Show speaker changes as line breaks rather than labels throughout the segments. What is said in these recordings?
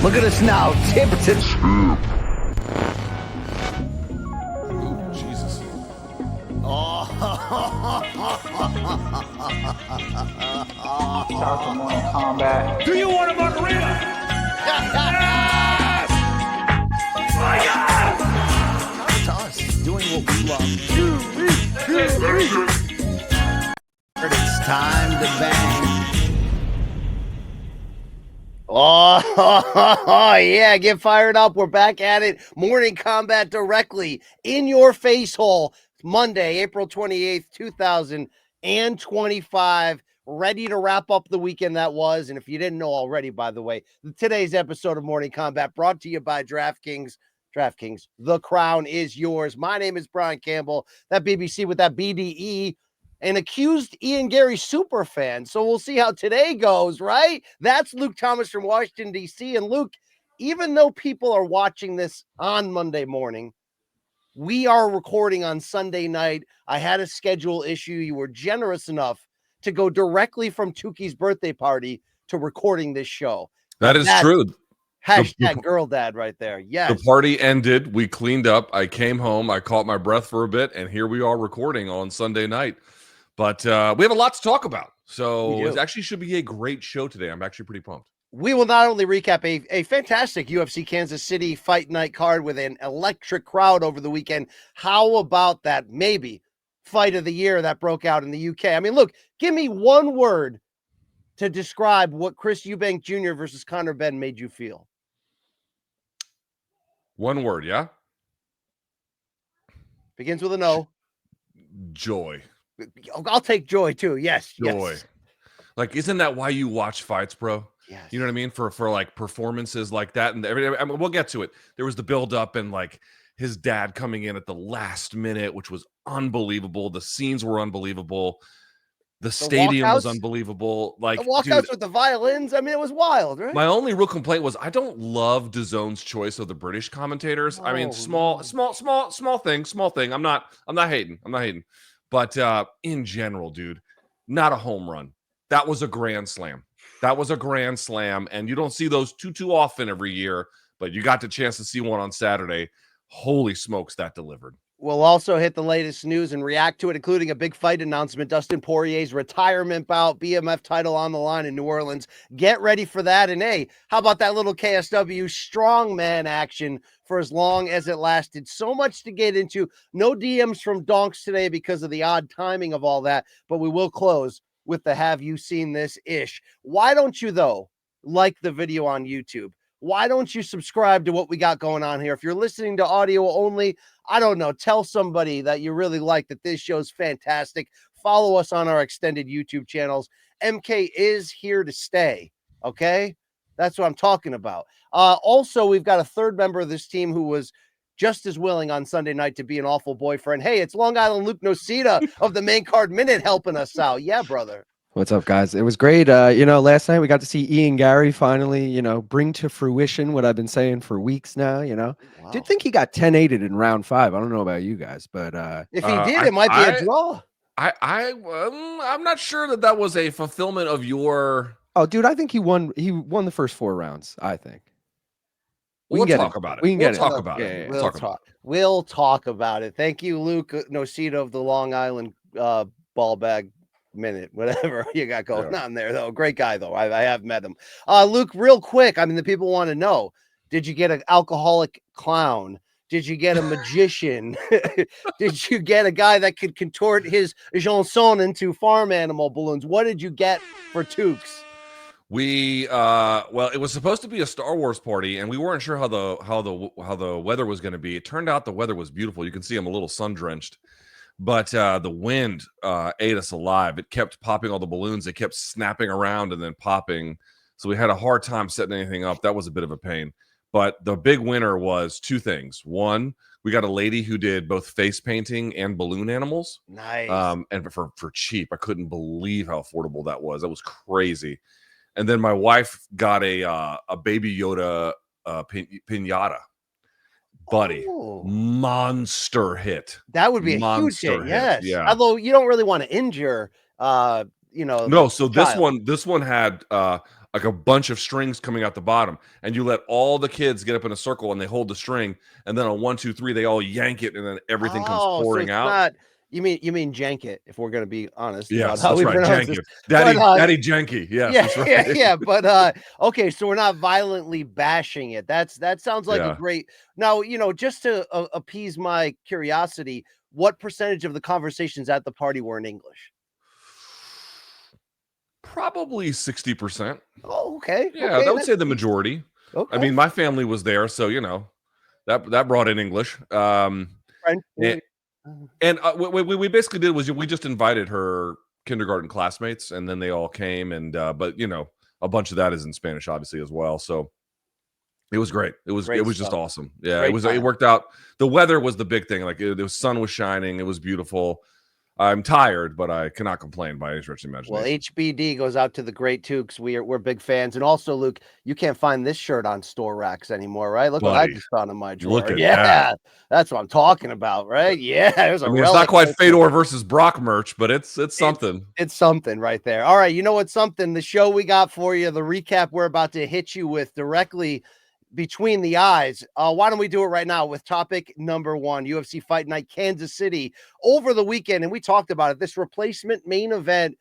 Look at us now, tip to tip.
Ooh, Jesus.
Oh.
Shout out to Morning Kombat.
Do you want a margarita?
Yes!
My God!
It's us doing what we love. It's time to bang. Oh, yeah, get fired up. We're back at it. Morning Kombat directly in your face hole. Monday, April 28th, 2025. Ready to wrap up the weekend that was. And if you didn't know already, by the way, today's episode of Morning Kombat brought to you by DraftKings. DraftKings, the crown is yours. My name is Brian Campbell, that BBC with that BDE, an accused Ian Garry super fan. So we'll see how today goes, right? That's Luke Thomas from Washington, D.C. And Luke, even though people are watching this on Monday morning, we are recording on Sunday night. I had a schedule issue. You were generous enough to go directly from Tuki's birthday party to recording this show.
That is true.
Hashtag girl dad right there. Yes.
The party ended. We cleaned up. I came home. I caught my breath for a bit, and here we are recording on Sunday night. But we have a lot to talk about. So it actually should be a great show today. I'm actually pretty pumped.
We will not only recap a fantastic UFC Kansas City fight night card with an electric crowd over the weekend. How about that maybe fight of the year that broke out in the UK? I mean, look, give me one word to describe what Chris Eubank Jr. versus Conor Benn made you feel.
One word, yeah?
Begins with an O.
Joy.
I'll take joy too. Yes.
Joy.
Yes.
Like, isn't that why you watch fights, bro?
Yes.
You know what I mean? For like performances like that. And I mean, we'll get to it. There was the build up and like his dad coming in at the last minute, which was unbelievable. The scenes were unbelievable. The stadium was unbelievable. Like
the walkouts with the violins. I mean, it was wild, right?
My only real complaint was I don't love DAZN's choice of the British commentators. I mean, small thing. I'm not hating. But in general, dude, not a home run. That was a grand slam. And you don't see those too often every year, but you got the chance to see one on Saturday. Holy smokes, that delivered.
We'll also hit the latest news and react to it, including a big fight announcement, Dustin Poirier's retirement bout, BMF title on the line in New Orleans. Get ready for that. And hey, how about that little KSW strongman action for as long as it lasted? So much to get into. No DMs from Donks today because of the odd timing of all that, but we will close with the have you seen this-ish. Why don't you, though, like the video on YouTube? Why don't you subscribe to what we got going on here? If you're listening to audio only, I don't know, tell somebody that you really like that this show's fantastic. Follow us on our extended YouTube channels. MK is here to stay, okay? That's what I'm talking about. Also, we've got a third member of this team who was just as willing on Sunday night to be an awful boyfriend. Hey, it's Long Island Luke Nocita of the Main Card Minute helping us out. Yeah, brother.
What's up, guys? It was great. Last night we got to see Ian Garry finally, bring to fruition what I've been saying for weeks now, Wow. Did think he got 10-8'd in round 5. I don't know about you guys, but
if he did, it might be a draw.
I'm not sure that was a fulfillment of your.
Oh, dude, I think he won the first 4 rounds, I think.
We'll talk about it. We'll talk about it.
We'll talk about it. Thank you, Luke Nocita of the Long Island Ball Bag Minute, whatever you got going on there, though. Great guy, though. I have met him. Luke, real quick, I mean, the people want to know, did you get an alcoholic clown? Did you get a magician? Did you get a guy that could contort his chanson into farm animal balloons? What did you get for Tukes?
Well, it was supposed to be a Star Wars party, and we weren't sure how the weather was going to be. It turned out the weather was beautiful. You can see I'm a little sun-drenched. But the wind ate us alive. It kept popping all the balloons. It kept snapping around and then popping. So we had a hard time setting anything up. That was a bit of a pain. But the big winner was 2 things. One, we got a lady who did both face painting and balloon animals.
Nice.
And for cheap. I couldn't believe how affordable that was. That was crazy. And then my wife got a Baby Yoda piñata. Buddy, monster hit.
That would be a huge hit. Yes.
Yeah.
Although you don't really want to injure,
No. So this one had like a bunch of strings coming out the bottom, and you let all the kids get up in a circle and they hold the string, and then on 1, 2, 3 they all yank it, and then everything comes
Oh, so
pouring
it's
out.
not you mean jank it, if we're gonna be honest about
Yes,
how
that's
we
right.
pronounce
Jank
this.
it. Daddy,
But,
Daddy Janky. Yes,
yeah,
that's right.
yeah, but okay, so we're not violently bashing it. That sounds like a
Yeah.
great. Now, just to appease my curiosity, what percentage of the conversations at the party were in English?
Probably 60%.
Oh, okay.
Yeah,
Okay,
I would
that's
say the
decent.
majority. I
Okay.
mean, my family was there, so that brought in English.
French,
And,
maybe.
we basically did was we just invited her kindergarten classmates, and then they all came, and but a bunch of that is in Spanish, obviously, as well. So it was great. It was
Great
just
stuff.
awesome. Yeah,
Great
it
time.
worked out. The weather was the big thing. Like the sun was shining. It was beautiful. I'm tired, but I cannot complain by any stretch of the
Well,
imagination.
HBD goes out to the great too, because we're big fans. And also, Luke, you can't find this shirt on store racks anymore, right? Look what I
Buddy,
just found in my
look
drawer.
at
Yeah,
that.
that's what I'm talking about, right? Yeah, there's
I
a
mean, it's not
relic
quite
right there.
Fedor versus Brock merch, but it's something.
It's something right there. All right, you know what's something? The show we got for you, the recap we're about to hit you with directly between the eyes. Why don't we do it right now with topic number 1, UFC Fight Night Kansas City over the weekend, and we talked about it. This replacement main event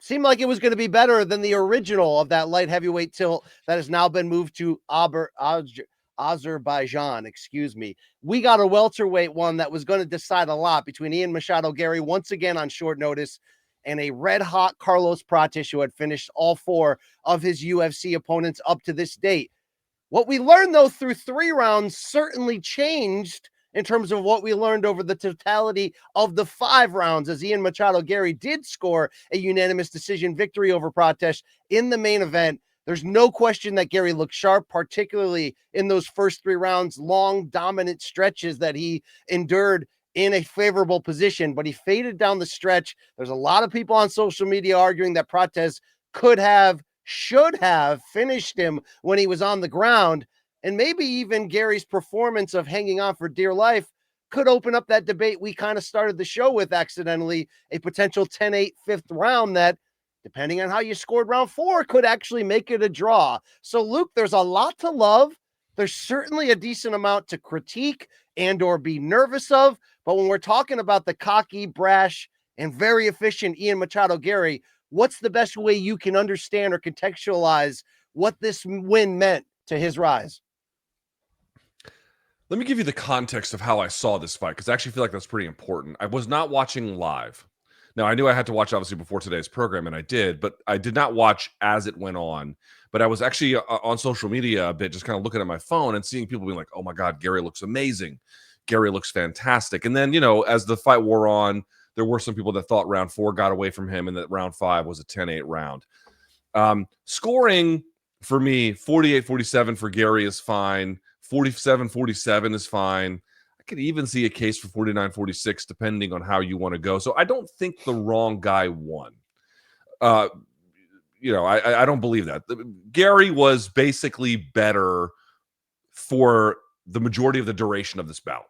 seemed like it was going to be better than the original of that light heavyweight tilt that has now been moved to Azerbaijan. Excuse me. We got a welterweight one that was going to decide a lot between Ian Machado Garry once again on short notice and a red hot Carlos Prates, who had finished all 4 of his UFC opponents up to this date. What we learned, though, through 3 rounds certainly changed in terms of what we learned over the totality of the 5 rounds, as Ian Machado Garry did score a unanimous decision victory over Prates in the main event. There's no question that Garry looked sharp, particularly in those first 3 rounds, long, dominant stretches that he endured in a favorable position, but he faded down the stretch. There's a lot of people on social media arguing that Prates should have finished him when he was on the ground. And maybe even Gary's performance of hanging on for dear life could open up that debate we kind of started the show with accidentally, a potential 10-8 fifth round that, depending on how you scored round 4, could actually make it a draw. So, Luke, there's a lot to love. There's certainly a decent amount to critique and or be nervous of. But when we're talking about the cocky, brash, and very efficient Ian Machado Garry, what's the best way you can understand or contextualize what this win meant to his rise?
Let me give you the context of how I saw this fight, because I actually feel like that's pretty important. I was not watching live. Now, I knew I had to watch, obviously, before today's program, and I did, but I did not watch as it went on. But I was actually on social media a bit, just kind of looking at my phone and seeing people being like, oh my God, Garry looks amazing. Garry looks fantastic. And then, as the fight wore on, there were some people that thought round 4 got away from him and that round 5 was a 10-8 round. Scoring for me, 48-47 for Garry is fine. 47-47 is fine. I could even see a case for 49-46, depending on how you want to go. So I don't think the wrong guy won. I don't believe that. Garry was basically better for the majority of the duration of this bout.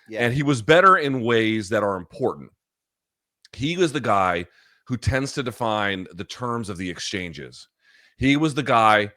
Yeah. And he was better in ways that are important. He was the guy who tends to define the terms of the exchanges. He was the guy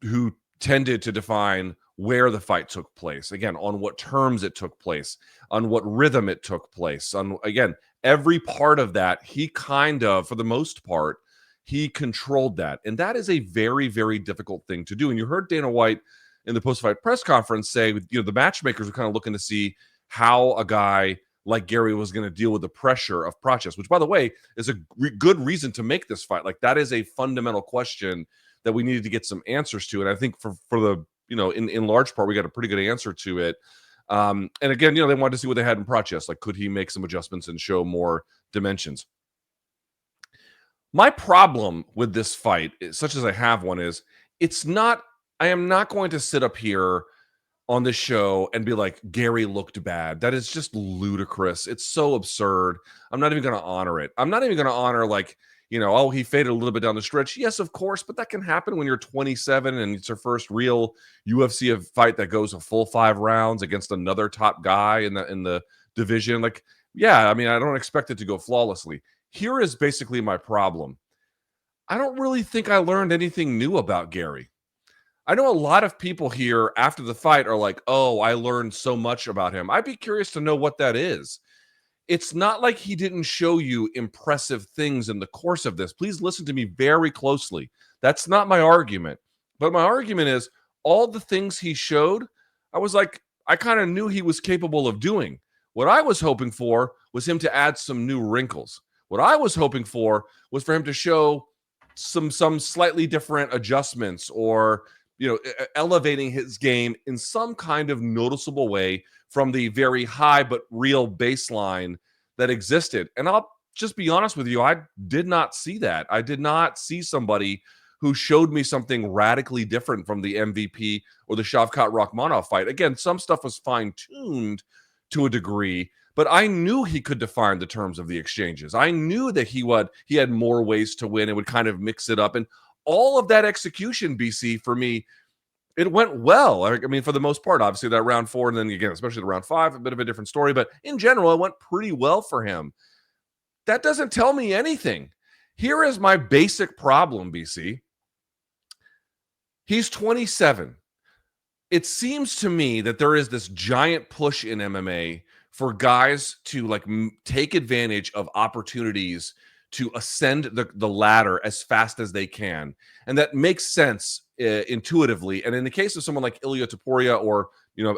who tended to define where the fight took place, again, on what terms it took place, on what rhythm it took place, on, again, every part of that, he kind of, for the most part, he controlled that. And that is a very, very difficult thing to do. And you heard Dana White in the post-fight press conference say, the matchmakers were kind of looking to see how a guy like Garry was going to deal with the pressure of Prates, which, by the way, is a good reason to make this fight. Like, that is a fundamental question that we needed to get some answers to. And I think for the, in large part, we got a pretty good answer to it. And again, they wanted to see what they had in Prates. Like, could he make some adjustments and show more dimensions? My problem with this fight, such as I have one, is I am not going to sit up here on this show and be like, Garry looked bad. That is just ludicrous. It's so absurd. I'm not even going to honor it. I'm not even going to honor, like, he faded a little bit down the stretch. Yes, of course, but that can happen when you're 27 and it's your first real UFC fight that goes a full 5 rounds against another top guy in the division. Like, yeah, I mean, I don't expect it to go flawlessly. Here is basically my problem. I don't really think I learned anything new about Garry. I know a lot of people here after the fight are like, oh, I learned so much about him. I'd be curious to know what that is. It's not like he didn't show you impressive things in the course of this. Please listen to me very closely. That's not my argument. But my argument is all the things he showed, I was like, I kind of knew he was capable of doing. What I was hoping for was him to add some new wrinkles. What I was hoping for was for him to show some slightly different adjustments, or elevating his game in some kind of noticeable way from the very high but real baseline that existed. And I'll just be honest with you, I did not see that. I did not see somebody who showed me something radically different from the MVP or the Shavkat Rakhmonov fight. Again, some stuff was fine-tuned to a degree, but I knew he could define the terms of the exchanges. I knew that he had more ways to win and would kind of mix it up. And all of that execution, BC, for me, it went well. I mean, for the most part, obviously that round 4, and then again, especially the round 5, a bit of a different story. But in general, it went pretty well for him. That doesn't tell me anything. Here is my basic problem, BC. He's 27. It seems to me that there is this giant push in MMA for guys to take advantage of opportunities to ascend the ladder as fast as they can. And that makes sense intuitively. And in the case of someone like Ilia Topuria or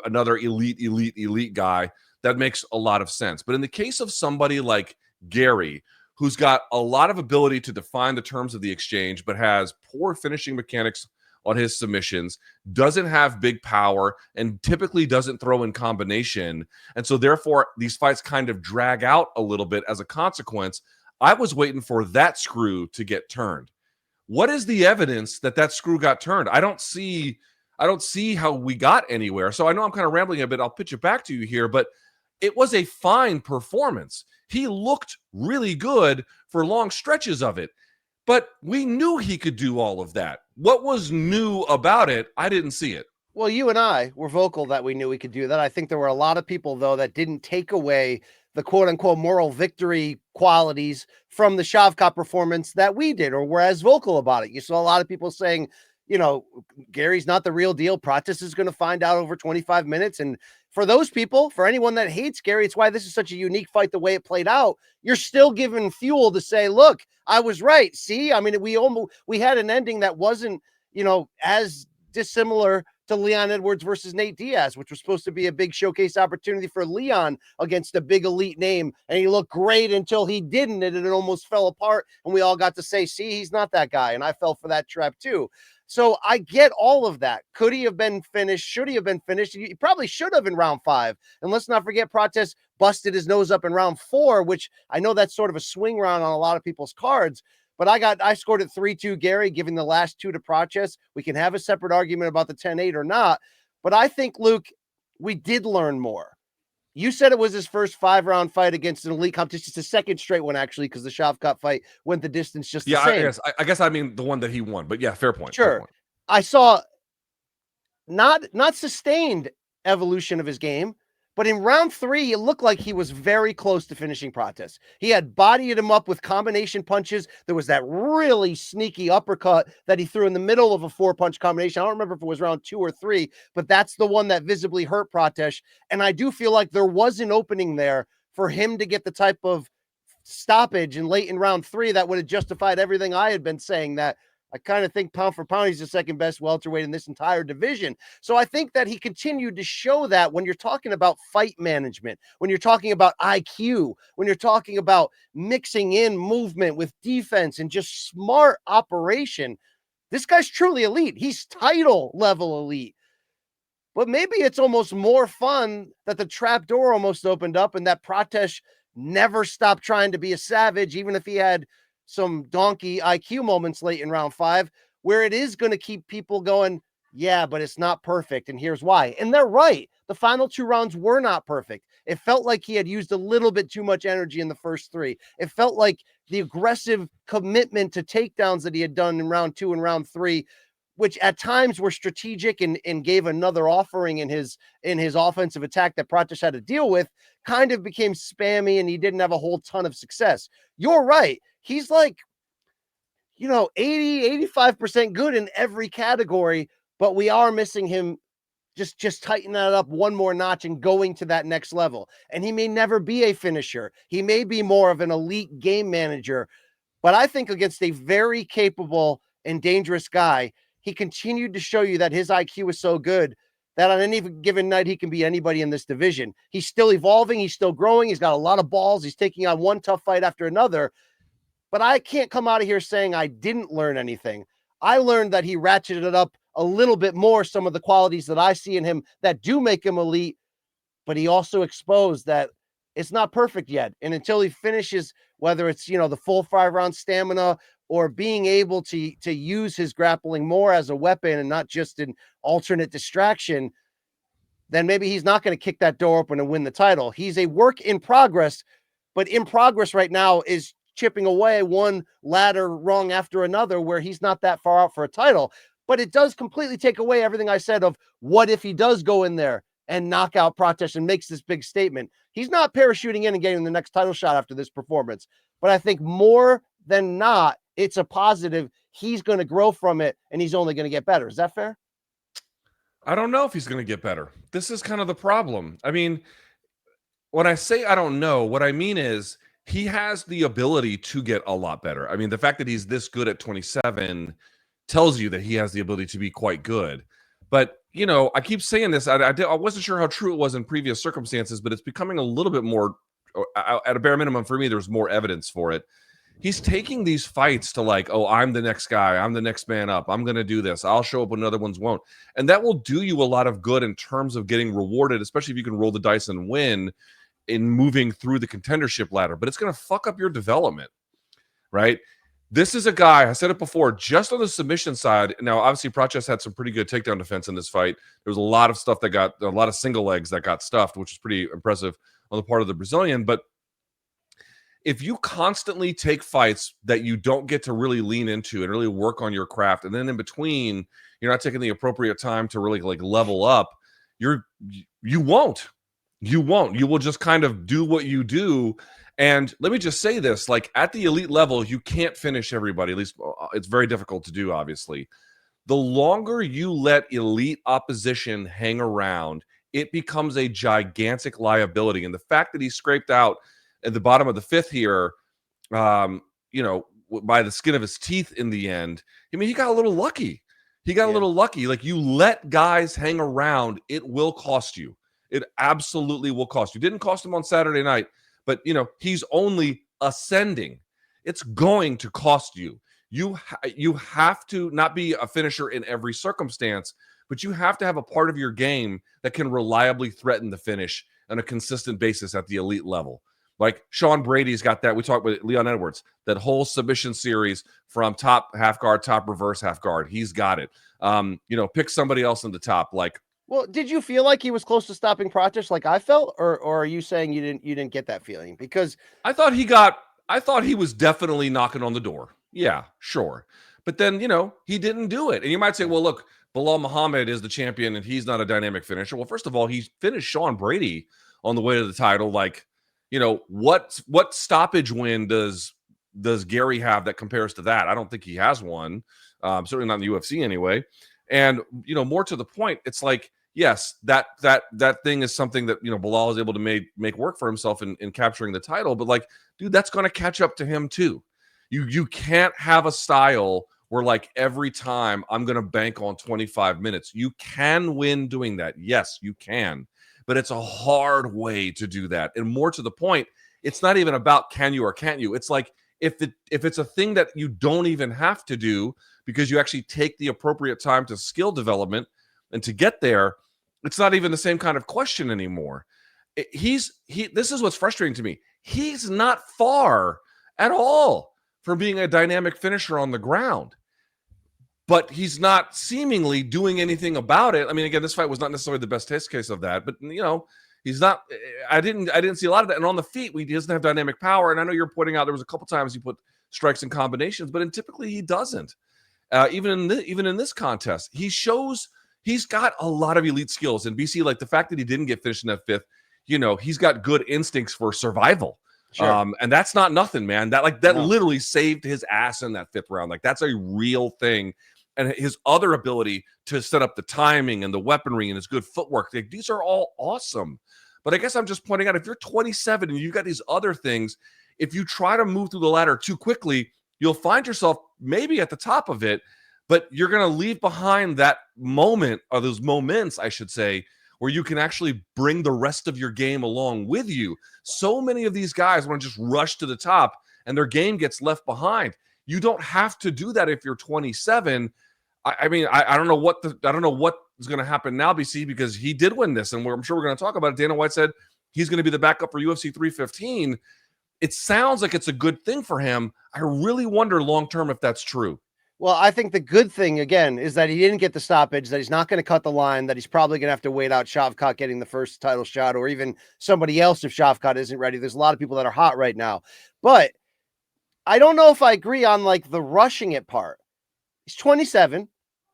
another elite guy, that makes a lot of sense. But in the case of somebody like Garry, who's got a lot of ability to define the terms of the exchange, but has poor finishing mechanics on his submissions, doesn't have big power, and typically doesn't throw in combination, and so therefore these fights kind of drag out a little bit as a consequence, I was waiting for that screw to get turned. What is the evidence that screw got turned? I don't see how we got anywhere. So I know I'm kind of rambling a bit. I'll pitch it back to you here, but it was a fine performance. He looked really good for long stretches of it, but we knew he could do all of that. What was new about it? I didn't see it.
Well, you and I were vocal that we knew we could do that. I think there were a lot of people, though, that didn't take away the quote-unquote moral victory qualities from the Shavkat performance that we did, or were as vocal about it. You saw a lot of people saying, Garry's not the real deal. Prates is going to find out over 25 minutes. And for those people, for anyone that hates Garry, it's why this is such a unique fight, the way it played out. You're still given fuel to say, look, I was right. See, I mean, we had an ending that wasn't, as dissimilar to Leon Edwards versus Nate Diaz, which was supposed to be a big showcase opportunity for Leon against a big elite name. And he looked great until he didn't, and it almost fell apart. And we all got to say, see, he's not that guy. And I fell for that trap too. So I get all of that. Could he have been finished? Should he have been finished? He probably should have in round 5. And let's not forget, Prates busted his nose up in round 4, which I know that's sort of a swing round on a lot of people's cards. But I scored it 3-2 Garry, giving the last 2 to Prates. We can have a separate argument about the 10-8 or not. But I think, Luke, we did learn more. You said it was his first 5-round fight against an elite competition. It's the second straight one, actually, because the Shavkat fight went the distance just the same.
I guess I mean the one that he won. But yeah, fair point.
Sure.
Fair point.
I saw not sustained evolution of his game, but in round 3, it looked like he was very close to finishing Prates. He had bodied him up with combination punches. There was that really sneaky uppercut that he threw in the middle of a 4-punch combination. I don't remember if it was round 2 or 3, but that's the one that visibly hurt Prates. And I do feel like there was an opening there for him to get the type of stoppage and late in round 3 that would have justified everything I had been saying, that I kind of think pound for pound, he's the second best welterweight in this entire division. So I think that he continued to show that when you're talking about fight management, when you're talking about IQ, when you're talking about mixing in movement with defense and just smart operation, this guy's truly elite. He's title level elite. But maybe it's almost more fun that the trap door almost opened up and that Prates never stopped trying to be a savage, even if he had some donkey IQ moments late in round 5, where it is going to keep people going, yeah, but it's not perfect. And here's why. And they're right. The final 2 rounds were not perfect. It felt like he had used a little bit too much energy in the first 3. It felt like the aggressive commitment to takedowns that he had done in round 2 and round 3, which at times were strategic and gave another offering in his offensive attack that Prates had to deal with, kind of became spammy and he didn't have a whole ton of success. You're right. He's like, 80, 85% good in every category, but we are missing him just tighten that up one more notch and going to that next level. And he may never be a finisher. He may be more of an elite game manager, but I think against a very capable and dangerous guy, he continued to show you that his IQ is so good that on any given night, he can be anybody in this division. He's still evolving. He's still growing. He's got a lot of balls. He's taking on one tough fight after another. But I can't come out of here saying I didn't learn anything. I learned that he ratcheted it up a little bit more, some of the qualities that I see in him that do make him elite, but he also exposed that it's not perfect yet. And until he finishes, whether it's, the full 5-round stamina or being able to use his grappling more as a weapon and not just an alternate distraction, then maybe he's not going to kick that door open and win the title. He's a work in progress, but in progress right now is chipping away one ladder rung after another where he's not that far out for a title. But it does completely take away everything I said of what if he does go in there and knock out Prates and makes this big statement. He's not parachuting in and getting the next title shot after this performance. But I think more than not, it's a positive. He's going to grow from it, and he's only going to get better. Is that fair?
I don't know if he's going to get better. This is kind of the problem. I mean, when I say I don't know, what I mean is he has the ability to get a lot better. I mean, the fact that he's this good at 27 tells you that he has the ability to be quite good. But, I keep saying this. I wasn't sure how true it was in previous circumstances, but it's becoming a little bit more, at a bare minimum for me, there's more evidence for it. He's taking these fights to like, oh, I'm the next guy. I'm the next man up. I'm going to do this. I'll show up when other ones won't. And that will do you a lot of good in terms of getting rewarded, especially if you can roll the dice and win in moving through the contendership ladder. But it's going to fuck up your development, right? This is a guy, I said it before, just on the submission side. Now, obviously, Prates had some pretty good takedown defense in this fight. There was a lot of stuff a lot of single legs that got stuffed, which is pretty impressive on the part of the Brazilian. But if you constantly take fights that you don't get to really lean into and really work on your craft, and then in between, you're not taking the appropriate time to really like level up, you won't. You will just kind of do what you do. And let me just say this, like at the elite level, you can't finish everybody. At least it's very difficult to do, obviously. The longer you let elite opposition hang around, it becomes a gigantic liability. And the fact that he scraped out at the bottom of the fifth here, by the skin of his teeth in the end, I mean, he got a little lucky. A little lucky. Like you let guys hang around, it will cost you. It absolutely will cost you. Didn't cost him on Saturday night. But, he's only ascending. It's going to cost you. You have to not be a finisher in every circumstance, but you have to have a part of your game that can reliably threaten the finish on a consistent basis at the elite level. Like Sean Brady's got that. We talked with Leon Edwards, that whole submission series from top half guard, top reverse half guard. He's got it. Pick somebody else in the top, like.
Well, did you feel like he was close to stopping Prates like I felt, or are you saying you didn't get that feeling? Because
I thought he was definitely knocking on the door. Yeah, sure. But then, he didn't do it. And you might say, well, look, Bilal Muhammad is the champion and he's not a dynamic finisher. Well, first of all, he finished Sean Brady on the way to the title. Like, what stoppage win does Garry have that compares to that? I don't think he has one. Certainly not in the UFC anyway. And, more to the point, it's like, yes, that thing is something that, Bilal is able to make work for himself in capturing the title. But like, dude, that's going to catch up to him too. You can't have a style where like every time I'm going to bank on 25 minutes. You can win doing that. Yes, you can. But it's a hard way to do that. And more to the point, it's not even about can you or can't you. It's like if it's a thing that you don't even have to do because you actually take the appropriate time to skill development and to get there, it's not even the same kind of question anymore. This is what's frustrating to me. He's not far at all from being a dynamic finisher on the ground, but he's not seemingly doing anything about it. I mean, again, this fight was not necessarily the best test case of that, but he's not. I didn't see a lot of that. And on the feet, he doesn't have dynamic power. And I know you're pointing out there was a couple times he put strikes and combinations, but typically he doesn't. Even in this contest, he shows he's got a lot of elite skills. And BC, like the fact that he didn't get finished in that fifth, he's got good instincts for survival.
Sure.
And that's not nothing, man. That
No.
literally saved his ass in that 5th round. Like, that's a real thing. And his other ability to set up the timing and the weaponry and his good footwork, like, these are all awesome. But I guess I'm just pointing out, if you're 27 and you've got these other things, if you try to move through the ladder too quickly, you'll find yourself maybe at the top of it, but you're going to leave behind that moment, or those moments, I should say, where you can actually bring the rest of your game along with you. So many of these guys want to just rush to the top and their game gets left behind. You don't have to do that if you're 27. I mean, I don't know what is going to happen now, BC, because he did win this, and I'm sure we're going to talk about it. Dana White said he's going to be the backup for UFC 315. It sounds like it's a good thing for him. I really wonder long-term if that's true.
Well, I think the good thing, again, is that he didn't get the stoppage, that he's not going to cut the line, that he's probably going to have to wait out Shavkat getting the first title shot, or even somebody else if Shavkat isn't ready. There's a lot of people that are hot right now. But I don't know if I agree on, like, the rushing it part. He's 27.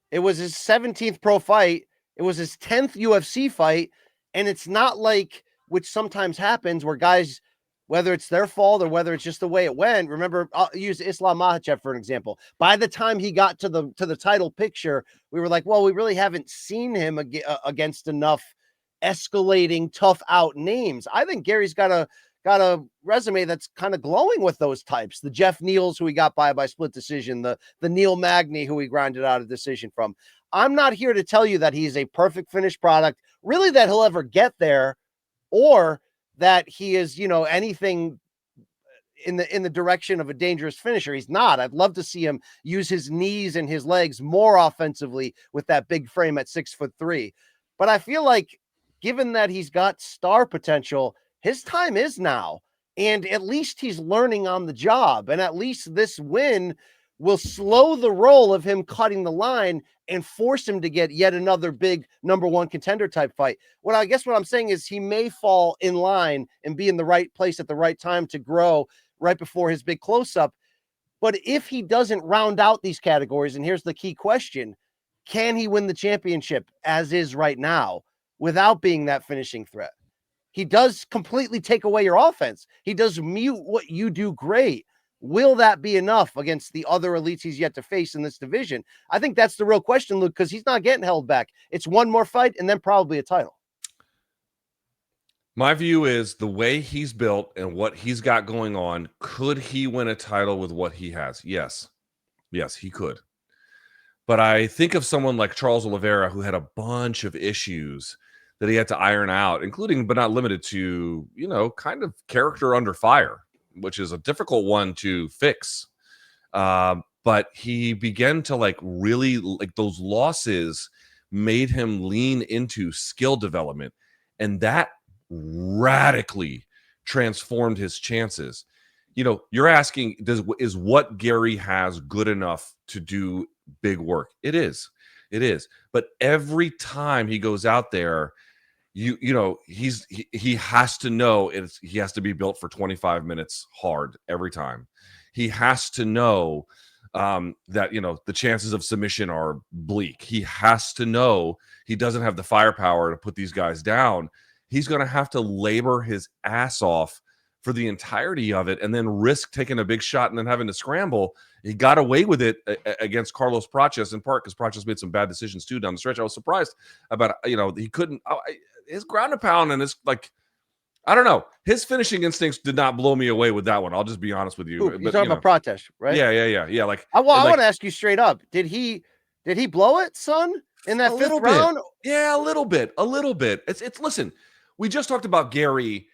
It was his 17th pro fight. It was his 10th UFC fight. And it's not like, which sometimes happens, where guys, whether it's their fault or whether it's just the way it went. Remember, I'll use Islam Makhachev for an example. By the time he got to the title picture, we were like, well, we really haven't seen him against enough escalating, tough out names. I think Gary's got a resume that's kind of glowing with those types. The Jeff Neals, who he got by split decision, the Neil Magny, who he grinded out a decision from. I'm not here to tell you that he's a perfect finished product, really, that he'll ever get there, or that he is, anything in the direction of a dangerous finisher. He's not. I'd love to see him use his knees and his legs more offensively with that big frame at 6'3". But I feel like, given that he's got star potential, his time is now. And at least he's learning on the job. And at least this win will slow the roll of him cutting the line and force him to get yet another big number one contender type fight. What I'm saying is, he may fall in line and be in the right place at the right time to grow right before his big close-up. But if he doesn't round out these categories, and here's the key question, can he win the championship as is right now without being that finishing threat? He does completely take away your offense. He does mute what you do great. Will that be enough against the other elites he's yet to face in this division? I think that's the real question, Luke, because he's not getting held back. It's one more fight and then probably a title.
My view is, the way he's built and what he's got going on, could he win a title with what he has? Yes. Yes, he could. But I think of someone like Charles Oliveira, who had a bunch of issues that he had to iron out, including but not limited to, kind of character under fire, which is a difficult one to fix. But he began to really those losses made him lean into skill development, and that radically transformed his chances. You're asking, is what Gary has good enough to do big work? It is. But every time he goes out there, he has to know he has to be built for 25 minutes hard every time. He has to know that the chances of submission are bleak. He has to know he doesn't have the firepower to put these guys down. He's going to have to labor his ass off for the entirety of it, and then risk taking a big shot and then having to scramble. He got away with it against Carlos Prates, in part because Prates made some bad decisions too down the stretch. I was surprised about, he couldn't, his ground and pound, and his, I don't know, his finishing instincts did not blow me away with that one. I'll just be honest with you.
You're talking about Prates, right?
Yeah.
I want to ask you straight up. Did he blow it, son, in that fifth round?
Yeah, a little bit. It's listen, we just talked about Gary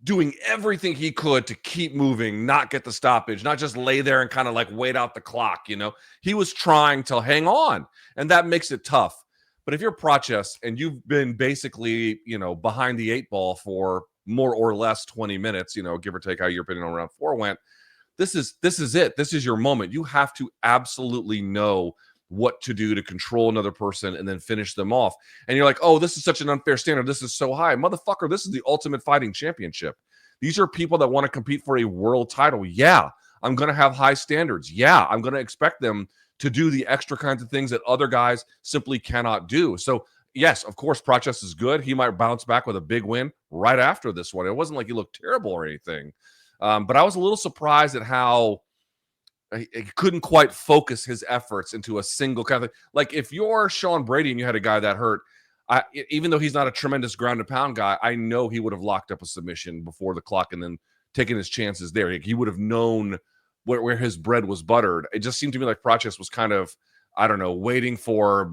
doing everything he could to keep moving, not get the stoppage, not just lay there and kind of wait out the clock. He was trying to hang on, and that makes it tough. But if you're Prates and you've been basically, behind the 8 ball for more or less 20 minutes, give or take how your opinion on round 4 went, this is it. This is your moment. You have to absolutely know what to do to control another person and then finish them off. And you're like, oh, this is such an unfair standard. This is so high. Motherfucker, this is the Ultimate Fighting Championship. These are people that want to compete for a world title. Yeah, I'm going to have high standards. Yeah, I'm going to expect them to do the extra kinds of things that other guys simply cannot do. So yes, of course, Prates is good. He might bounce back with a big win right after this one. It wasn't like he looked terrible or anything. But I was a little surprised at how he couldn't quite focus his efforts into a single kind of thing. Like if you're Sean Brady and you had a guy that hurt, even though he's not a tremendous ground and pound guy, I know he would have locked up a submission before the clock and then taken his chances there. He would have known where his bread was buttered. It just seemed to me like Prates was kind of, I don't know, waiting for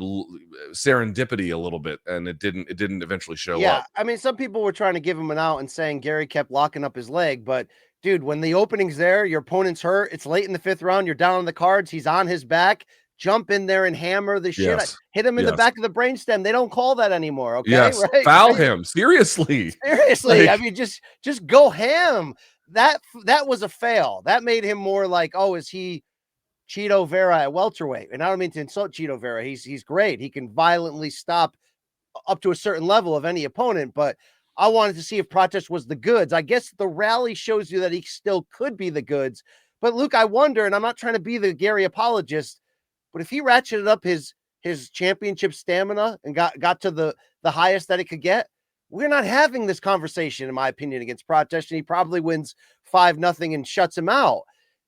serendipity a little bit, and it didn't eventually show up.
Yeah, I mean, some people were trying to give him an out and saying Garry kept locking up his leg, but dude, when the opening's there, your opponent's hurt, it's late in the 5th round, you're down on the cards, he's on his back, jump in there and hammer the shit.
Yes.
Hit him in the back of the brainstem. They don't call that anymore. Okay.
Yes.
Right?
Foul him. Seriously.
Seriously. I mean, just go ham. That was a fail. That made him more like, oh, is he Cheeto Vera at welterweight? And I don't mean to insult Cheeto Vera. He's great. He can violently stop up to a certain level of any opponent, but I wanted to see if Prates was the goods. I guess the rally shows you that he still could be the goods. But Luke, I wonder, and I'm not trying to be the Garry apologist, but if he ratcheted up his championship stamina and got to the highest that it could get, we're not having this conversation, in my opinion, against Prates, and he probably wins 5-0 and shuts him out.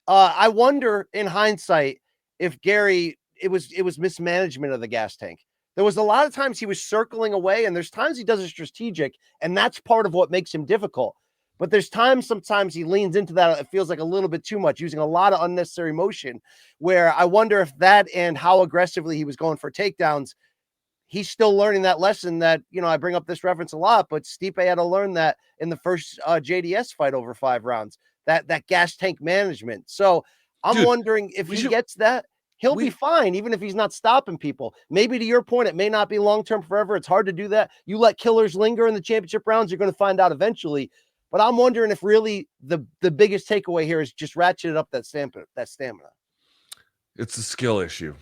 I wonder, in hindsight, if Garry, it was mismanagement of the gas tank. There was a lot of times he was circling away, and there's times he does it strategic, and that's part of what makes him difficult. But there's sometimes he leans into that. It feels like a little bit too much, using a lot of unnecessary motion, where I wonder if that and how aggressively he was going for takedowns, he's still learning that lesson that, I bring up this reference a lot, but Stipe had to learn that in the first JDS fight over 5 rounds, that gas tank management. So I'm wondering if he gets that, he'll be fine, even if he's not stopping people. Maybe to your point, it may not be long-term forever. It's hard to do that. You let killers linger in the championship rounds, you're going to find out eventually. But I'm wondering if really the biggest takeaway here is just ratcheted up that stamina.
It's a skill issue.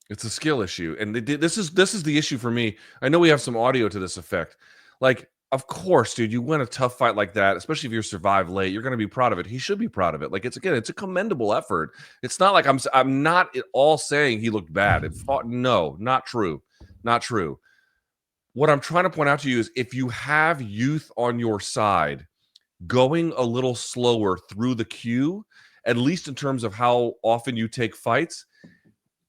It's a skill issue. And this is the issue for me. I know we have some audio to this effect. Like, of course, dude, you win a tough fight like that, especially if you survive late, you're going to be proud of it. He should be proud of it. Like, it's a commendable effort. It's not like I'm not at all saying he looked bad. No, not true. Not true. What I'm trying to point out to you is if you have youth on your side, going a little slower through the queue, at least in terms of how often you take fights,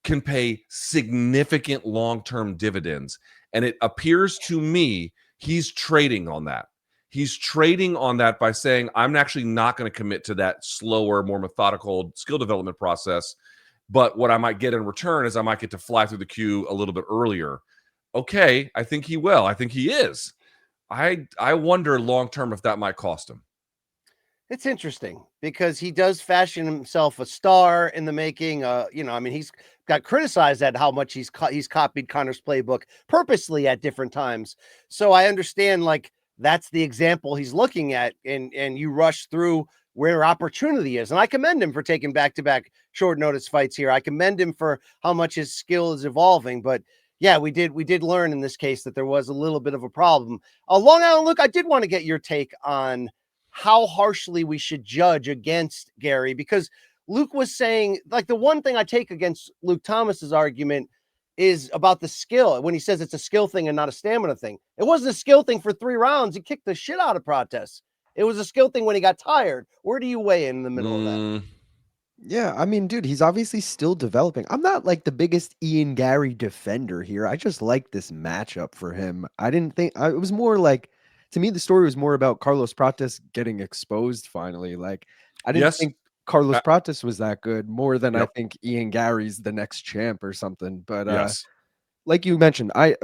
can pay significant long-term dividends. And it appears to me he's trading on that. He's trading on that by saying, I'm actually not going to commit to that slower, more methodical skill development process. But what I might get in return is I might get to fly through the queue a little bit earlier. Okay, I think he will. I think he is. I wonder long-term if that might cost him.
It's interesting because he does fashion himself a star in the making. He's got criticized at how much he's copied Conor's playbook purposely at different times. So I understand, like, that's the example he's looking at, and you rush through where opportunity is. And I commend him for taking back-to-back short notice fights here. I commend him for how much his skill is evolving. But yeah, we did learn in this case that there was a little bit of a problem. Long Island, Luke, I did want to get your take on how harshly we should judge against Garry, because Luke was saying, like, the one thing I take against Luke Thomas's argument is about the skill. When he says it's a skill thing and not a stamina thing, it wasn't a skill thing for 3 rounds. He kicked the shit out of Prates. It was a skill thing when he got tired. Where do you weigh in the middle of that?
Yeah, I mean, dude, he's obviously still developing. I'm not like the biggest Ian Garry defender here. I just like this matchup for him. I didn't think it was more like, to me, the story was more about Carlos Prates getting exposed finally. Like, I didn't think Carlos Prates was that good, more than I think Ian Garry's the next champ or something. But like you mentioned, I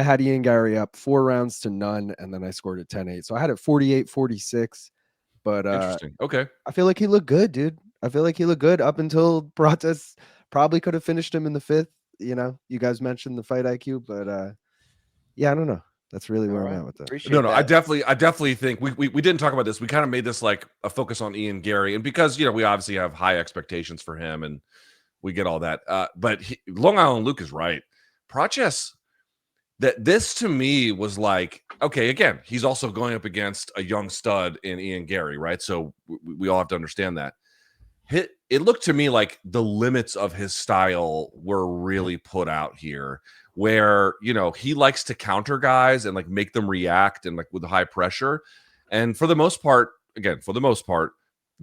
had Ian Garry up 4 rounds to none, and then I scored it 10-8. So I had it 48-46. But
interesting. Okay.
I feel like he looked good, dude. I feel like he looked good up until Prates probably could have finished him in the 5th. You guys mentioned the fight IQ, but yeah, I don't know. That's really where I'm at with that.
No, I definitely think we didn't talk about this. We kind of made this like a focus on Ian Garry, and because we obviously have high expectations for him, and we get all that. But Long Island Luke is right. Prates, that this to me was like, okay, again, he's also going up against a young stud in Ian Garry, right? So we all have to understand that. it looked to me like the limits of his style were really put out here, where, you know, he likes to counter guys and like make them react and like with the high pressure. And for the most part,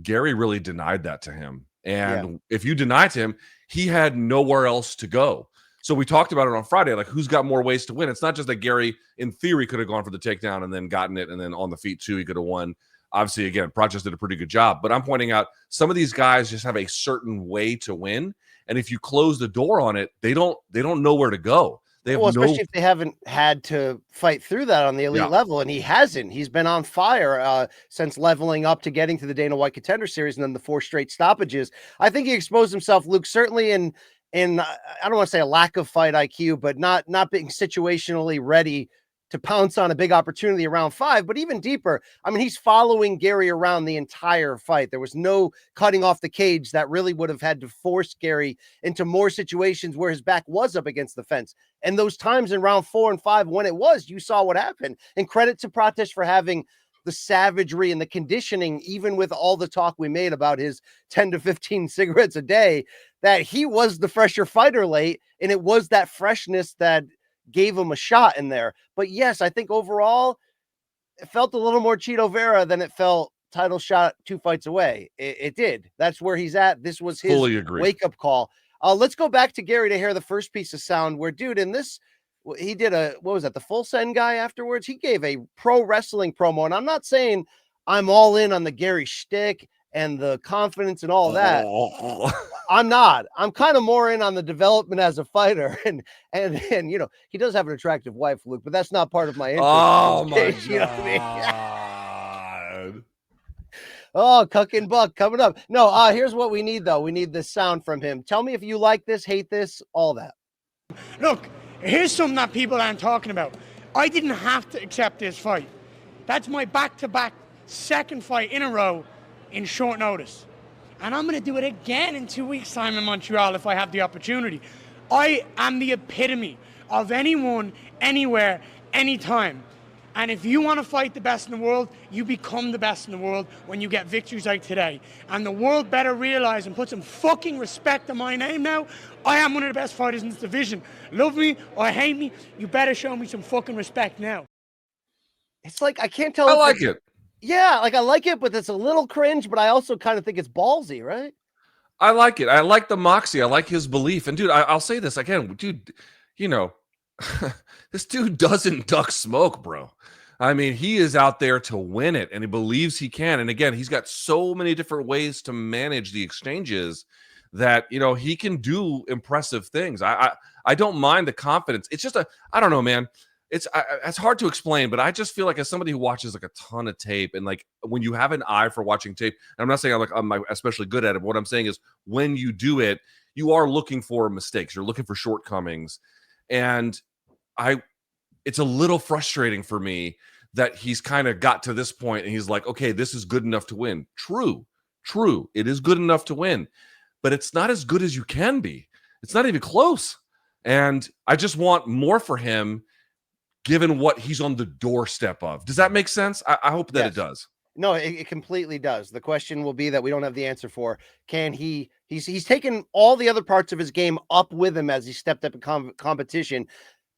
Gary really denied that to him. And if you deny to him, he had nowhere else to go. So we talked about it on Friday, like who's got more ways to win. It's not just that Gary, in theory, could have gone for the takedown and then gotten it, and then on the feet too, he could have won. Obviously, again, Prates did a pretty good job. But I'm pointing out some of these guys just have a certain way to win, and if you close the door on it, they don't know where to go. They have
especially if they haven't had to fight through that on the elite level, and he hasn't. He's been on fire since leveling up to getting to the Dana White Contender Series and then the 4 straight stoppages. I think he exposed himself, Luke, certainly in I don't want to say a lack of fight IQ, but not being situationally ready to pounce on a big opportunity around 5, but even deeper. I mean, he's following Gary around the entire fight. There was no cutting off the cage that really would have had to force Gary into more situations where his back was up against the fence. And those times in round 4 and 5, when it was, you saw what happened. And credit to Prates for having the savagery and the conditioning, even with all the talk we made about his 10 to 15 cigarettes a day, that he was the fresher fighter late. And it was that freshness that gave him a shot in there. But yes, I think overall it felt a little more Cheeto Vera than it felt title shot 2 fights away. It did. That's where he's at. This was his wake-up call. Let's go back to Gary to hear the first piece of sound where, dude, in this, he did what was that, the Full Send guy afterwards? He gave a pro wrestling promo, and I'm not saying I'm all in on the Gary shtick and the confidence and all that. I'm not. I'm kind of more in on the development as a fighter, and you know, he does have an attractive wife, Luke, but that's not part of my interest.
Oh my God.
You know what I mean? Oh, Cuck and Buck coming up. No, here's what we need though. We need this sound from him. Tell me if you like this, hate this, all that.
Look, here's something that people aren't talking about. I didn't have to accept this fight. That's my back-to-back second fight in a row in short notice. And I'm going to do it again in 2 weeks' time in Montreal if I have the opportunity. I am the epitome of anyone, anywhere, anytime. And if you want to fight the best in the world, you become the best in the world when you get victories like today. And the world better realize and put some fucking respect on my name now. I am one of the best fighters in this division. Love me or hate me, you better show me some fucking respect now.
It's like, I can't tell.
I like it.
Yeah, like I like it, but it's a little cringe, but I also kind of think it's ballsy, right?
I like it. I like the moxie. I like his belief. And dude, I'll say this again, dude, you know, this dude doesn't duck smoke, bro. I mean, he is out there to win it, and he believes he can. And again, he's got so many different ways to manage the exchanges that, you know, he can do impressive things. I don't mind the confidence. It's just I don't know, man. It's hard to explain, but I just feel like as somebody who watches like a ton of tape, and like when you have an eye for watching tape, and I'm not saying I'm especially good at it, but what I'm saying is when you do it, you are looking for mistakes. You're looking for shortcomings. And it's a little frustrating for me that he's kind of got to this point and he's like, okay, this is good enough to win. True. It is good enough to win, but it's not as good as you can be. It's not even close. And I just want more for him, given what he's on the doorstep of. Does that make sense? I hope that it does.
No, it completely does. The question will be that we don't have the answer for. Can he's taken all the other parts of his game up with him as he stepped up in competition,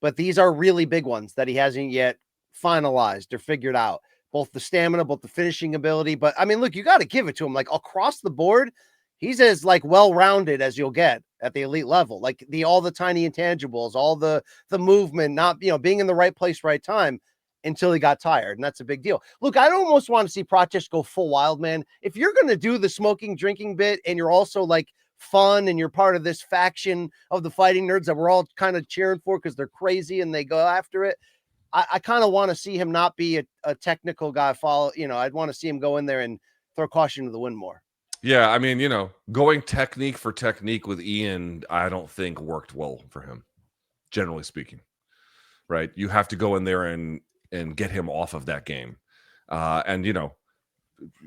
but these are really big ones that he hasn't yet finalized or figured out. Both the stamina, both the finishing ability. But I mean, look, you got to give it to him. Like across the board, he's as like well-rounded as you'll get at the elite level. Like all the tiny intangibles, all the movement, not, you know, being in the right place, right time until he got tired. And that's a big deal. Look, I almost want to see Prates go full wild, man. If you're going to do the smoking, drinking bit, and you're also like fun and you're part of this faction of the fighting nerds that we're all kind of cheering for because they're crazy and they go after it, I kind of want to see him not be a technical guy. I'd want to see him go in there and throw caution to the wind more.
Yeah, I mean, you know, going technique for technique with Ian, I don't think worked well for him, generally speaking. Right? You have to go in there and get him off of that game. And, you know,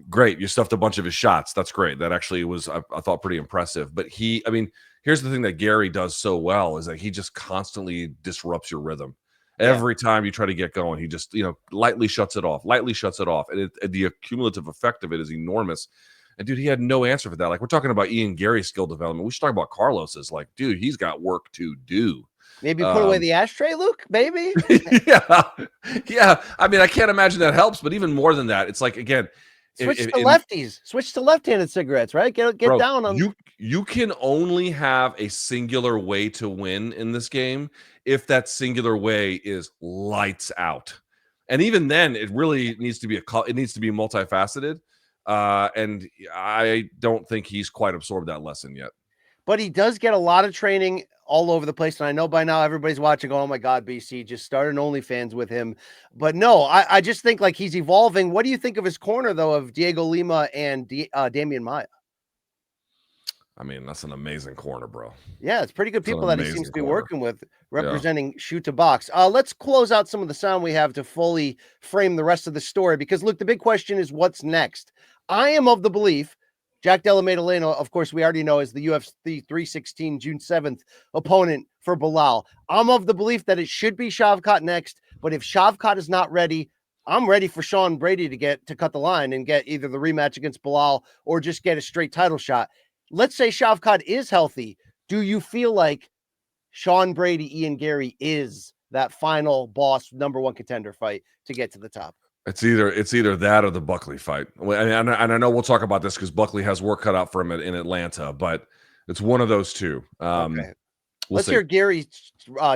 great. You stuffed a bunch of his shots. That's great. That actually was, I thought, pretty impressive. But here's the thing that Gary does so well is that he just constantly disrupts your rhythm. Every time you try to get going, he just, you know, lightly shuts it off. And the cumulative effect of it is enormous. And dude, he had no answer for that. Like, we're talking about Ian Garry's skill development. We should talk about Carlos's. Like, dude, he's got work to do.
Maybe put away the ashtray, Luke. Maybe.
yeah. I mean, I can't imagine that helps. But even more than that, it's like, again,
switch to lefties. Switch to left-handed cigarettes. Right? Get
bro,
down on.
You can only have a singular way to win in this game if that singular way is lights out. And even then, it really needs to be multifaceted. And I don't think he's quite absorbed that lesson yet.
But he does get a lot of training all over the place. And I know by now everybody's watching. Oh my God, BC just started an OnlyFans with him. But no, I just think like he's evolving. What do you think of his corner though of Diego Lima and Damian Maia?
I mean, that's an amazing corner, bro.
Yeah, it's pretty good people that he seems to be working with, representing Shoot to Box. Let's close out some of the sound we have to fully frame the rest of the story. Because look, the big question is what's next? I am of the belief Jack Della Maddalena, of course, we already know is the UFC 316 June 7th opponent for Bilal. I'm of the belief that it should be Shavkat next, but if Shavkat is not ready, I'm ready for Sean Brady to cut the line and get either the rematch against Bilal or just get a straight title shot. Let's say Shavkat is healthy. Do you feel like Sean Brady, Ian Garry is that final boss #1 contender fight to get to the top?
It's either that or the Buckley fight. And I know we'll talk about this because Buckley has work cut out for him in Atlanta, but it's one of those two.
Okay. Let's hear Gary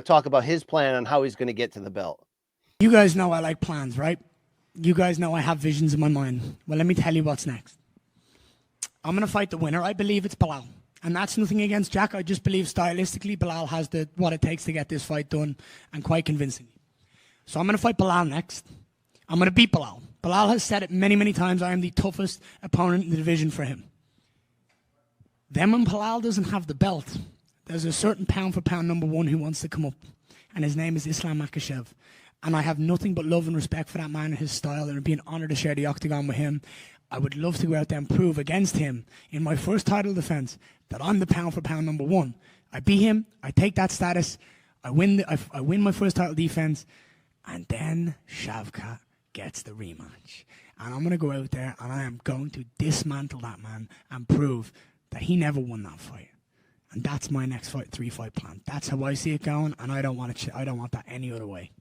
talk about his plan on how he's going to get to the belt.
You guys know I like plans, right? You guys know I have visions in my mind. Well, let me tell you what's next. I'm going to fight the winner. I believe it's Bilal. And that's nothing against Jack. I just believe stylistically Bilal has what it takes to get this fight done, and quite convincingly. So I'm going to fight Bilal next. I'm going to beat Bilal. Bilal has said it many, many times. I am the toughest opponent in the division for him. Then when Bilal doesn't have the belt, there's a certain pound-for-pound #1 who wants to come up, and his name is Islam Makhachev. And I have nothing but love and respect for that man and his style, and it would be an honor to share the octagon with him. I would love to go out there and prove against him in my first title defense that I'm the pound-for-pound #1. I beat him. I take that status. I win my first title defense, and then Shavkat gets the rematch. And I'm going to go out there and I am going to dismantle that man and prove that he never won that fight. And that's my next fight, 3-fight plan. That's how I see it going, and I don't want that any other way.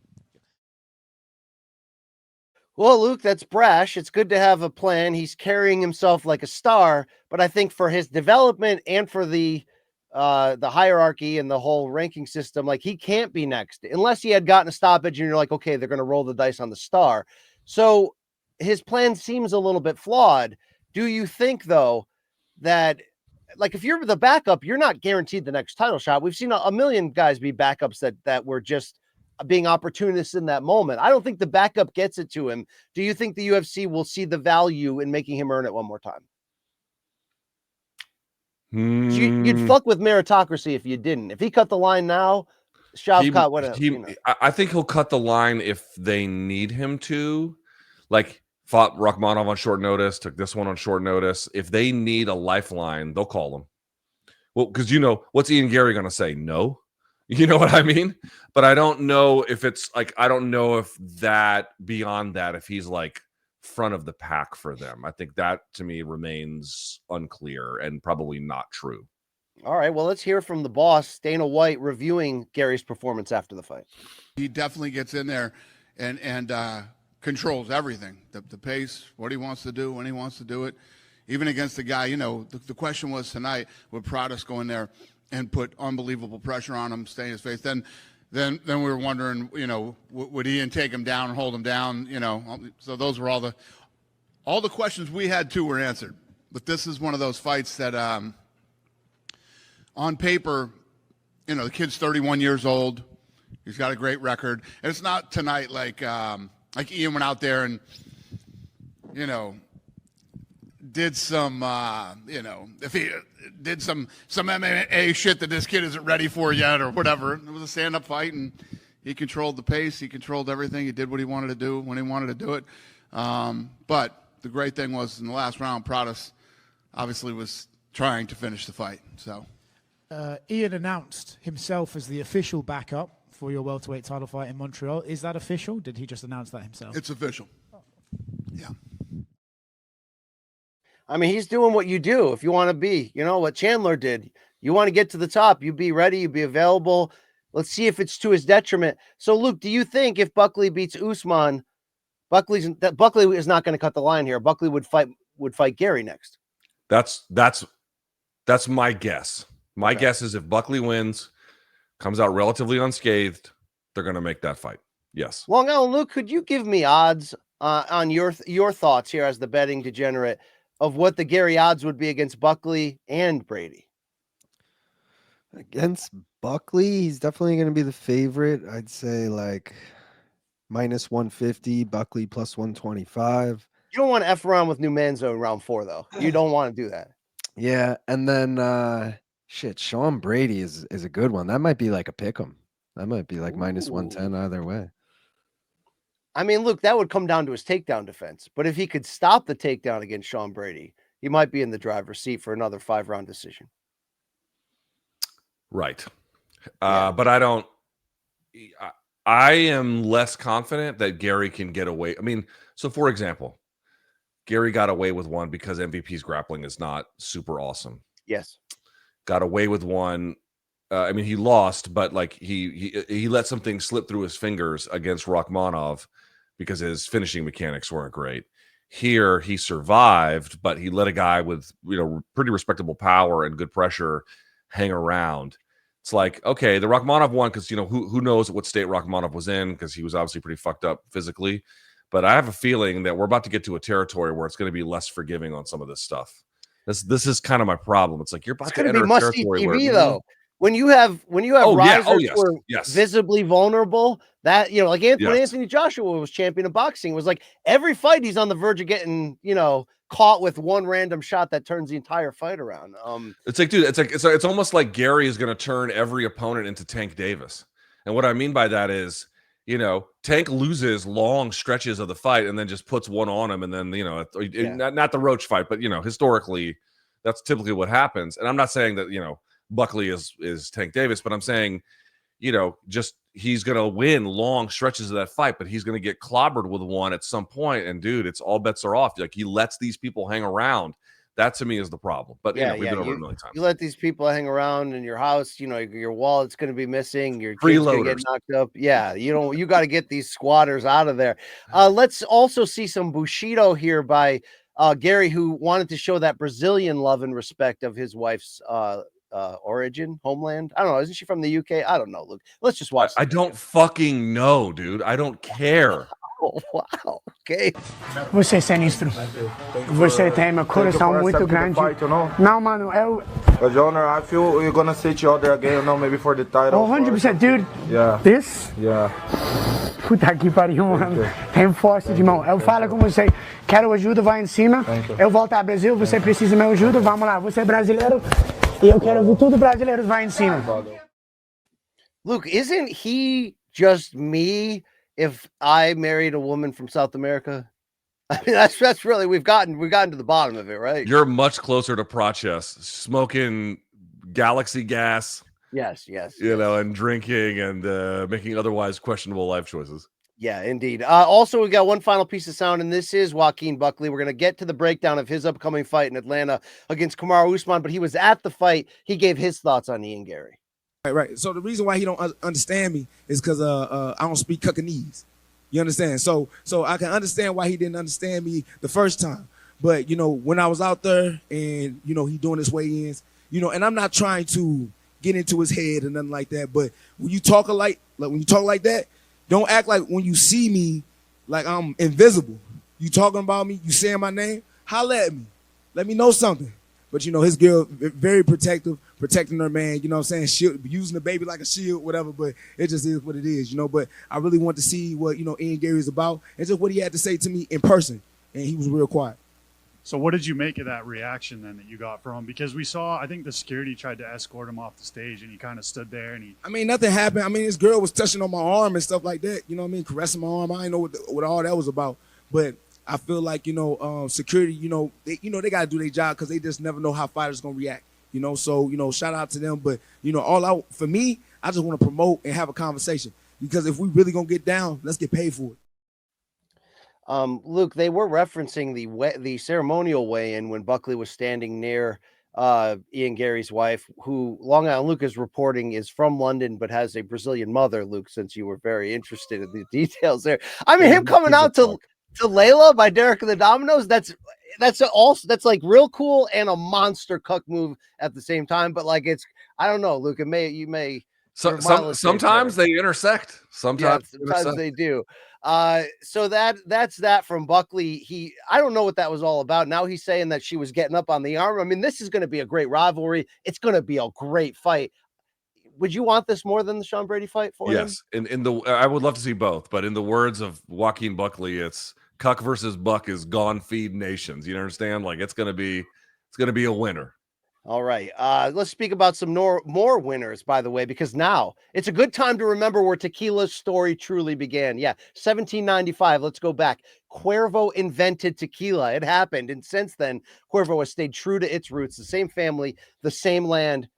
Well, Luke, that's brash. It's good to have a plan. He's carrying himself like a star, but I think for his development and for the hierarchy and the whole ranking system, like he can't be next unless he had gotten a stoppage and you're like, okay, they're going to roll the dice on the star. So his plan seems a little bit flawed. Do you think though, that like, if you're the backup, you're not guaranteed the next title shot. We've seen a million guys be backups that were just being opportunists in that moment. I don't think the backup gets it to him. Do you think the UFC will see the value in making him earn it one more time? You'd fuck with meritocracy if you didn't. If he cut the line now, Shavkat would.
I think he'll cut the line if they need him to. Like, fought Rakhmonov on short notice, took this one on short notice. If they need a lifeline, they'll call him. Well, because what's Ian Garry going to say? No. You know what I mean? But I don't know if it's like, I don't know if that beyond that, if he's like front of the pack for them. I think that to me remains unclear and probably not true.
All right. Well, let's hear from the boss, Dana White, reviewing Gary's performance after the fight.
He definitely gets in there and controls everything. The pace, what he wants to do, when he wants to do it. Even against the guy, the question was tonight, would Prates go in there and put unbelievable pressure on him, stay in his face? Then we were wondering, would Ian take him down and hold him down? So those were all the questions we had too were answered. But this is one of those fights that, on paper, the kid's 31 years old. He's got a great record, and it's not tonight like Ian went out there and did some if he did some MMA shit that this kid isn't ready for yet or whatever. It was a stand-up fight, and he controlled the pace. He controlled everything. He did what he wanted to do when he wanted to do it. But the great thing was in the last round, Prates obviously was trying to finish the fight. So
Ian announced himself as the official backup for your welterweight title fight in Montreal. Is that official? Did he just announce that himself?
It's official. Yeah.
I mean, he's doing what you do if you want to be, what Chandler did. You want to get to the top, you be ready, you be available. Let's see if it's to his detriment. So, Luke, do you think if Buckley beats Usman, Buckley is not going to cut the line here? Buckley would fight Garry next.
That's my guess. My guess is if Buckley wins, comes out relatively unscathed, they're going to make that fight. Yes.
Well, now, Luke, could you give me odds on your thoughts here as the betting degenerate of what the Garry odds would be against Buckley and Brady?
Against Buckley, he's definitely going to be the favorite. I'd say like minus 150, Buckley plus 125.
You don't want to F around with New Manzo in round 4, though. You don't want to do that.
Yeah, and then Sean Brady is a good one. That might be like a pick 'em. That might be like minus 110 either way.
I mean, Luke, that would come down to his takedown defense. But if he could stop the takedown against Sean Brady, he might be in the driver's seat for another 5-round decision.
Right. But I am less confident that Garry can get away. I mean, so for example, Garry got away with one because MVP's grappling is not super awesome.
Yes.
Got away with one. I mean, he lost, but like he let something slip through his fingers against Rakhmonov because his finishing mechanics weren't great. Here, he survived, but he let a guy with pretty respectable power and good pressure hang around. It's like, okay, the Rakhmonov one, because who knows what state Rakhmonov was in, because he was obviously pretty fucked up physically. But I have a feeling that we're about to get to a territory where it's going to be less forgiving on some of this stuff. This is kind of my problem. It's like you're about to enter a territory
TV, though. When you have risers who are visibly vulnerable, that like Anthony Joshua was champion of boxing. It was like every fight he's on the verge of getting caught with one random shot that turns the entire fight around.
It's like, dude, it's almost like Garry is going to turn every opponent into Tank Davis. And what I mean by that is, Tank loses long stretches of the fight and then just puts one on him, and then not the Roach fight, but historically that's typically what happens. And I'm not saying that Buckley is Tank Davis, but I'm saying just he's going to win long stretches of that fight, but he's going to get clobbered with one at some point. And dude, it's all bets are off. Like he lets these people hang around. That to me is the problem. But we've been over it a million times.
You let these people hang around in your house, your wallet's going to be missing, your kids going to get knocked up. Yeah, you got to get these squatters out of there. Let's also see some Bushido here by Garry, who wanted to show that Brazilian love and respect of his wife's origin, homeland. I don't know. Isn't she from the UK? I don't know. Look, let's just watch.
I don't fucking know, dude. I don't care.
Oh, wow. Ok.
Você é sinistro. Você tem meu coração muito grande. Não, mano,
Jonah, I feel you're gonna see each other again, maybe for the title.
100%, dude.
Yeah.
This?
Yeah.
Puta que pariu, mano. Tem força de mão. Eu falo com você, quero ajuda, vai em cima. Eu volto ao Brasil, você precisa de minha ajuda, vamos lá. Você é brasileiro e eu quero ver tudo brasileiro, vai em cima.
Luke, isn't he just me if I married a woman from South America? I mean, that's really we've gotten to the bottom of it, right?
You're much closer to Prates, smoking Galaxy gas.
Yes.
And drinking and making otherwise questionable life choices.
Yeah, indeed. Also, we got one final piece of sound, and this is Joaquin Buckley. We're going to get to the breakdown of his upcoming fight in Atlanta against Kamaru Usman, but he was at the fight. He gave his thoughts on Ian Garry.
Right. So the reason why he don't understand me is because I don't speak Cucanese. You understand? So I can understand why he didn't understand me the first time. But, when I was out there and, he doing his weigh-ins, and I'm not trying to get into his head or nothing like that. But when you talk like that, don't act like when you see me like I'm invisible. You talking about me, you saying my name, holla at me. Let me know something. But, his girl, very protective, protecting her man, shield, using the baby like a shield, whatever, but it just is what it is, But I really want to see what, Ian Garry is about and just what he had to say to me in person. And he was real quiet.
So what did you make of that reaction then that you got from him? Because we saw, I think the security tried to escort him off the stage and he kind of stood there and
nothing happened. His girl was touching on my arm and stuff like that, caressing my arm. I didn't know what all that was about. But I feel like, security, they got to do their job because they just never know how fighters going to react, So, shout out to them. But, all out for me, I just want to promote and have a conversation because if we really going to get down, let's get paid for it.
Luke, they were referencing the ceremonial weigh-in when Buckley was standing near Ian Garry's wife, who Long Island Luke is reporting is from London but has a Brazilian mother. Luke, since you were very interested in the details there, I mean, him coming out to Layla by Derek and the Dominoes, that's like real cool and a monster cuck move at the same time. But like, it's, I don't know, Luke,
sometimes they intersect. Sometimes
they do. So that's that from Buckley. I don't know what that was all about. Now he's saying that she was getting up on the arm. I mean, this is going to be a great rivalry. It's going to be a great fight. Would you want this more than the Sean Brady fight for him?
Yes. I would love to see both, but in the words of Joaquin Buckley, it's Cuck versus Buck is gone feed nations. You understand? Like, it's going to be a winner.
All right. Let's speak about some more winners, by the way, because now it's a good time to remember where tequila's story truly began. Yeah, 1795. Let's go back. Cuervo invented tequila. It happened. And since then, Cuervo has stayed true to its roots, the same family, the same land.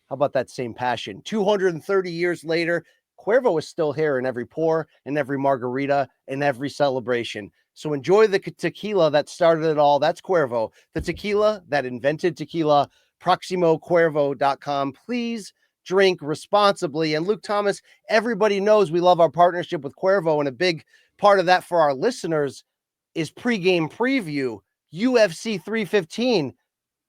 How about that same passion? 230 years later, Cuervo is still here in every pour, in every margarita, in every celebration. So enjoy the tequila that started it all. That's Cuervo, the tequila that invented tequila. ProximoCuervo.com. Please drink responsibly. And Luke Thomas, everybody knows we love our partnership with Cuervo, and a big part of that for our listeners is pregame preview. UFC 315.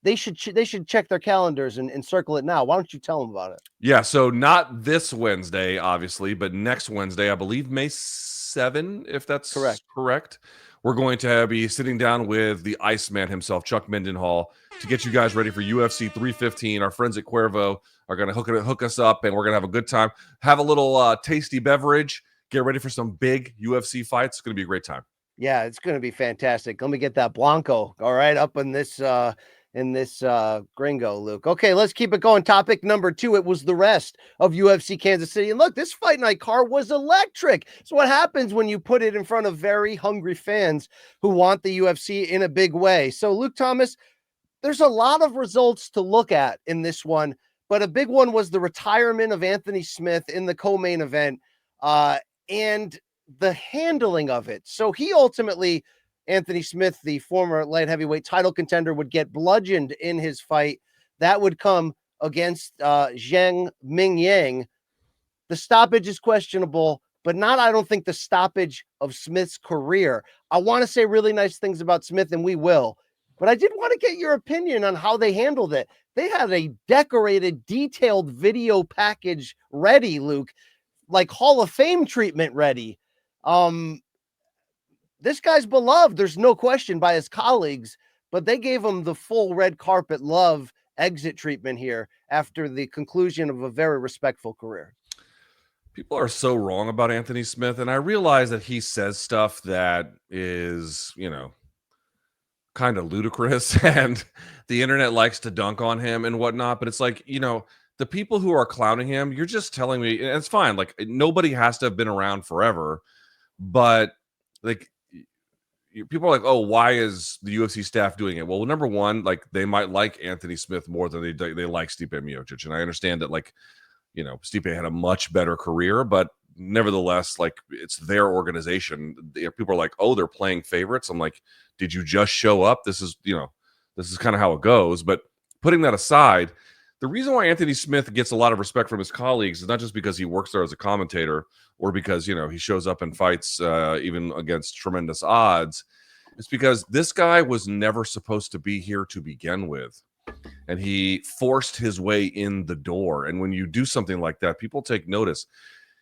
They should check their calendars and circle it now. Why don't you tell them about it?
Yeah, so not this Wednesday, obviously, but next Wednesday, I believe May 7, if that's correct. We're going to be sitting down with the Iceman himself, Chuck Mindenhall, to get you guys ready for UFC 315. Our friends at Cuervo are going to hook us up, and we're going to have a good time. Have a little tasty beverage. Get ready for some big UFC fights. It's going to be a great time.
Yeah, it's going to be fantastic. Let me get that Blanco, all right, up in this gringo, Luke. Okay, let's keep it going. Topic number 2. It was the rest of UFC Kansas City. And look, this fight night card was electric. So what happens when you put it in front of very hungry fans who want the UFC in a big way? So Luke Thomas, there's a lot of results to look at in this one, but a big one was the retirement of Anthony Smith in the co-main event and the handling of it. So he ultimately, Anthony Smith, the former light heavyweight title contender, would get bludgeoned in his fight. That would come against Zhang Mingyang. The stoppage is questionable, but not, I don't think, the stoppage of Smith's career. I want to say really nice things about Smith, and we will, but I did want to get your opinion on how they handled it. They had a decorated, detailed video package ready, Luke, like Hall of Fame treatment ready. This guy's beloved, there's no question, by his colleagues, but they gave him the full red carpet love exit treatment here after the conclusion of a very respectful career.
People are so wrong about Anthony Smith, and I realize that he says stuff that is, kind of ludicrous, and the internet likes to dunk on him and whatnot, but it's like, the people who are clowning him, you're just telling me, and it's fine, like, nobody has to have been around forever, but like, people are like, oh, why is the UFC staff doing it? Well, number one, like, they might like Anthony Smith more than they like Stipe Miocic, and I understand that, like, Stipe had a much better career, but nevertheless, like, it's their organization. People are like, oh, they're playing favorites. I'm like, did you just show up? This is kind of how it goes. But putting that aside, the reason why Anthony Smith gets a lot of respect from his colleagues is not just because he works there as a commentator or because, he shows up in fights even against tremendous odds. It's because this guy was never supposed to be here to begin with. And he forced his way in the door. And when you do something like that, people take notice.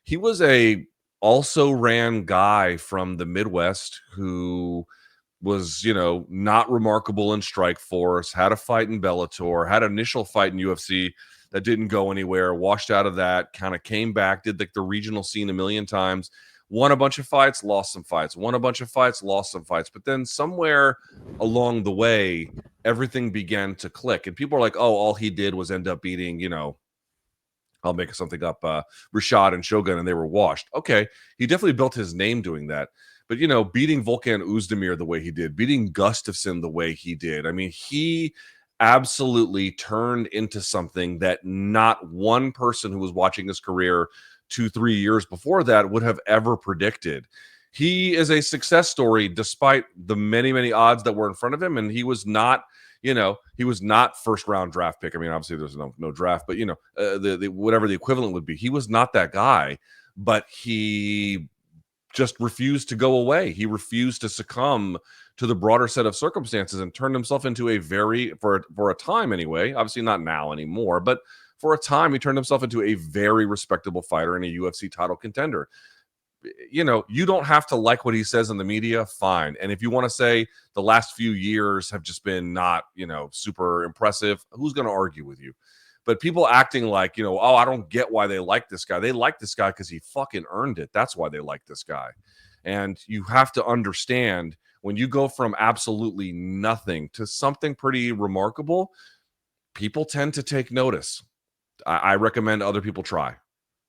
He was a also-ran guy from the Midwest who was, not remarkable in Strikeforce, had a fight in Bellator, had an initial fight in UFC that didn't go anywhere, washed out of that, kind of came back, did like the regional scene a million times, won a bunch of fights, lost some fights, won a bunch of fights, lost some fights. But then somewhere along the way, everything began to click. And people are like, oh, all he did was end up beating, I'll make something up, Rashad and Shogun, and they were washed. Okay, he definitely built his name doing that. But, beating Volkan Oezdemir the way he did, beating Gustafsson the way he did, I mean, he absolutely turned into something that not one person who was watching his career 2-3 years before that would have ever predicted. he is a success story despite the many, many odds that were in front of him. And he was not, he was not first round draft pick. I mean, obviously there's no draft, but the whatever the equivalent would be, he was not that guy, but he just refused to go away. He refused to succumb to the broader set of circumstances and turned himself into a for a time anyway, obviously not now anymore, but for a time, he turned himself into a very respectable fighter and a UFC title contender. You don't have to like what he says in the media, fine. And if you want to say the last few years have just been not, super impressive, who's going to argue with you? But people acting like, oh, I don't get why they like this guy. They like this guy because he fucking earned it. That's why they like this guy. And you have to understand, when you go from absolutely nothing to something pretty remarkable, people tend to take notice. I recommend other people try.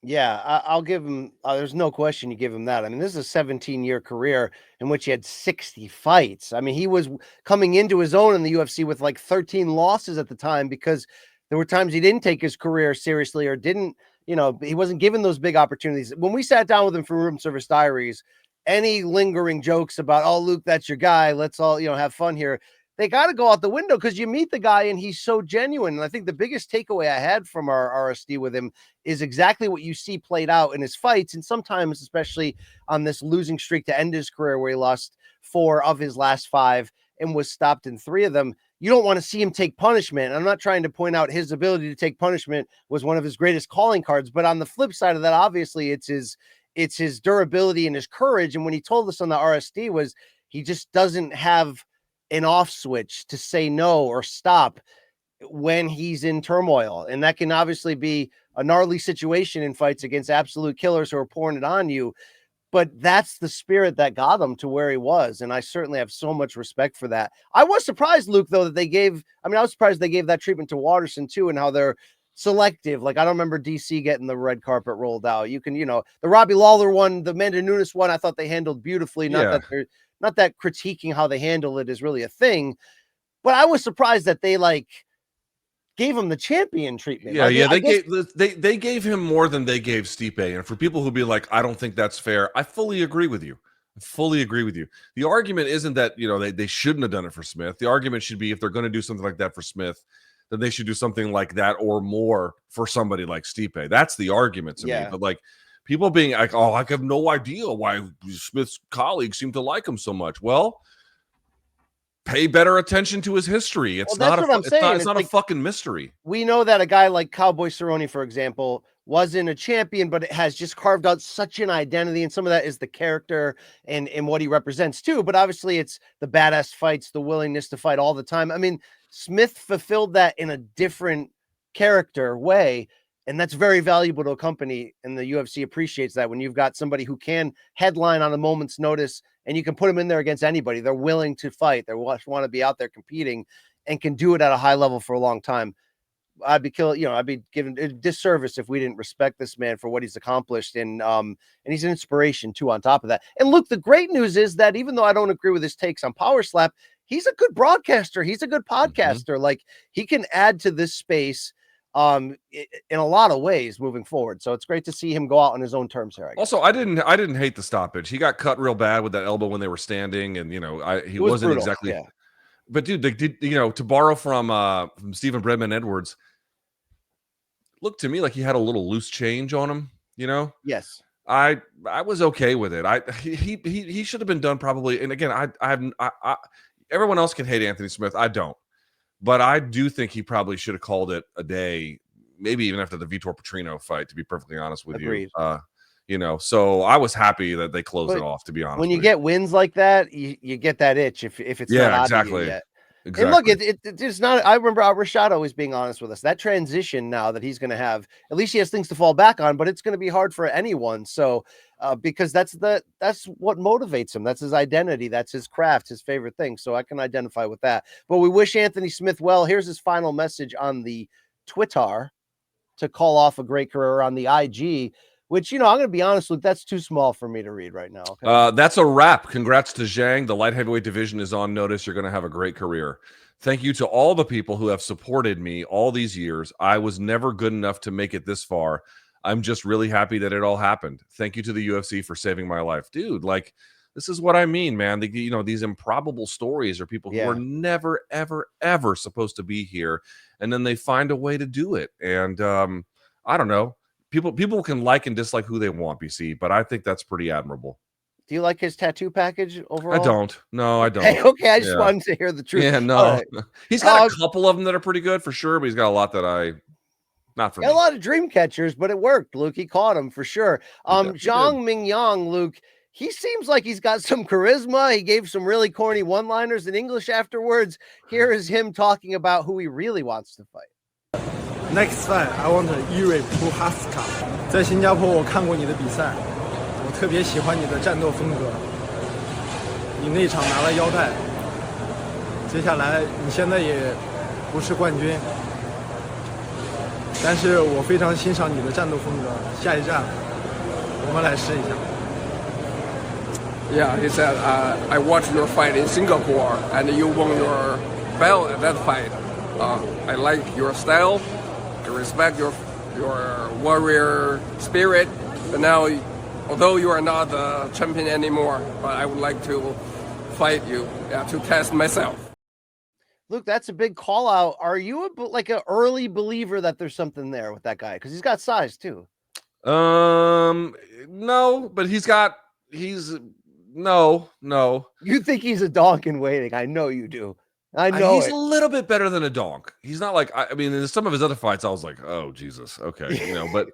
Yeah, I'll give him. There's no question you give him that. I mean, this is a 17-year career in which he had 60 fights. I mean, he was coming into his own in the UFC with like 13 losses at the time, because there were times he didn't take his career seriously or didn't, he wasn't given those big opportunities. When we sat down with him for Room Service Diaries, any lingering jokes about, oh, Luke, that's your guy, let's all, have fun here, they got to go out the window, because you meet the guy and he's so genuine. And I think the biggest takeaway I had from our RSD with him is exactly what you see played out in his fights. And sometimes, especially on this losing streak to end his career, where he lost 4 of his last 5 and was stopped in 3 of them, you don't want to see him take punishment. I'm not trying to point out his ability to take punishment was one of his greatest calling cards, but on the flip side of that, obviously it's his durability and his courage. And when he told us on the RSD was he just doesn't have an off switch to say no or stop when he's in turmoil. And that can obviously be a gnarly situation in fights against absolute killers who are pouring it on you. But that's the spirit that got him to where he was. And I certainly have so much respect for that. I was surprised, Luke, though, that I was surprised they gave that treatment to Watterson too, and how they're selective. Like, I don't remember DC getting the red carpet rolled out. You can, the Robbie Lawler one, the Amanda Nunes one, I thought they handled beautifully. Not that critiquing how they handle it is really a thing, but I was surprised that they gave him the champion treatment.
They gave him more than they gave Stipe. And for people who be like, I don't think that's fair, I fully agree with you. The argument isn't that they shouldn't have done it for Smith. The argument should be, if they're going to do something like that for Smith, then they should do something like that or more for somebody like Stipe. That's the argument to me. But people being like, oh, I have no idea why Smith's colleagues seem to like him so much. Well, pay better attention to his history. It's not a fucking mystery.
We know that a guy like Cowboy Cerrone, for example, wasn't a champion, but it has just carved out such an identity. And some of that is the character and what he represents too. But obviously it's the badass fights, the willingness to fight all the time. I mean, Smith fulfilled that in a different character way. And that's very valuable to a company, and the UFC appreciates that when you've got somebody who can headline on a moment's notice and you can put them in there against anybody. They're willing to fight. They want to be out there competing and can do it at a high level for a long time. I'd be given a disservice if we didn't respect this man for what he's accomplished. And he's an inspiration too, on top of that. And look, the great news is that even though I don't agree with his takes on Power Slap, he's a good broadcaster. He's a good podcaster. Like, he can add to this space in a lot of ways moving forward. So it's great to see him go out on his own terms here.
Also, I didn't hate the stoppage. He got cut real bad with that elbow when they were standing, and he wasn't brutal, exactly. Yeah. But dude, they did, to borrow from Stephen Bredman Edwards, looked to me like he had a little loose change on him.
Yes.
I was okay with it. He should have been done probably. And again, I everyone else can hate Anthony Smith. I don't. But I do think he probably should have called it a day, maybe even after the Vitor Petrino fight, to be perfectly honest with
Agreed.
you. So I was happy that they closed it off, to be honest.
When you get wins like that, you get that itch if it's not exactly. Yet.
Exactly.
And look, it's not. I remember Rashad always being honest with us. That transition now that he's going to have, at least he has things to fall back on. But it's going to be hard for anyone. So because that's what motivates him. That's his identity. That's his craft. His favorite thing. So I can identify with that. But we wish Anthony Smith well. Here's his final message on the Twitter to call off a great career on the IG. Which, I'm going to be honest, Luke, that's too small for me to read right now. Okay?
That's a wrap. Congrats to Zhang. The light heavyweight division is on notice. You're going to have a great career. Thank you to all the people who have supported me all these years. I was never good enough to make it this far. I'm just really happy that it all happened. Thank you to the UFC for saving my life. Dude, This is what I mean, man. These improbable stories are people who are never, ever, ever supposed to be here, and then they find a way to do it. And I don't know. People can like and dislike who they want, BC, but I think that's pretty admirable.
Do you like his tattoo package overall?
I don't. No, I don't.
Okay, I just wanted to hear the truth.
Yeah, no.
Right.
He's got a couple of them that are pretty good for sure, but he's got a lot that not for me.
A lot of dream catchers, but it worked, Luke. He caught him for sure. Zhang Mingyang, Luke, he seems like he's got some charisma. He gave some really corny one-liners in English afterwards. Here is him talking about who he really wants to fight.
Next fight, I want Eubank Jr. 在新加坡我看过你的比赛，我特别喜欢你的战斗风格。你那场拿了腰带，接下来你现在也不是冠军，但是我非常欣赏你的战斗风格。下一站，我们来试一下。
Yeah, he said, I watched your fight in Singapore and you won your belt at that fight. I like your style. I respect your warrior spirit. But now, although you are not the champion anymore, but I would like to fight you to test myself.
Luke, that's a big call out. Are you like an early believer that there's something there with that guy? Because he's got size too.
No, but no.
You think he's a donk in waiting? I know you do. I know
he's a little bit better than a donk. He's not like I mean, in some of his other fights, I was like, oh Jesus, okay, but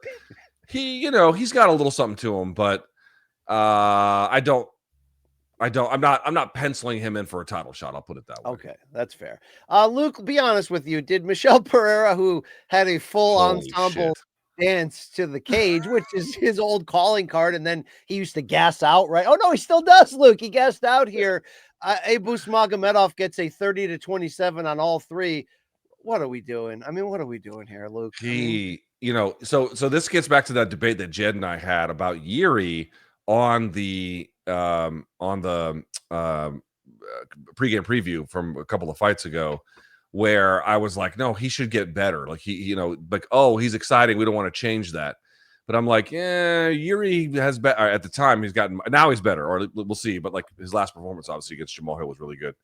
he's got a little something to him. But I'm not penciling him in for a title shot. I'll put it that way.
Okay, that's fair. Luke, be honest with you. Did Michel Pereira, who had a full ensemble dance to the cage, which is his old calling card, and then he used to gas out, right? Oh no, he still does, Luke. He gassed out here. Abus Magomedov gets a 30-27 on all three. What are we doing? I mean, what are we doing here, Luke?
So this gets back to that debate that Jed and I had about Yuri on the pregame preview from a couple of fights ago, where I was like, no, he should get better. Like he's exciting. We don't want to change that. But I'm like, Yuri has better at the time. Now he's better, or we'll see. But like his last performance, obviously against Jamal Hill was really good.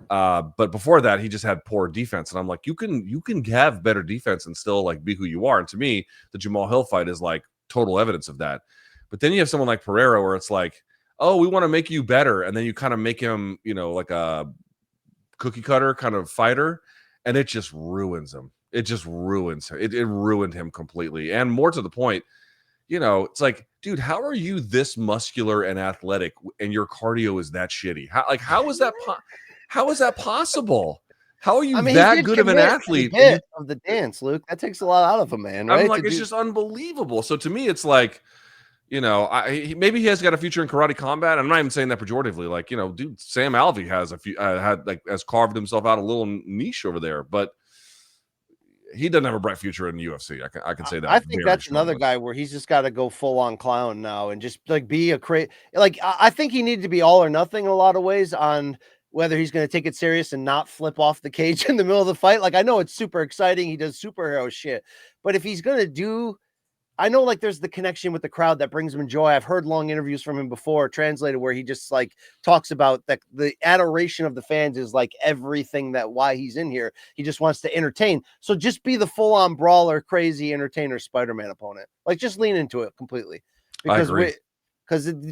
But before that, he just had poor defense. And I'm like, you can have better defense and still like be who you are. And to me, the Jamal Hill fight is like total evidence of that. But then you have someone like Pereira where it's like, oh, we want to make you better. And then you kind of make him, like a cookie cutter kind of fighter. And it just ruins him. It just ruins him. It ruined him completely. And more to the point, it's like, dude, how are you this muscular and athletic and your cardio is that shitty? How is that possible? How are you that good of an athlete?
Of the dance, Luke, that takes a lot out of a man, right?
I'm like, it's just unbelievable. So to me, it's like, maybe he has got a future in karate combat. I'm not even saying that pejoratively. Like, dude, Sam Alvey has has carved himself out a little niche over there, but he doesn't have a bright future in the UFC. I can say that.
I think that's another guy where he's just got to go full on clown now and just like be a I think he needed to be all or nothing in a lot of ways on whether he's going to take it serious and not flip off the cage in the middle of the fight. Like, I know it's super exciting. He does superhero shit, but if he's going to do, I know like there's the connection with the crowd that brings him joy. I've heard long interviews from him before translated where he just like talks about that the adoration of the fans is like everything that why he's in here. He just wants to entertain. So just be the full on brawler, crazy entertainer, Spider-Man opponent. Like just lean into it completely because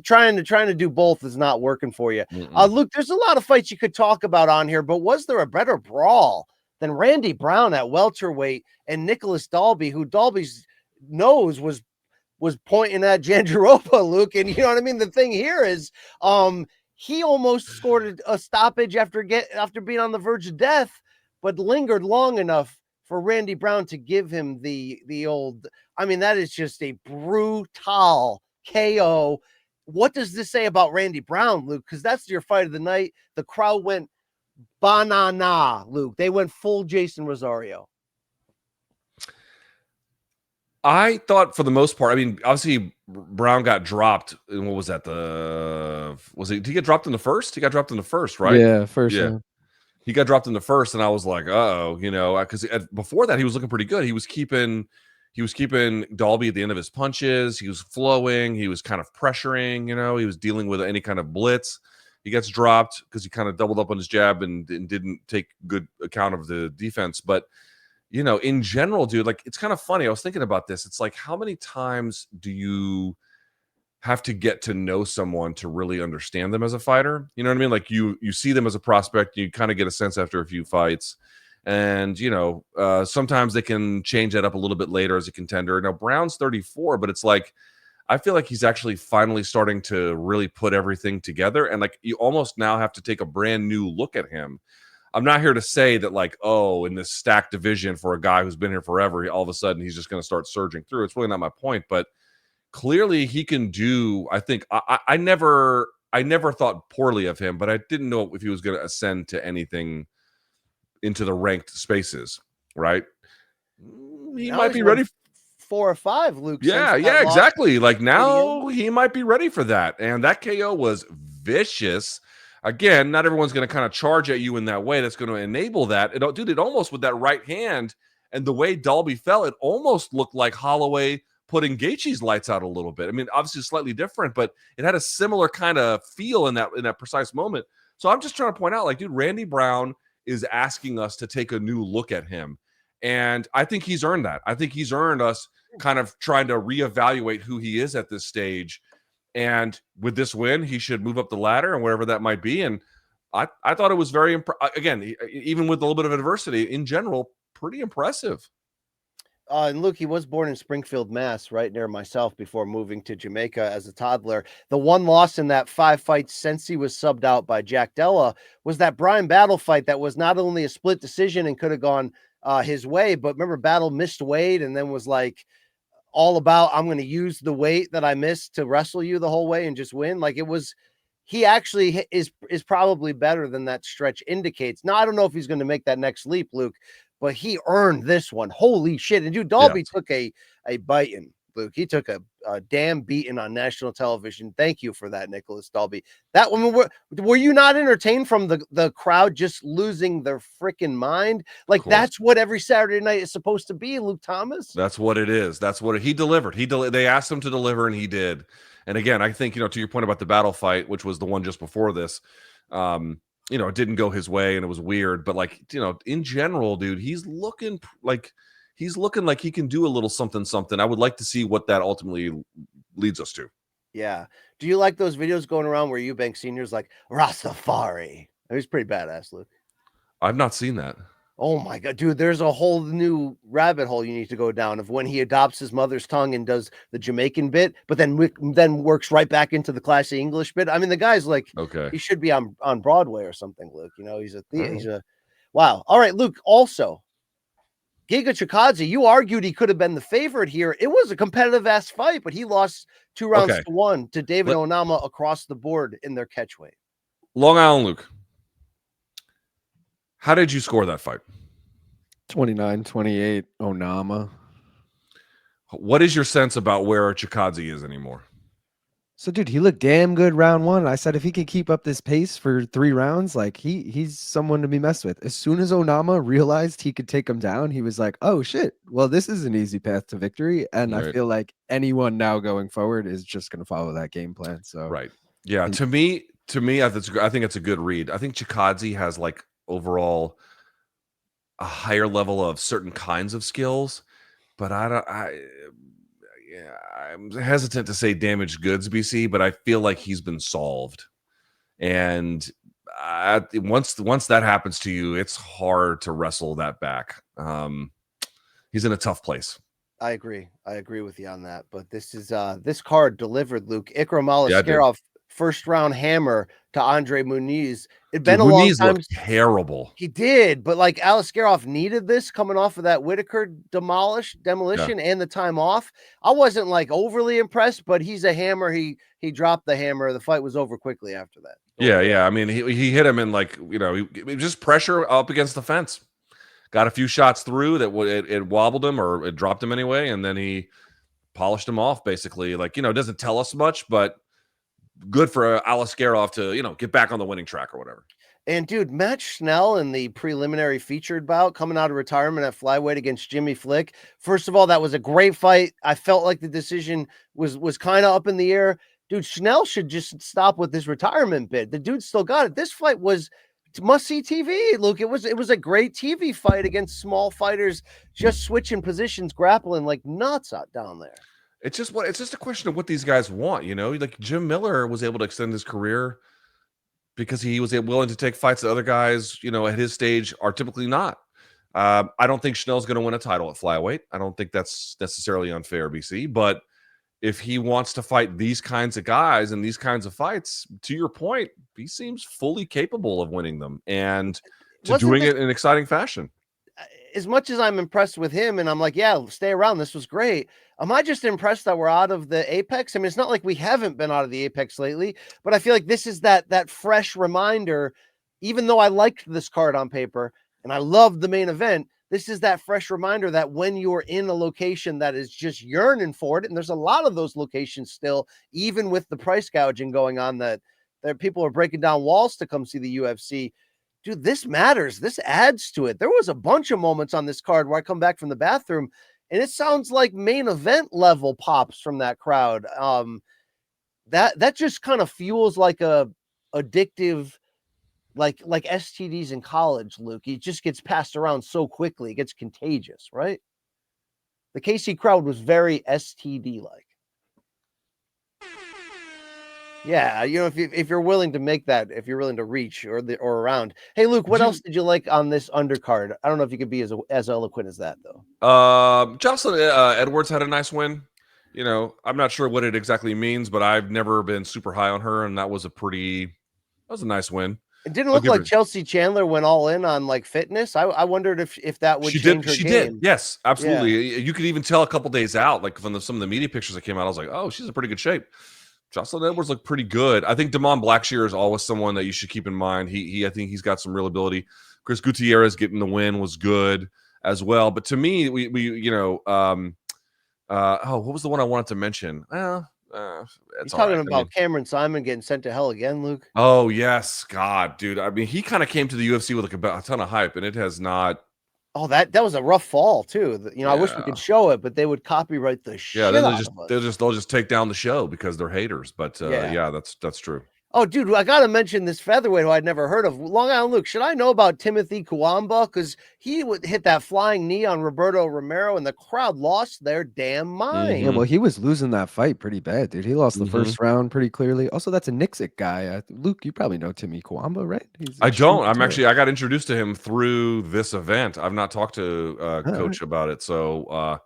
trying to do both is not working for you. Luke, there's a lot of fights you could talk about on here, but was there a better brawl than Randy Brown at welterweight and Nicholas Dalby, who Dalby's nose was pointing at Jandiroba, Luke? And you know what I mean? The thing here is he almost scored a stoppage after being on the verge of death, but lingered long enough for Randy Brown to give him the old, I mean, that is just a brutal KO. What does this say about Randy Brown, Luke? Because that's your fight of the night. The crowd went banana, Luke. They went full Jason Rosario.
I thought for the most part, I mean, obviously Brown got dropped. And what was that? Did he get dropped in the first? He got dropped in the first, right?
Yeah, first.
Yeah. He got dropped in the first, and I was like, because before that he was looking pretty good. He was keeping he was keeping Dalby at the end of his punches. He was flowing. He was kind of pressuring, he was dealing with any kind of blitz. He gets dropped because he kind of doubled up on his jab and didn't take good account of the defense. But, in general, dude, like, it's kind of funny. I was thinking about this. It's like, how many times do you have to get to know someone to really understand them as a fighter? You know what I mean? Like, you see them as a prospect, you kind of get a sense after a few fights. And, sometimes they can change that up a little bit later as a contender. Now, Brown's 34, but it's like, I feel like he's actually finally starting to really put everything together. And like, you almost now have to take a brand new look at him. I'm not here to say that, like, oh, in this stacked division for a guy who's been here forever, all of a sudden he's just going to start surging through. It's really not my point, but clearly he can do, I think, I never thought poorly of him, but I didn't know if he was going to ascend to anything into the ranked spaces, right? He
Now
might be
he's
ready.
4 or 5, Luke.
Yeah,
since that loss.
exactly. Like, now he might be ready for that. And that KO was vicious. Again, not everyone's going to kind of charge at you in that way. That's going to enable that. It almost, with that right hand and the way Dalby fell, it almost looked like Holloway putting Gaethje's lights out a little bit. I mean, obviously slightly different, but it had a similar kind of feel in that precise moment. So I'm just trying to point out, like, dude, Randy Brown is asking us to take a new look at him. And I think he's earned that. I think he's earned us kind of trying to reevaluate who he is at this stage. And with this win, he should move up the ladder and wherever that might be. And I thought it was very, again, even with a little bit of adversity in general, pretty impressive.
And Luke, he was born in Springfield, Mass, right near myself before moving to Jamaica as a toddler. The one loss in that 5 fights since he was subbed out by Jack Della was that Brian Battle fight that was not only a split decision and could have gone his way, but remember, Battle missed weight and then was like, all about, I'm going to use the weight that I missed to wrestle you the whole way and just win. Like, it was, he actually is probably better than that stretch indicates. Now, I don't know if he's going to make that next leap, Luke, but he earned this one. Holy shit. And dude, Dalby took a biting, Luke. He took a damn beating on national television. Thank you for that, Nicholas Dalby. That one, were you not entertained from the crowd just losing their freaking mind? Like, that's what every Saturday night is supposed to be, Luke Thomas.
That's what it is. That's what he delivered. They asked him to deliver, and he did. And again, I think, to your point about the Battle fight, which was the one just before this, it didn't go his way and it was weird. But, like, in general, dude, he's looking like he can do a little something. I would like to see what that ultimately leads us to.
Yeah. Do you like those videos going around where Eubank Jr. is like, Rastafari? It was pretty badass, Luke.
I've not seen that.
Oh my God, dude, there's a whole new rabbit hole you need to go down of when he adopts his mother's tongue and does the Jamaican bit, but then works right back into the classy English bit. I mean, the guy's like,
okay,
he should be on Broadway or something, Luke. He's a wow. All right, Luke, also, Giga Chikadze, you argued he could have been the favorite here. It was a competitive ass fight, but he lost 2 rounds to 1 to David Onama across the board in their catchweight.
Long Island Luke, how did you score that fight?
29-28 Onama.
What is your sense about where Chikadze is anymore?
So, dude, he looked damn good round 1. I said if he could keep up this pace for 3 rounds, like, he's someone to be messed with. As soon as Onama realized he could take him down, he was like, oh, shit, well, this is an easy path to victory. And I feel like anyone now going forward is just going to follow that game plan. So,
right. Yeah, to me, I think it's a good read. I think Chikadze has, like, overall a higher level of certain kinds of skills, but I'm hesitant to say damaged goods, BC, but I feel like he's been solved. And once that happens to you, it's hard to wrestle that back. He's in a tough place.
I agree with you on that. But this is this card delivered, Luke. Ikram Aliskerov, first round hammer to Andre Muniz. It'd been a long time.
Looked terrible.
He did, but like Aliskerov needed this coming off of that Whitaker demolition and the time off. I wasn't like overly impressed, but he's a hammer. He dropped the hammer. The fight was over quickly after that.
Yeah. I mean, he hit him in, like, he just pressure up against the fence. Got a few shots through that it wobbled him, or it dropped him anyway, and then he polished him off basically. Like, it doesn't tell us much, but good for Aliskerov to, get back on the winning track or whatever.
And dude, Matt Schnell in the preliminary featured bout coming out of retirement at flyweight against Jimmy Flick. First of all, that was a great fight. I felt like the decision was kind of up in the air. Dude, Schnell should just stop with this retirement bid. The dude still got it. This fight was must-see TV, Luke. It was a great TV fight against small fighters just switching positions, grappling like nuts out down there.
It's just a question of what these guys want, you know? Like Jim Miller was able to extend his career because he was willing to take fights that other guys, you know, at his stage are typically not. I don't think Schnell's going to win a title at flyweight. I don't think that's necessarily unfair, BC. But if he wants to fight these kinds of guys and these kinds of fights, to your point, he seems fully capable of winning them and doing it in exciting fashion.
As much as I'm impressed with him and I'm like, yeah, stay around. This was great. Am I just impressed that we're out of the Apex? I mean, it's not like we haven't been out of the Apex lately, but I feel like this is that fresh reminder, even though I liked this card on paper and I loved the main event, this is that fresh reminder that when you're in a location that is just yearning for it, and there's a lot of those locations still, even with the price gouging going on, that people are breaking down walls to come see the UFC. Dude, this matters. This adds to it. There was a bunch of moments on this card where I come back from the bathroom and it sounds like main event level pops from that crowd. That just kind of fuels like a addictive, like STDs in college, Luke. It just gets passed around so quickly. It gets contagious, right? The KC crowd was very STD-like. Yeah, you know, if you're willing to make that, if you're willing to reach or around. Hey, Luke, what else did you like on this undercard? I don't know if you could be as eloquent as that, though.
Jocelyn Edwards had a nice win. You know, I'm not sure what it exactly means, but I've never been super high on her, and that was a nice win.
It didn't look like Chelsea Chandler went all in on like fitness. I wondered if that would change her game.
She did. Yes, absolutely. Yeah. You could even tell a couple days out, like from some of the media pictures that came out, I was like, oh, she's in pretty good shape. Jocelyn Edwards looked pretty good. I think Damon Blackshear is always someone that you should keep in mind. I think he's got some real ability. Chris Gutierrez getting the win was good as well. But to me, what was the one I wanted to mention?
You're talking about Cameron Simon getting sent to hell again, Luke?
Oh, yes. God, dude. I mean, he kind of came to the UFC with a ton of hype, and it has not.
Oh, that was a rough fall too. You know, I wish we could show it, but they would copyright the shit.
Yeah,
they'll
just take down the show because they're haters. But yeah, that's true.
Oh, dude, I gotta mention this featherweight who I'd never heard of. Long Island Luke. Should I know about Timothy Kuamba? Because he would hit that flying knee on Roberto Romero, and the crowd lost their damn mind.
Yeah, well, he was losing that fight pretty bad, dude. He lost the first round pretty clearly. Also, that's a Nixick guy. Luke, you probably know Timmy Kuamba, right?
I don't. I got introduced to him through this event. I've not talked to Coach about it, so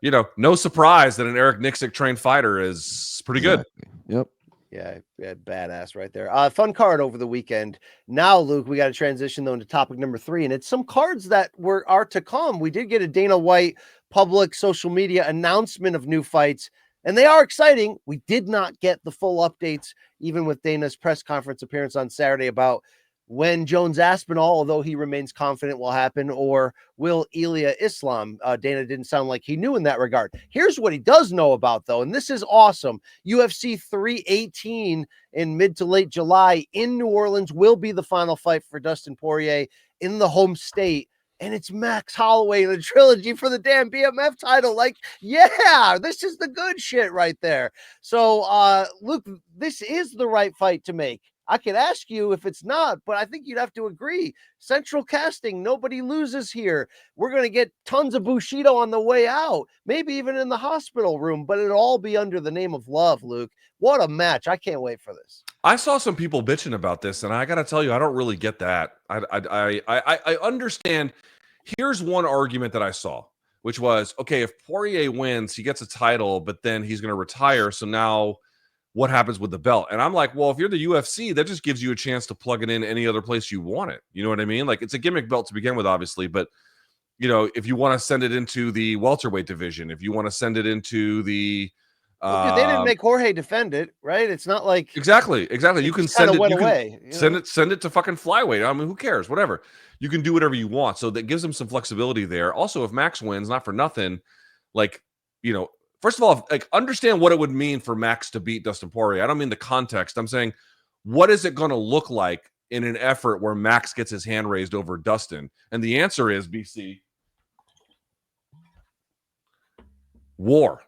you know, no surprise that an Eric Nixick trained fighter is pretty good.
Yep.
Yeah, badass right there. Fun card over the weekend. Now, Luke, we got to transition though into topic number 3, and it's some cards that are to come. We did get a Dana White public social media announcement of new fights, and they are exciting. We did not get the full updates, even with Dana's press conference appearance on Saturday, about when Jones Aspinall, although he remains confident, will happen, or will Elia Islam. Dana didn't sound like he knew in that regard. Here's what he does know about, though, and this is awesome. UFC 318 in mid to late July in New Orleans will be the final fight for Dustin Poirier in the home state. And it's Max Holloway in the trilogy for the damn BMF title. Like, yeah, this is the good shit right there. So, Luke, this is the right fight to make. I could ask you if it's not, but I think you'd have to agree. Central casting, nobody loses here. We're going to get tons of Bushido on the way out, maybe even in the hospital room, but it'll all be under the name of love, Luke. What a match. I can't wait for this.
I saw some people bitching about this, and I got to tell you, I don't really get that. I understand. Here's one argument that I saw, which was, okay, if Poirier wins, he gets a title, but then he's going to retire. So now what happens with the belt? And I'm like, well, if you're the UFC, that just gives you a chance to plug it in any other place you want it. You know what I mean? Like, it's a gimmick belt to begin with, obviously, but you know, if you want to send it into the welterweight division, if you want to send it into the
they didn't make Jorge defend it, right? It's not like
exactly. You can send it. Send it to fucking flyweight. I mean, who cares? Whatever. You can do whatever you want. So that gives them some flexibility there. Also, if Max wins, not for nothing, like, you know, first of all, like, understand what it would mean for Max to beat Dustin Poirier. I don't mean the context. I'm saying, what is it going to look like in an effort where Max gets his hand raised over Dustin? And the answer is, BC, war.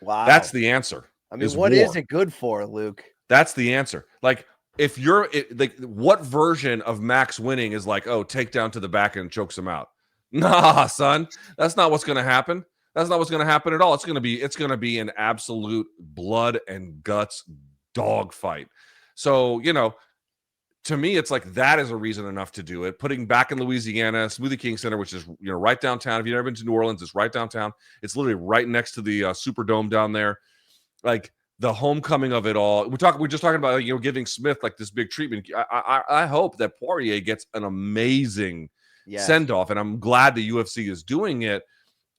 Wow.
That's the answer.
I mean, what is it good for, Luke?
That's the answer. Like, if you're like, what version of Max winning is like, oh, take down to the back and chokes him out? Nah, son, that's not what's going to happen. That's not what's going to happen at all. It's going to be an absolute blood and guts dog fight. So, to me, it's like that is a reason enough to do it. Putting back in Louisiana, Smoothie King Center, which is right downtown. If you've never been to New Orleans, it's right downtown. It's literally right next to the Superdome down there. Like, the homecoming of it all. We're just talking about giving Smith like this big treatment. I hope that Poirier gets an amazing send off, and I'm glad the UFC is doing it.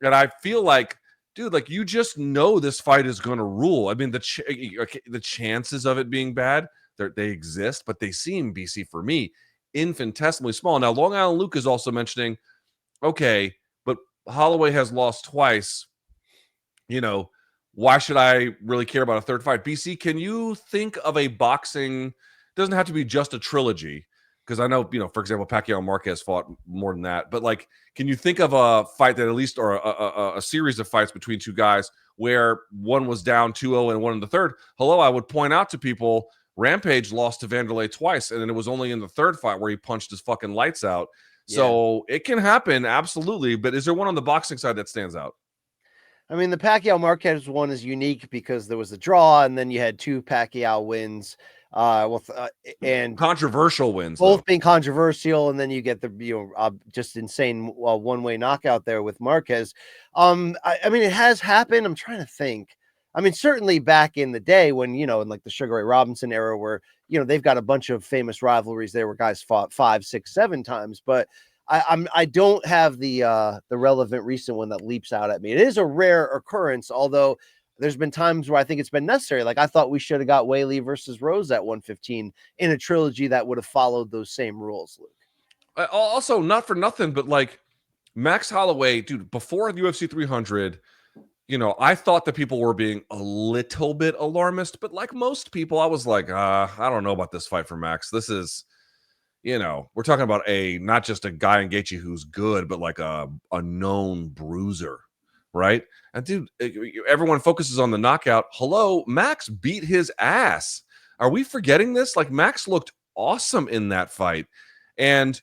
And I feel like, dude, like, you just know this fight is going to rule. I mean, the chances of it being bad, they exist, but they seem, BC, for me, infinitesimally small. Now, Long Island Luke is also mentioning, okay, but Holloway has lost twice. Why should I really care about a third fight? BC, can you think of a boxing, doesn't have to be just a trilogy, because I know, for example, Pacquiao and Marquez fought more than that, but like, can you think of a fight that at least, or a series of fights between two guys where one was down 2-0 and one in the third? Hello, I would point out to people, Rampage lost to Vanderlei twice, and then it was only in the third fight where he punched his fucking lights out. Yeah. So it can happen, absolutely, but is there one on the boxing side that stands out?
I mean, the Pacquiao Marquez one is unique because there was a draw, and then you had two Pacquiao wins, and
controversial wins,
both being controversial, and then you get the just insane one-way knockout there with Marquez. I mean, it has happened. I'm trying to think. I mean, certainly back in the day when in like the Sugar Ray Robinson era, where they've got a bunch of famous rivalries there where guys fought 5, 6, 7 times, but I don't have the relevant recent one that leaps out at me. It is a rare occurrence, although there's been times where I think it's been necessary. Like, I thought we should have got Whaley versus Rose at 115 in a trilogy that would have followed those same rules, Luke.
Also, not for nothing, but like Max Holloway, dude, before the UFC 300, I thought that people were being a little bit alarmist, but like most people, I was like, I don't know about this fight for Max. This is, we're talking about not just a guy in Gaethje who's good, but like a known bruiser, right? And dude, everyone focuses on the knockout. Hello, Max beat his ass. Are we forgetting this? Like, Max looked awesome in that fight. And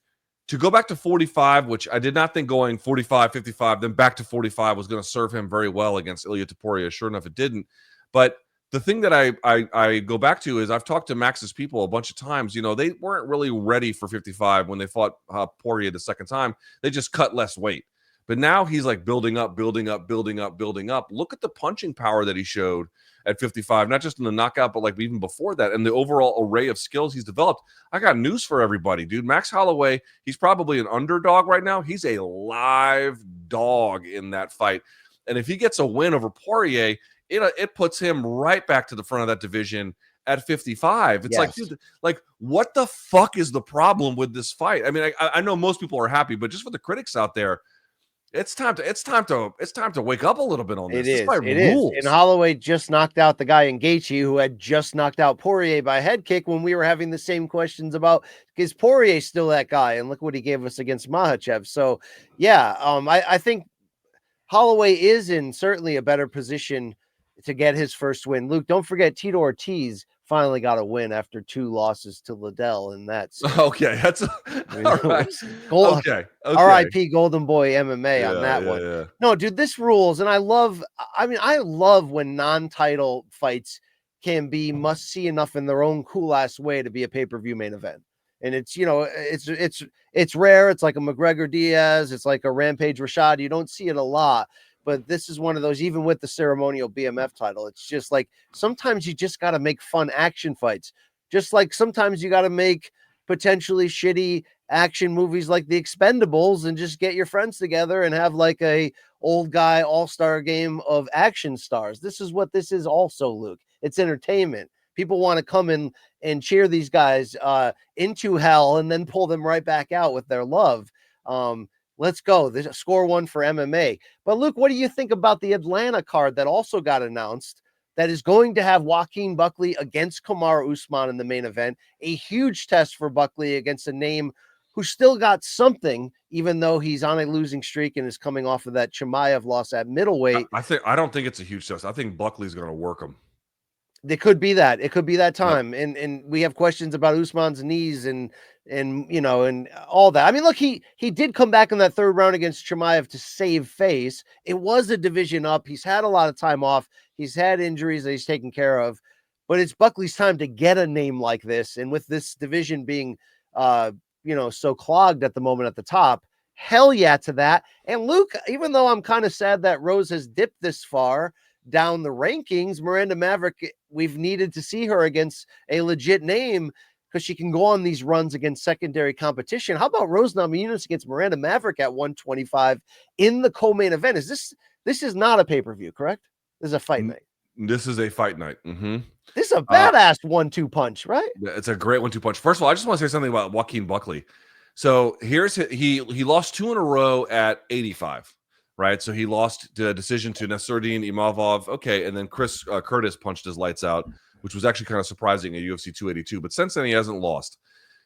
to go back to 45, which I did not think going 45, 55, then back to 45 was going to serve him very well against Ilia Topuria. Sure enough, it didn't. But the thing that I go back to is I've talked to Max's people a bunch of times. They weren't really ready for 55 when they fought Poirier the second time. They just cut less weight. But now he's like building up. Look at the punching power that he showed at 55, not just in the knockout, but like even before that, and the overall array of skills he's developed. I got news for everybody, dude. Max Holloway, he's probably an underdog right now. He's a live dog in that fight. And if he gets a win over Poirier, it puts him right back to the front of that division at 55. It's like, dude, like, what the fuck is the problem with this fight? I mean, I know most people are happy, but just for the critics out there, it's time to wake up a little bit on this. This fight rules.
And Holloway just knocked out the guy in Gaethje who had just knocked out Poirier by head kick when we were having the same questions about, is Poirier still that guy? And look what he gave us against Makhachev. So yeah, I think Holloway is in certainly a better position to get his first win. Luke, don't forget Tito Ortiz finally got a win after 2 losses to Liddell, and that's
okay. That's all right. Okay.
R.I.P. Golden Boy MMA on that one. Yeah. No, dude, this rules, and I love when non-title fights can be must-see enough in their own cool-ass way to be a pay-per-view main event. And it's it's rare. It's like a McGregor Diaz. It's like a Rampage Rashad. You don't see it a lot. But this is one of those, even with the ceremonial BMF title, it's just like sometimes you just got to make fun action fights. Just like sometimes you got to make potentially shitty action movies like The Expendables and just get your friends together and have like a old guy all-star game of action stars. This is what this is also, Luke. It's entertainment. People want to come in and cheer these guys into hell and then pull them right back out with their love. Let's go. There's a score 1 for MMA. But Luke, what do you think about the Atlanta card that also got announced that is going to have Joaquin Buckley against Kamaru Usman in the main event. A huge test for Buckley against a name who still got something, even though he's on a losing streak and is coming off of that Chimaev loss at middleweight.
I don't think it's a huge test. I think Buckley's going to work him.
It could be that. It could be that time. Yep. And we have questions about Usman's knees and you know, and all that. I mean, look, he did come back in that third round against Chimaev to save face. It was a division up. He's had a lot of time off. He's had injuries that he's taken care of. But it's Buckley's time to get a name like this. And with this division being you know, so clogged at the moment at the top, hell yeah to that. And Luke, even though I'm kind of sad that Rose has dipped this far down the rankings, Miranda Maverick, we've needed to see her against a legit name because she can go on these runs against secondary competition. How about Rose Namajunas against Miranda Maverick at 125 in the co-main event? This is not a pay-per-view, correct? This is a fight night.
This is a fight night.
This is a badass 1-2 punch, right?
It's a great 1-2 punch. First of all, I just want to say something about Joaquin Buckley. So here's he lost 2 in a row at 85, right? So he lost the decision to Nasruddin Imavov. Okay, and then Chris Curtis punched his lights out, which was actually kind of surprising at UFC 282. But since then, he hasn't lost.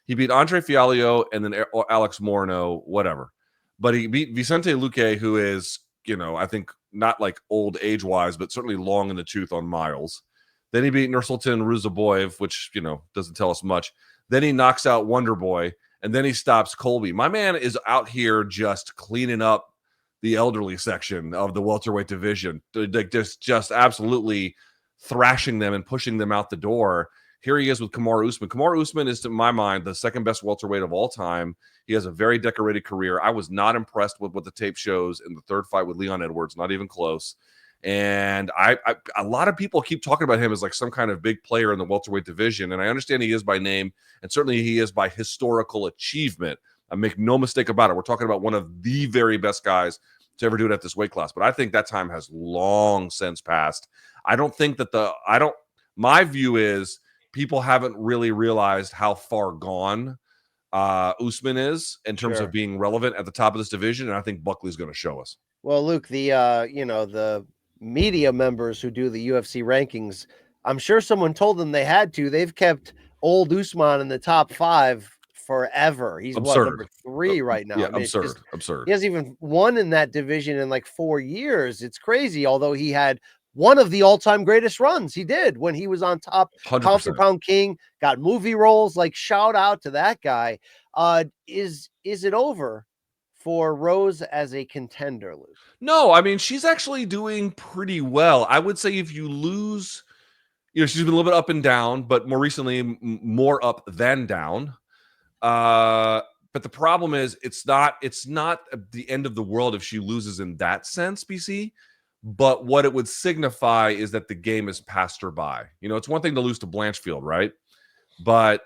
He beat Andre Fialho and then Alex Moreno, whatever. But he beat Vicente Luque, who is, you know, I think not like old age-wise, but certainly long in the tooth on miles. Then he beat Nursultan Ruzaboyev, which, you know, doesn't tell us much. Then he knocks out Wonder Boy, and then he stops Colby. My man is out here just cleaning up the elderly section of the welterweight division, like just absolutely thrashing them and pushing them out the door. Here he is with Kamaru Usman. Kamaru Usman is, to my mind, the second best welterweight of all time. He has a very decorated career. I was not impressed with what the tape shows in the third fight with Leon Edwards, not even close. And a lot of people keep talking about him as like some kind of big player in the welterweight division. And I understand he is by name, and certainly he is by historical achievement. I make no mistake about it. We're talking about one of the very best guys to ever do it at this weight class. But I think that time has long since passed. I don't think that my view is people haven't really realized how far gone Usman is in terms of being relevant at the top of this division. And I think Buckley's going to show us.
Well, Luke, the media members who do the UFC rankings, I'm sure someone told them they had to. They've kept old Usman in the top 5 forever. He's number 3 right now.
Yeah,
I mean,
absurd.
He hasn't even won in that division in like 4 years. It's crazy. Although he had one of the all-time greatest runs. He did when he was on top,
100%.
pound for pound king, got movie roles. Like, shout out to that guy. Is it over for Rose as a contender, Luke?
No, I mean, she's actually doing pretty well. I would say if you lose, you know, she's been a little bit up and down, but more recently, more up than down. But the problem is it's not the end of the world if she loses in that sense, BC. But what it would signify is that the game has passed her by. You know, it's one thing to lose to Blanchfield, right? But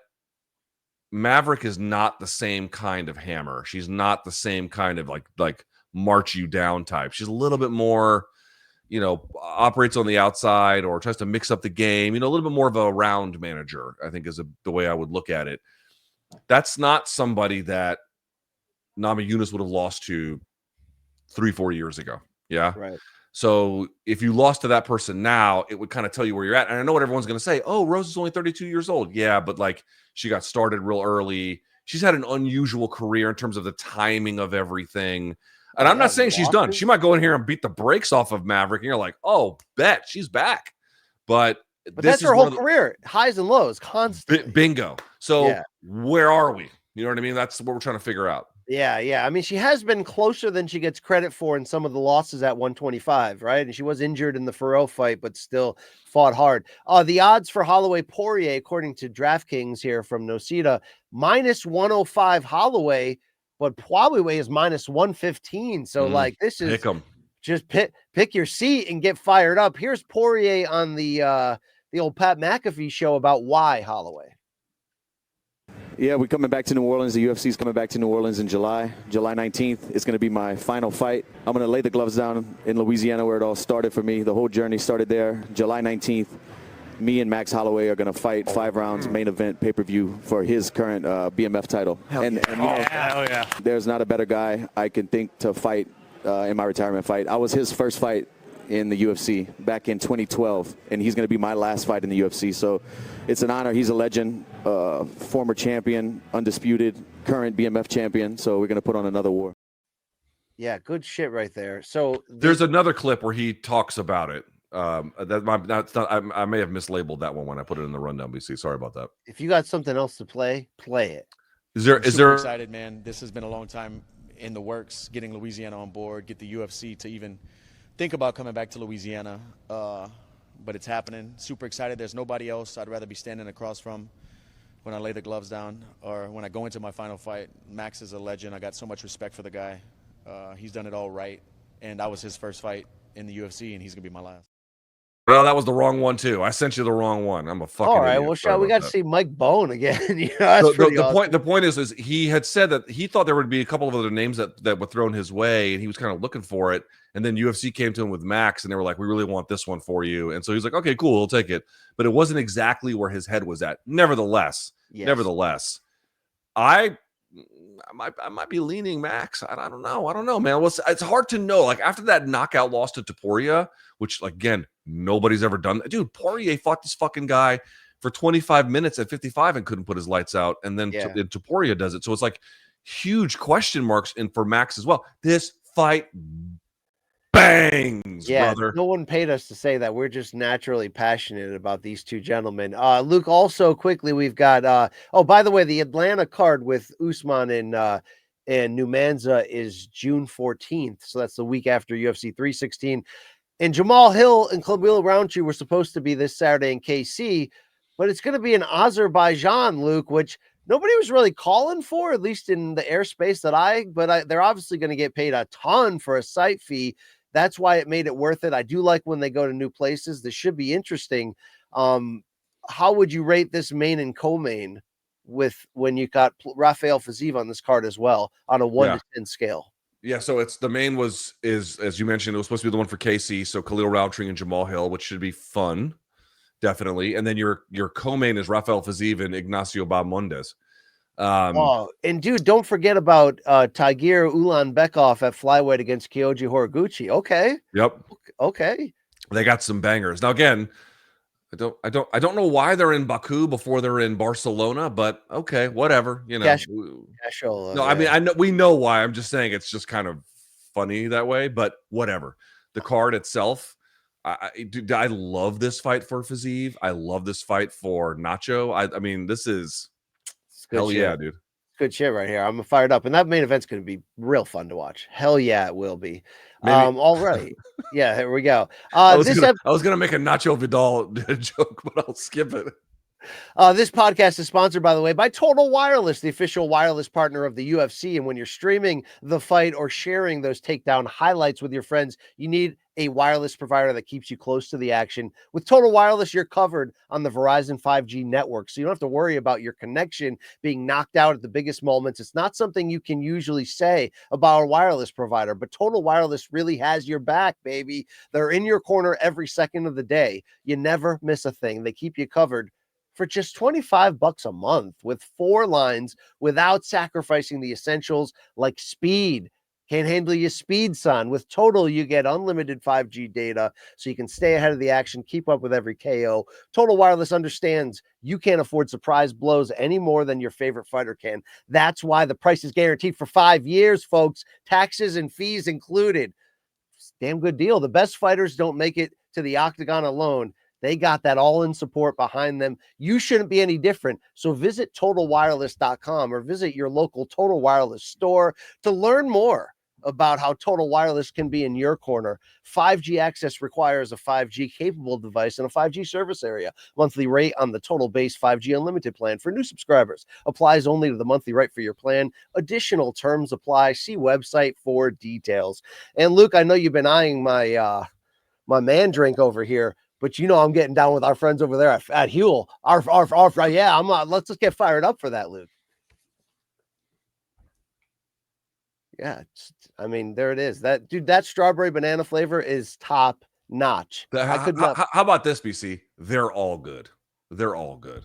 Maverick is not the same kind of hammer. She's not the same kind of like march you down type. She's a little bit more, you know, operates on the outside or tries to mix up the game. You know, a little bit more of a round manager, I think, is the way I would look at it. That's not somebody that Namajunas would have lost to 3-4 years ago. Yeah.
Right.
So if you lost to that person now, it would kind of tell you where you're at. And I know what everyone's going to say. Oh, Rose is only 32 years old. Yeah, but like she got started real early. She's had an unusual career in terms of the timing of everything. And I'm not saying she's done. She might go in here and beat the brakes off of Maverick. And you're like, oh, bet she's back. But
that's her whole career. Highs and lows constantly.
Bingo. So where are we? You know what I mean? That's what we're trying to figure out.
Yeah. I mean, she has been closer than she gets credit for in some of the losses at 125, right? And she was injured in the Farrell fight, but still fought hard. The odds for Holloway Poirier, according to DraftKings here from Nocita, -105 Holloway, but Poirier is -115. So like this is just pick your seat and get fired up. Here's Poirier on the old Pat McAfee show about why Holloway.
Yeah, we're coming back to New Orleans. The UFC is coming back to New Orleans in July 19th. It's going to be my final fight. I'm going to lay the gloves down in Louisiana where it all started for me. The whole journey started there. July 19th, me and Max Holloway are going to fight 5 rounds, main event, pay-per-view for his current BMF title. There's not a better guy I can think to fight in my retirement fight. I was his first fight in the UFC back in 2012, and he's going to be my last fight in the UFC. So it's an honor. He's a legend, former champion, undisputed, current BMF champion. So we're going to put on another war.
Yeah, good shit right there. So
there's another clip where he talks about it. I may have mislabeled that one when I put it in the rundown, BC. Sorry about that.
If you got something else to play it.
Is there
excited, man? This has been a long time in the works, getting Louisiana on board, get the UFC to even think about coming back to Louisiana. But it's happening. Super excited. There's nobody else I'd rather be standing across from when I lay the gloves down or when I go into my final fight. Max is a legend. I got so much respect for the guy. He's done it all right. And that was his first fight in the UFC, and he's going to be my last.
Well, that was the wrong one too. I sent you the wrong one. I'm a fucking
all right.
idiot.
Well,
Sorry
we got to
that.
see Mike Bone again. That's pretty awesome.
The point is he had said that he thought there would be a couple of other names that were thrown his way, and he was kind of looking for it. And then UFC came to him with Max, and they were like, "We really want this one for you." And so he's like, "Okay, cool, we'll take it." But it wasn't exactly where his head was at. Nevertheless, I might be leaning Max. I don't know, man. It's hard to know. Like after that knockout loss to Topuria, which again nobody's ever done. Dude, Poirier fought this fucking guy for 25 minutes at 55 and couldn't put his lights out, and then Topuria does it. So it's like huge question marks in for Max as well. This fight bangs, brother.
No one paid us to say that. We're just naturally passionate about these two gentlemen. Luke, also quickly, we've got by the way, the Atlanta card with Usman and Numanza is June 14th. So that's the week after UFC 316. And Jamal Hill and Khalil Roundtree were supposed to be this Saturday in KC, but it's going to be in Azerbaijan, Luke, which nobody was really calling for, at least in the airspace but they're obviously going to get paid a ton for a site fee. That's why it made it worth it. I do like when they go to new places. This should be interesting. How would you rate this main and co-main with when you got Rafael Fiziev on this card as well on a 1 to 10 scale?
Yeah, so it's the main is as you mentioned, it was supposed to be the one for KC. So Khalil Roundtree and Jamal Hill, which should be fun, definitely. And then your co-main is Rafael Fiziev and Ignacio Bahamondes.
And dude, don't forget about Tagir Ulanbekov at flyweight against Kyoji Horiguchi. Okay.
Yep.
Okay.
They got some bangers. Now again, I don't know why they're in Baku before they're in Barcelona, but okay, whatever. You know. I mean, I know we know why. I'm just saying it's just kind of funny that way, but whatever. The card itself, I love this fight for Fiziev. I love this fight for Nacho. I mean, this is hell yeah, dude.
Good shit right here. I'm fired up, and that main event's going to be real fun to watch. Hell yeah, it will be. All right. Yeah, here we go.
I was gonna make a Nacho Vidal joke, but I'll skip it.
This podcast is sponsored, by the way, by Total Wireless, the official wireless partner of the UFC. And when you're streaming the fight or sharing those takedown highlights with your friends, you need a wireless provider that keeps you close to the action. With Total Wireless, you're covered on the Verizon 5G network, so you don't have to worry about your connection being knocked out at the biggest moments. It's not something you can usually say about a wireless provider, but Total Wireless really has your back, baby. They're in your corner every second of the day. You never miss a thing. They keep you covered for just $25 a month with 4 lines without sacrificing the essentials like speed. Can't handle your speed, son. With Total, you get unlimited 5G data so you can stay ahead of the action, keep up with every KO. Total Wireless understands you can't afford surprise blows any more than your favorite fighter can. That's why the price is guaranteed for 5 years, folks. Taxes and fees included. Damn good deal. The best fighters don't make it to the octagon alone. They got that all-in support behind them. You shouldn't be any different. So visit TotalWireless.com or visit your local Total Wireless store to learn more about how Total Wireless can be in your corner. 5G access requires a 5G capable device and a 5G service area. Monthly rate on the Total Base 5G Unlimited plan for new subscribers applies only to the monthly rate for your plan. Additional terms apply. See website for details. And Luke, I know you've been eyeing my my man drink over here, but you know I'm getting down with our friends over there at Huel. Let's just get fired up for that, Luke. Yeah, I mean, there it is. That strawberry banana flavor is top notch.
How about this, BC? They're all good. They're all good.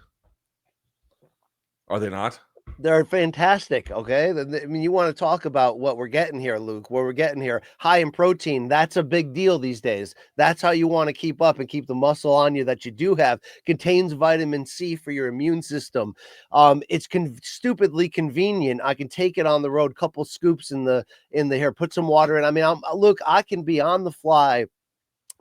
Are they not?
They're fantastic. Okay. I mean, you want to talk about what we're getting here, Luke, where we're getting here. High in protein. That's a big deal these days. That's how you want to keep up and keep the muscle on you that you do have. Contains vitamin C for your immune system. It's stupidly convenient. I can take it on the road, couple scoops in the hair, put some water in. I mean, look, I can be on the fly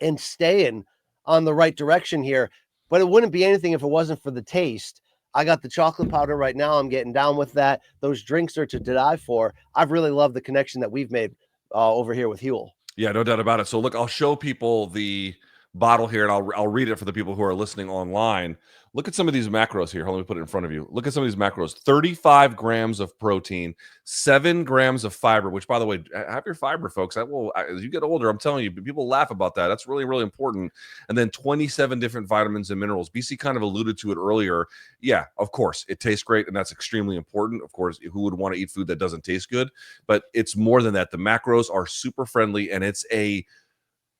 and staying on the right direction here, but it wouldn't be anything if it wasn't for the taste. I got the chocolate powder right now. I'm getting down with that. Those drinks are to die for. I've really loved the connection that we've made over here with Huel.
Yeah, no doubt about it. So look, I'll show people the bottle here, and I'll read it for the people who are listening online. Look at some of these macros here. Hold on, let me put it in front of you. Look at some of these macros. 35 grams of protein, 7 grams of fiber, which, by the way, have your fiber, folks. That will, as you get older, I'm telling you, people laugh about that. That's really, really important. And then 27 different vitamins and minerals. BC kind of alluded to it earlier. Yeah, of course, it tastes great, and that's extremely important. Of course, who would want to eat food that doesn't taste good? But it's more than that. The macros are super friendly, and it's a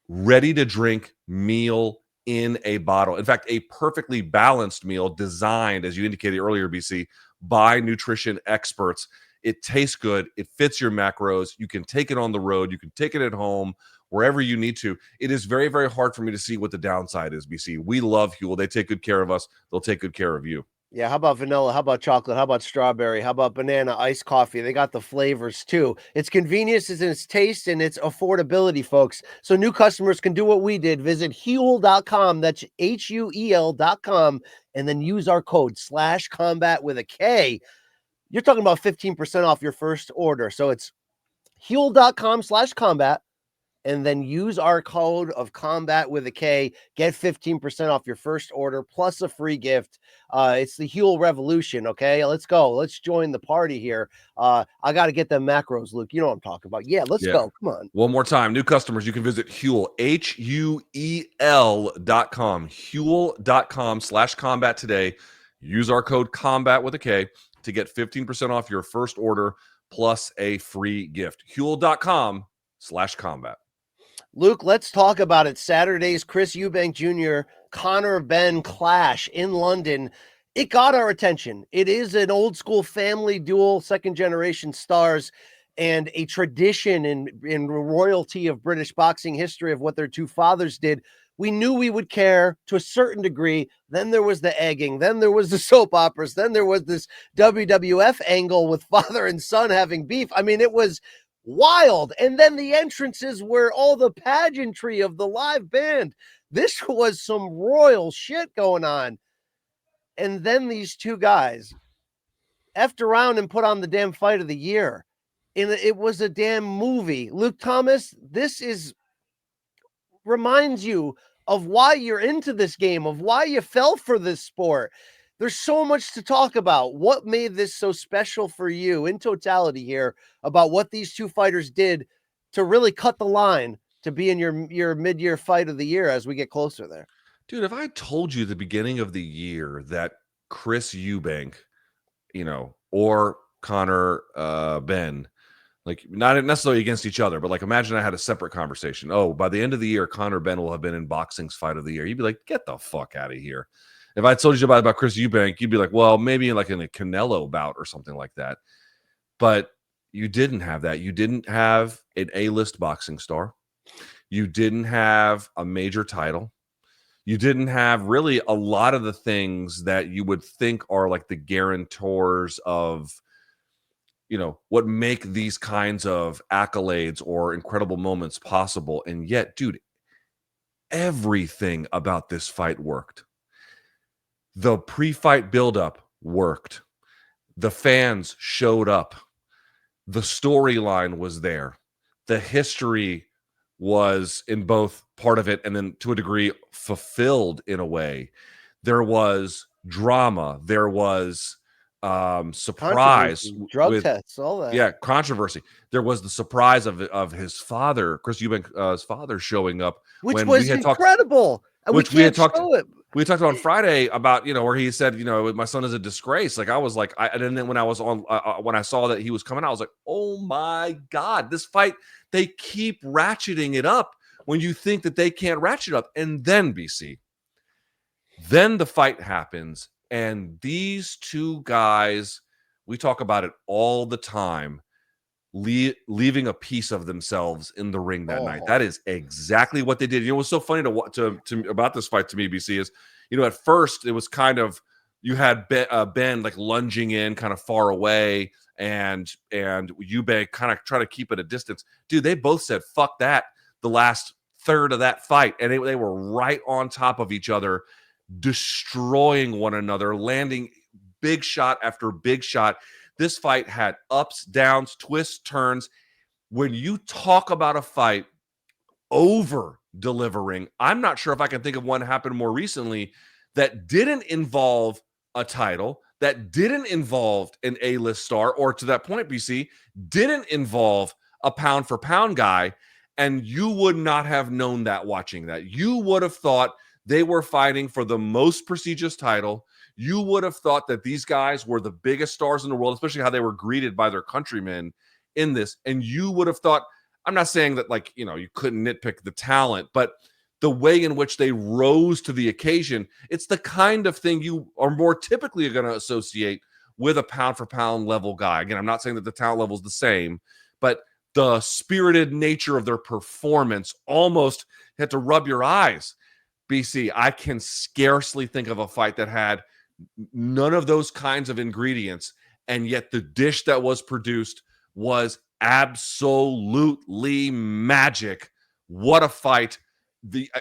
ready-to-drink meal in a bottle. In fact, a perfectly balanced meal designed, as you indicated earlier, BC, by nutrition experts. It tastes good. It fits your macros. You can take it on the road. You can take it at home, wherever you need to. It is very, very hard for me to see what the downside is, BC. We love Huel. They take good care of us. They'll take good care of you.
Yeah, how about vanilla? How about chocolate? How about strawberry? How about banana, iced coffee? They got the flavors too. It's convenience, it's in its taste, and it's affordability, folks. So new customers can do what we did. Visit Huel.com. That's HUEL.com, and then use our code /combat with a K. You're talking about 15% off your first order. So it's Huel.com/combat. And then use our code of combat with a K, get 15% off your first order plus a free gift. It's the Huel revolution. Okay, let's go. Let's join the party here. I got to get them macros, Luke. You know what I'm talking about. Yeah, let's go. Come on.
One more time. New customers, you can visit Huel, HUEL.com, Huel.com/combat today. Use our code combat with a K to get 15% off your first order plus a free gift. Huel.com/combat.
Luke, let's talk about it. Saturday's Chris Eubank Jr. Conor Benn clash in London. It got our attention. It is an old school family duel, second generation stars, and a tradition in royalty of British boxing history of what their two fathers did. We knew we would care to a certain degree. Then there was the egging. Then there was the soap operas. Then there was this WWF angle with father and son having beef. I mean, it was wild. And then the entrances were all the pageantry of the live band. This was some royal shit going on. And then these two guys effed around and put on the damn fight of the year. And it was a damn movie. Luke Thomas, this reminds you of why you're into this game, of why you fell for this sport. There's so much to talk about. What made this so special for you in totality here about what these two fighters did to really cut the line to be in your mid-year fight of the year as we get closer there?
Dude, if I told you at the beginning of the year that Chris Eubank, or Conor Benn, like not necessarily against each other, but like imagine I had a separate conversation. Oh, by the end of the year, Conor Benn will have been in boxing's fight of the year. You'd be like, get the fuck out of here. If I told you about Chris Eubank, you'd be like, well, maybe like in a Canelo bout or something like that. But you didn't have that. You didn't have an A-list boxing star. You didn't have a major title. You didn't have really a lot of the things that you would think are like the guarantors of, what make these kinds of accolades or incredible moments possible. And yet, dude, everything about this fight worked. The pre-fight buildup worked. The fans showed up. The storyline was there. The history was in both part of it and then to a degree fulfilled in a way. There was drama. There was surprise.
Drug tests, all that.
Yeah, controversy. There was the surprise of his father, Chris Eubank's father, showing up.
Which was incredible.
We had talked on Friday about, where he said, my son is a disgrace. Like I was like, and then when I was on, when I saw that he was coming out, I was like, oh my God, this fight, they keep ratcheting it up when you think that they can't ratchet up. And then BC, then the fight happens. And these two guys We talk about it all the time, leaving a piece of themselves in the ring that night. That is exactly what they did. You know, what's so funny to about this fight to me, BC, is, you know, at first it was kind of, you had Ben like lunging in kind of far away, and Eubank kind of try to keep it a distance. Dude, they both said, fuck that, the last third of that fight. And they were right on top of each other, destroying one another, landing big shot after big shot. This fight had ups, downs, twists, turns. When you talk about a fight over delivering, I'm not sure if I can think of one happened more recently that didn't involve a title, that didn't involve an A-list star, or to that point, BC, didn't involve a pound for pound guy, and you would not have known that watching that. You would have thought they were fighting for the most prestigious title. You would have thought that these guys were the biggest stars in the world, especially how they were greeted by their countrymen in this. And you would have thought, I'm not saying that, like, you know, you couldn't nitpick the talent, but the way in which they rose to the occasion, it's the kind of thing you are more typically going to associate with a pound for pound level guy. Again, I'm not saying that the talent level is the same, but the spirited nature of their performance almost had to rub your eyes. BC, I can scarcely think of a fight that had none of those kinds of ingredients, and yet the dish that was produced was absolutely magic. What a fight.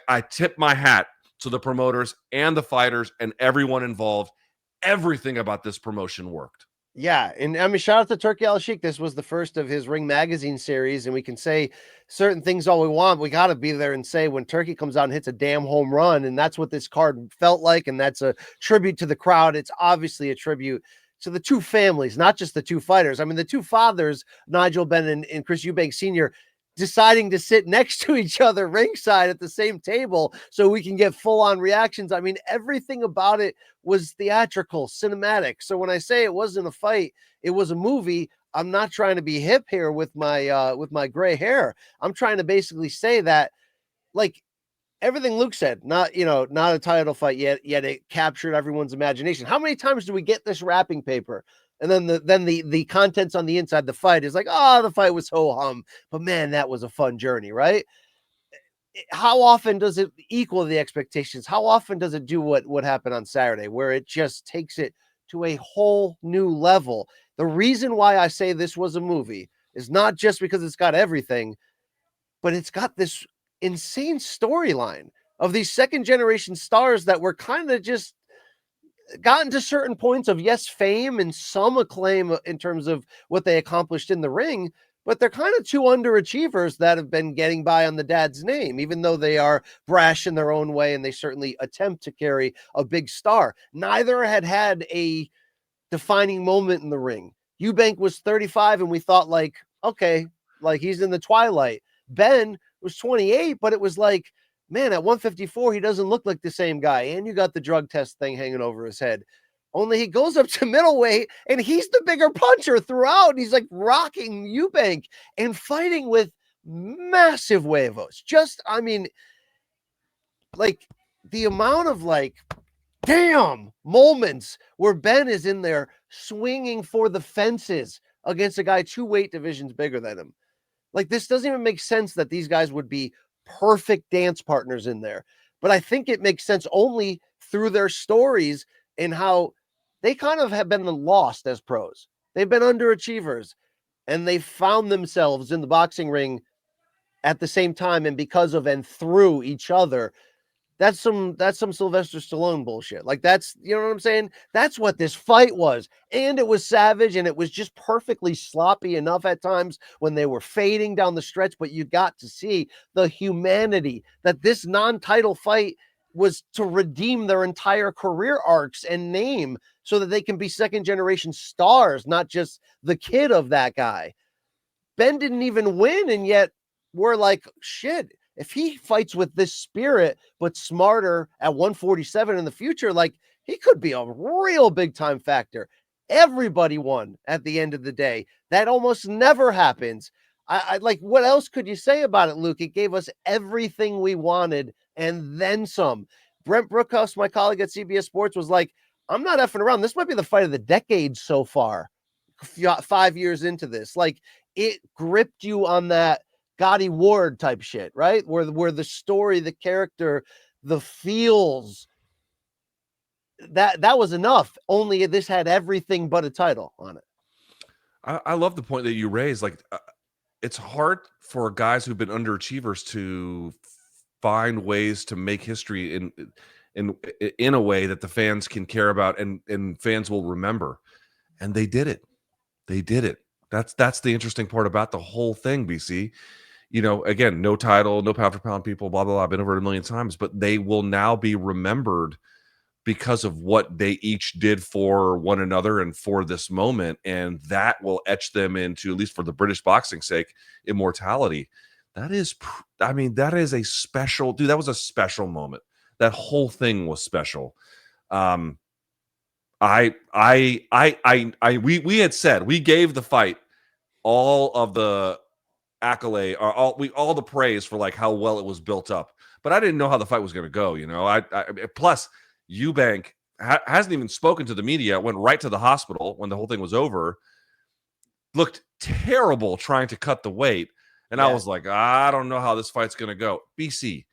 I tip my hat to the promoters and the fighters and everyone involved. Everything about this promotion worked.
Yeah, and I mean, shout out to Turki Al-Sheikh. This was the first of his Ring Magazine series, and we can say certain things all we want. We got to be there and say when Turki comes out and hits a damn home run, and that's what this card felt like, and that's a tribute to the crowd. It's obviously a tribute to the two families, not just the two fighters. I mean, the two fathers, Nigel Benn and Chris Eubank Sr., deciding to sit next to each other ringside at the same table so we can get full-on reactions. I mean, everything about it was theatrical, cinematic. So when I say it wasn't a fight, it was a movie, I'm not trying to be hip here with my gray hair. I'm trying to basically say that, like, everything Luke said, not a title fight yet it captured everyone's imagination. How many times do we get this wrapping paper? And then the contents on the inside the fight is like, oh, the fight was ho-hum, but man, that was a fun journey, right? How often does it equal the expectations? How often does it do what happened on Saturday, where it just takes it to a whole new level? The reason why I say this was a movie is not just because it's got everything, but it's got this insane storyline of these second generation stars that were kind of just gotten to certain points of, yes, fame and some acclaim in terms of what they accomplished in the ring, but they're kind of two underachievers that have been getting by on the dad's name, even though they are brash in their own way and they certainly attempt to carry a big star. Neither had a defining moment in the ring. Eubank was 35 and we thought, like, okay, like he's in the twilight. Ben was 28, but it was like, man, at 154, he doesn't look like the same guy. And you got the drug test thing hanging over his head. Only he goes up to middleweight and he's the bigger puncher throughout. And he's like rocking Eubank and fighting with massive huevos. Just, I mean, like the amount of like, damn moments where Ben is in there swinging for the fences against a guy 2 weight divisions bigger than him. Like, this doesn't even make sense that these guys would be perfect dance partners in there. But I think it makes sense only through their stories and how they kind of have been lost as pros. They've been underachievers and they found themselves in the boxing ring at the same time and because of and through each other. That's some Sylvester Stallone bullshit. Like, that's, you know what I'm saying? That's what this fight was. And it was savage and it was just perfectly sloppy enough at times when they were fading down the stretch, but you got to see the humanity that this non-title fight was to redeem their entire career arcs and name so that they can be second generation stars, not just the kid of that guy. Ben didn't even win, and yet we're like, shit, if he fights with this spirit, but smarter at 147 in the future, like, he could be a real big time factor. Everybody won at the end of the day. That almost never happens. I like, what else could you say about it, Luke? It gave us everything we wanted and then some. Brent Brookhouse, my colleague at CBS Sports, was like, I'm not effing around. This might be the fight of the decade so far. 5 years into this. Like, it gripped you on that Gotti Ward type shit, right? Where the story, the character, the feels, that was enough. Only this had everything but a title on it.
I love the point that you raised. Like, it's hard for guys who've been underachievers to find ways to make history in a way that the fans can care about and fans will remember. And they did it. They did it. That's the interesting part about the whole thing, BC. You know, again, no title, no pound for pound people, blah, blah, blah. I've been over it a million times, but they will now be remembered because of what they each did for one another and for this moment. And that will etch them into, at least for the British boxing sake, immortality. That is, I mean, that is a special, dude, that was a special moment. That whole thing was special. We had said, we gave the fight all of the accolade, or all the praise for like how well it was built up. But I didn't know how the fight was going to go. You know, plus Eubank hasn't even spoken to the media, went right to the hospital when the whole thing was over, looked terrible trying to cut the weight. And I was like, I don't know how this fight's going to go. BC,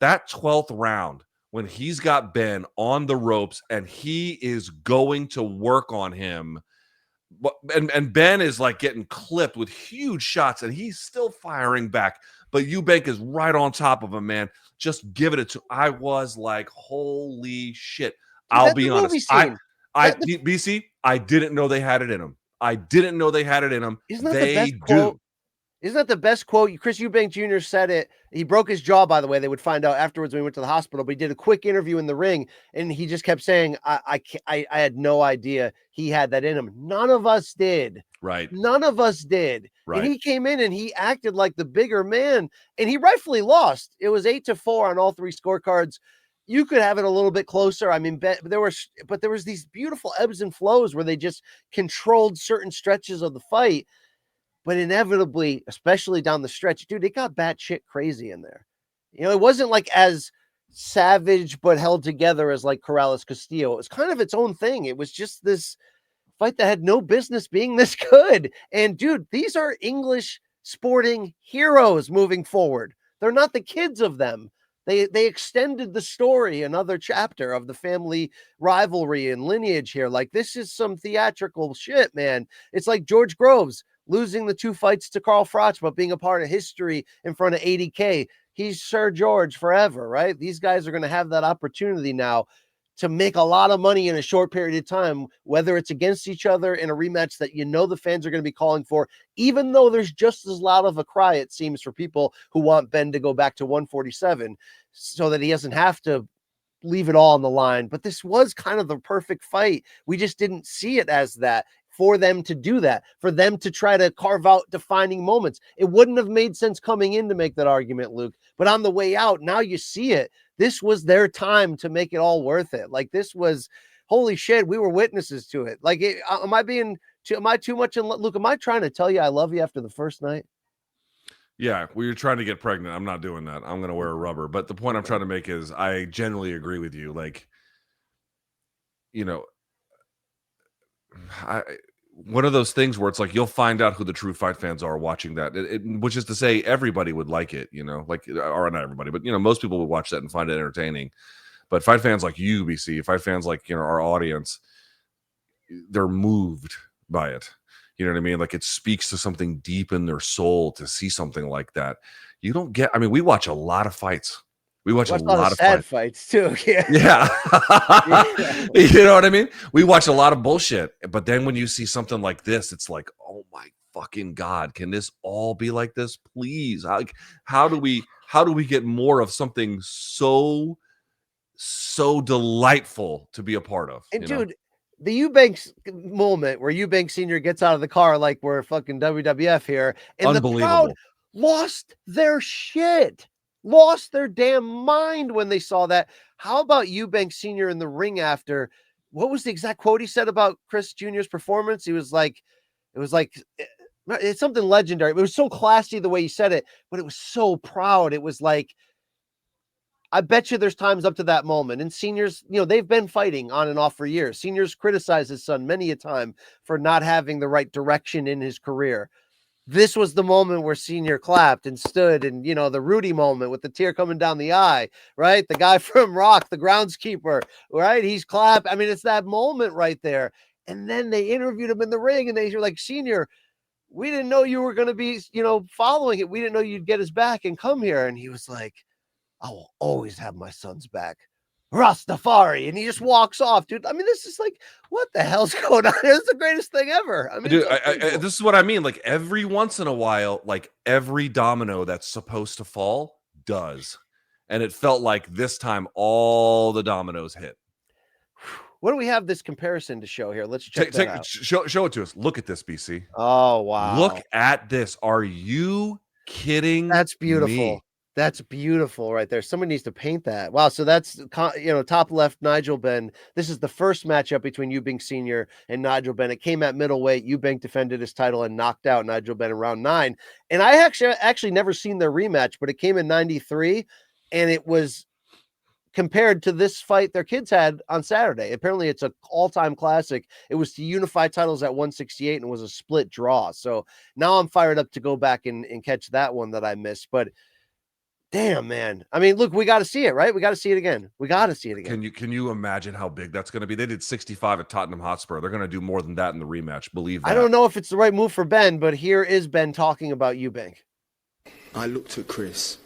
that 12th round, when he's got Ben on the ropes and he is going to work on him, and Ben is like getting clipped with huge shots and he's still firing back, but Eubank is right on top of him, man. Just give it to. I was like, holy shit. I'll be honest. BC, I didn't know they had it in them. I didn't know they had it in them.
Isn't that the best quote? Isn't that the best quote? Chris Eubank Jr. said it. He broke his jaw, by the way. They would find out afterwards when he went to the hospital, but he did a quick interview in the ring and he just kept saying, I had no idea he had that in him. None of us did.
Right.
None of us did.
Right.
And he came in and he acted like the bigger man and he rightfully lost. It was 8-4 on all three scorecards. You could have it a little bit closer. I mean, there was these beautiful ebbs and flows where they just controlled certain stretches of the fight. But inevitably, especially down the stretch, dude, it got batshit crazy in there. You know, it wasn't like as savage but held together as like Corrales Castillo. It was kind of its own thing. It was just this fight that had no business being this good. And dude, these are English sporting heroes moving forward. They're not the kids of them. They extended the story, another chapter of the family rivalry and lineage here. Like, this is some theatrical shit, man. It's like George Groves losing the 2 fights to Carl Froch, but being a part of history in front of 80K. He's Sir George forever, right? These guys are going to have that opportunity now to make a lot of money in a short period of time, whether it's against each other in a rematch that you know the fans are going to be calling for, even though there's just as loud of a cry, it seems, for people who want Ben to go back to 147 so that he doesn't have to leave it all on the line. But this was kind of the perfect fight. We just didn't see it as that. For them to do that, for them to try to carve out defining moments. It wouldn't have made sense coming in to make that argument, Luke, but on the way out, now you see it. This was their time to make it all worth it. Like, this was, holy shit, we were witnesses to it. Like, am I too much in, Luke, am I trying to tell you I love you after the first night?
Yeah, we were trying to get pregnant. I'm not doing that. I'm going to wear a rubber. But the point I'm trying to make is I generally agree with you. Like, you know, one of those things where it's like you'll find out who the true fight fans are watching that, which is to say everybody would like it, you know, like, or not everybody, but, you know, most people would watch that and find it entertaining. But fight fans like you, BC, fight fans like, you know, our audience, they're moved by it. You know what I mean? Like, it speaks to something deep in their soul to see something like that. You don't get, I mean, we watch a lot of fights. We watch a lot of
sad fights too. Yeah.
Yeah. You know what I mean? We watch a lot of bullshit. But then when you see something like this, it's like, oh my fucking God, can this all be like this? Please. Like, how do we get more of something so delightful to be a part of?
And dude, the Eubank moment where Eubank Sr. gets out of the car like we're fucking WWF here, and the crowd lost their shit. Lost their damn mind when they saw that. How about Eubank Sr. in the ring after? What was the exact quote he said about Chris Jr.'s performance? He was like, it's something legendary. It was so classy the way he said it, but it was so proud. It was like, I bet you there's times up to that moment. And Senior's, they've been fighting on and off for years. Senior's criticized his son many a time for not having the right direction in his career. This was the moment where Senior clapped and stood, and the Rudy moment with the tear coming down the eye, right? The guy from Rock, the groundskeeper, right? He's clapped. I mean, it's that moment right there. And then they interviewed him in the ring, and they were like, Senior, we didn't know you were going to be, following it. We didn't know you'd get his back and come here. And he was like, I will always have my son's back. Rastafari. And he just walks off, dude. I mean, this is like, what the hell's going on? It's the greatest thing ever. I mean,
dude, this is what I mean. Like every once in a while, like every domino that's supposed to fall does. And it felt like this time all the dominoes hit.
What do we have this comparison to show here? Let's check that out.
Show it to us. Look at this, BC.
Oh, wow.
Look at this. Are you kidding?
That's beautiful.
Me?
That's beautiful right there. Somebody needs to paint that. Wow. So that's, top left, Nigel Benn. This is the first matchup between Eubank Sr. and Nigel Benn. It came at middleweight. Eubank defended his title and knocked out Nigel Benn in round 9. And I actually never seen their rematch, but it came in 93, and it was compared to this fight their kids had on Saturday. Apparently it's an all-time classic. It was to unify titles at 168 and was a split draw. So now I'm fired up to go back and catch that one that I missed. But damn, man. I mean, look, we got to see it, right? We got to see it again. We got to see it again.
Can you imagine how big that's going to be? They did 65 at Tottenham Hotspur. They're going to do more than that in the rematch. Believe that.
I don't know if it's the right move for Ben, but here is Ben talking about Eubank.
I looked at Chris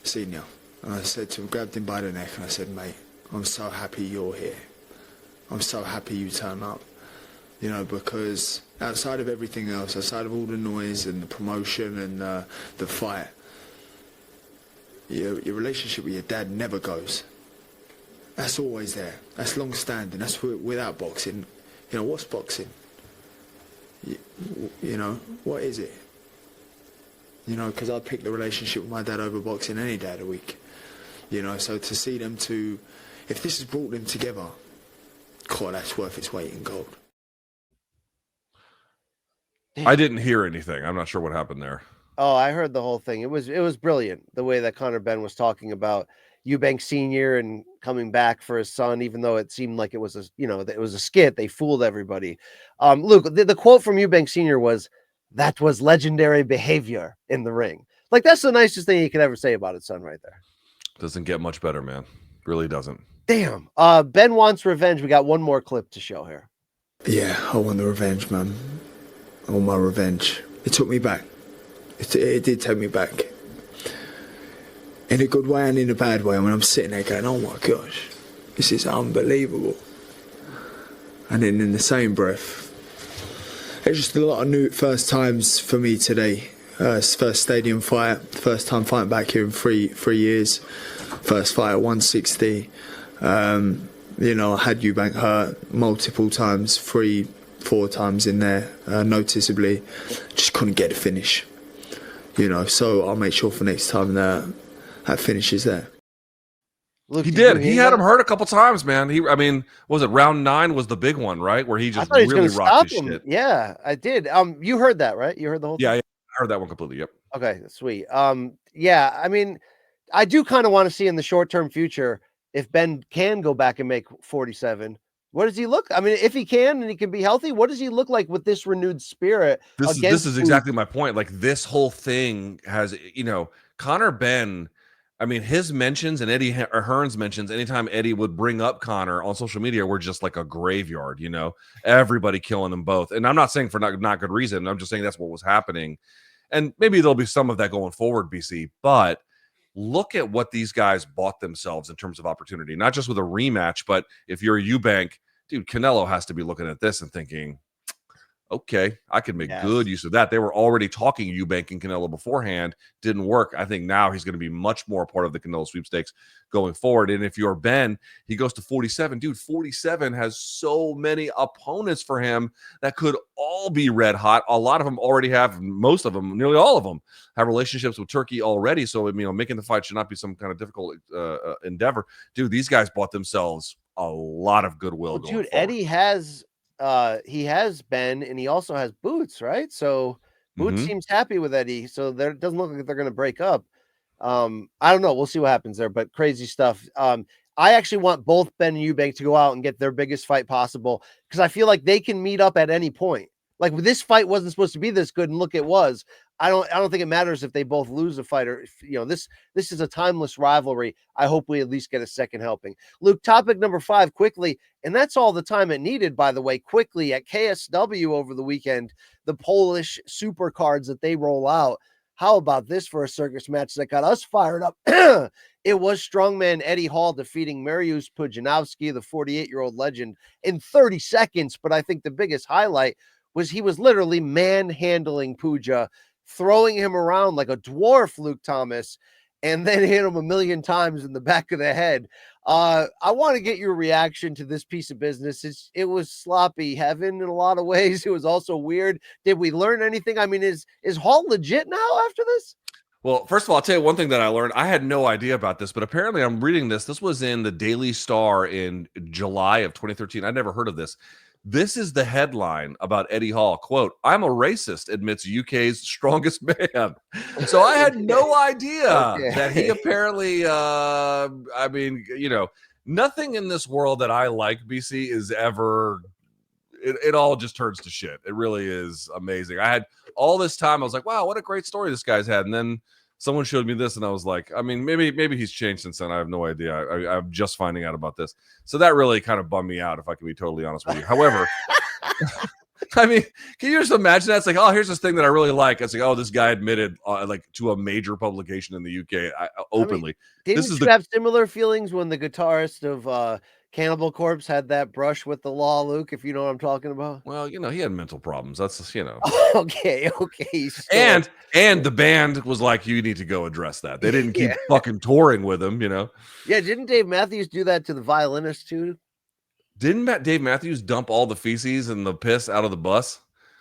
Senior and I said to him, grabbed him by the neck, and I said, mate, I'm so happy you're here. I'm so happy you turn up. Because outside of everything else, outside of all the noise and the promotion and the fight, your relationship with your dad never goes. That's always there. That's long standing. That's without boxing. What's boxing? What is it? Because I'd pick the relationship with my dad over boxing any day of the week. So to see them if this has brought them together, God, that's worth its weight in gold.
I didn't hear anything. I'm not sure what happened there.
Oh, I heard the whole thing. It was brilliant the way that Conor Benn was talking about Eubank Sr. and coming back for his son, even though it seemed like it was a skit. They fooled everybody. Luke, the quote from Eubank Sr. was, "That was legendary behavior in the ring." Like, that's the nicest thing you could ever say about his son right there.
Doesn't get much better, man. Really doesn't.
Damn. Ben wants revenge. We got one more clip to show here.
Yeah, I want the revenge, man. I want my revenge. It took me back. It did take me back. In a good way and in a bad way. When I'm sitting there going, oh my gosh, this is unbelievable. And then in the same breath, it's just a lot of new first times for me today. First stadium fight, first time fighting back here in three years. First fight at 160. I had Eubank hurt multiple times, 3-4 times in there, noticeably. Just couldn't get a finish. So I'll make sure for next time that finish is there.
Look, he did. He had him hurt a couple times, man. Was it round 9 was the big one, right? Where he just really rocked his shit.
Yeah, I did. You heard that, right? You heard the whole thing?
Yeah, I heard that one completely. Yep.
Okay, sweet. Yeah, I do kind of want to see in the short-term future if Ben can go back and make 47. What does he look? If he can and he can be healthy, what does he look like with this renewed spirit?
This is exactly my point. Like, this whole thing has, Conor Benn, his mentions and Eddie Hearn's mentions, anytime Eddie would bring up Conor on social media, were just like a graveyard, everybody killing them both. And I'm not saying for not good reason. I'm just saying that's what was happening. And maybe there'll be some of that going forward, BC, but look at what these guys bought themselves in terms of opportunity, not just with a rematch, but if you're a Eubank, dude, Canelo has to be looking at this and thinking, okay, I could make good use of that. They were already talking Eubank and Canelo beforehand. Didn't work. I think now he's going to be much more a part of the Canelo sweepstakes going forward. And if you're Ben, he goes to 47. Dude, 47 has so many opponents for him that could all be red hot. A lot of them already have, most of them, nearly all of them, have relationships with Turkey already. So, making the fight should not be some kind of difficult endeavor. Dude, these guys bought themselves a lot of goodwill.
Well, dude, Eddie has Ben, and he also has Boots, right? So Boots seems happy with Eddie, so it doesn't look like they're going to break up. I don't know. We'll see what happens there, but crazy stuff. I actually want both Ben and Eubank to go out and get their biggest fight possible because I feel like they can meet up at any point. Like this fight wasn't supposed to be this good, and look, it was. I don't think it matters if they both lose a fight or if, this is a timeless rivalry. I hope we at least get a second helping. Luke, topic number 5 quickly, and that's all the time it needed, by the way. Quickly at KSW over the weekend, the Polish super cards that they roll out. How about this for a circus match that got us fired up? It was strongman Eddie Hall defeating Mariusz Pudzianowski, the 48-year-old legend, in 30 seconds. But I think the biggest highlight was he was literally manhandling Puja, throwing him around like a dwarf, Luke Thomas, and then hit him a million times in the back of the head. I want to get your reaction to this piece of business. It was sloppy heaven in a lot of ways. It was also weird. Did we learn anything? I mean, is Hall legit now after this?
Well, first of all, I'll tell you one thing that I learned. I had no idea about this, but apparently I'm reading this. This was in the Daily Star in July of 2013. I'd never heard of this. This is the headline about Eddie Hall. Quote, "I'm a racist," admits UK's strongest man. So I had no idea that he apparently, I mean, nothing in this world that I like, BC, is ever, it all just turns to shit. It really is amazing. I had all this time, I was like, wow, what a great story this guy's had. And then someone showed me this and I was like, I mean, maybe he's changed since then. I have no idea. I'm just finding out about this. So that really kind of bummed me out, if I can be totally honest with you. However, I mean, can you just imagine that? It's like, oh, here's this thing that I really like. It's like, oh, this guy admitted like to a major publication in the UK openly.
I mean, didn't you have similar feelings when the guitarist of Cannibal Corpse had that brush with the law, Luke, if you know what I'm talking about?
Well, he had mental problems. That's,
Okay.
And the band was like, you need to go address that. They didn't keep fucking touring with him,
Yeah, didn't Dave Matthews do that to the violinist too?
Didn't Dave Matthews dump all the feces and the piss out of the bus?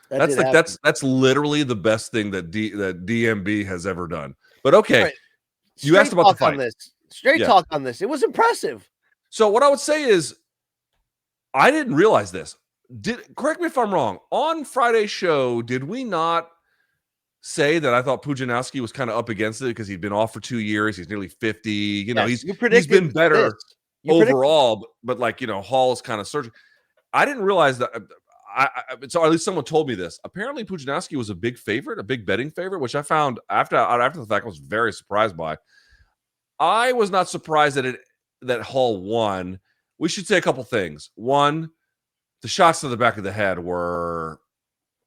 That
That's literally the best thing that DMB has ever done. But okay,
right.
You asked about the fight.
Straight talk on this. It was impressive.
So what I would say is, I didn't realize this. Correct me if I'm wrong. On Friday's show, did we not say that I thought Pudzianowski was kind of up against it because he'd been off for 2 years? He's nearly 50. He's been better overall, but Hall is kind of surging. I didn't realize that. So at least someone told me this. Apparently, Pudzianowski was a big favorite, a big betting favorite, which I found after the fact I was very surprised by. I was not surprised that Hall won. We should say a couple things. One, the shots to the back of the head were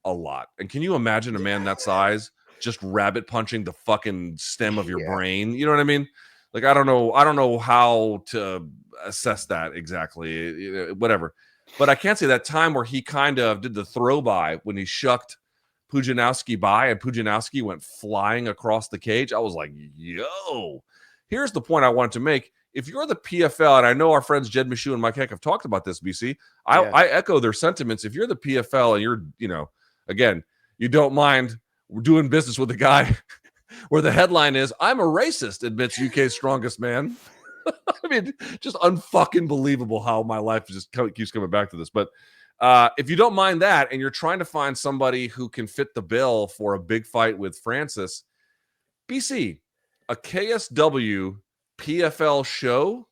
a lot. And can you imagine a man that size just rabbit punching the fucking stem of your brain? You know what I mean? Like, I don't know how to assess that exactly. Whatever. But I can't say that time where he kind of did the throw by when he shucked Pudzianowski by and Pudzianowski went flying across the cage. I was like, yo, here's the point I wanted to make. If you're the PFL, and I know our friends Jed Mishu and Mike Heck have talked about this, BC, I echo their sentiments. If you're the PFL and you're, again, you don't mind doing business with a guy where the headline is, "I'm a racist," admits UK's strongest man. I mean, just unfucking believable how my life just keeps coming back to this. But if you don't mind that, and you're trying to find somebody who can fit the bill for a big fight with Francis, BC, a KSW PFL show?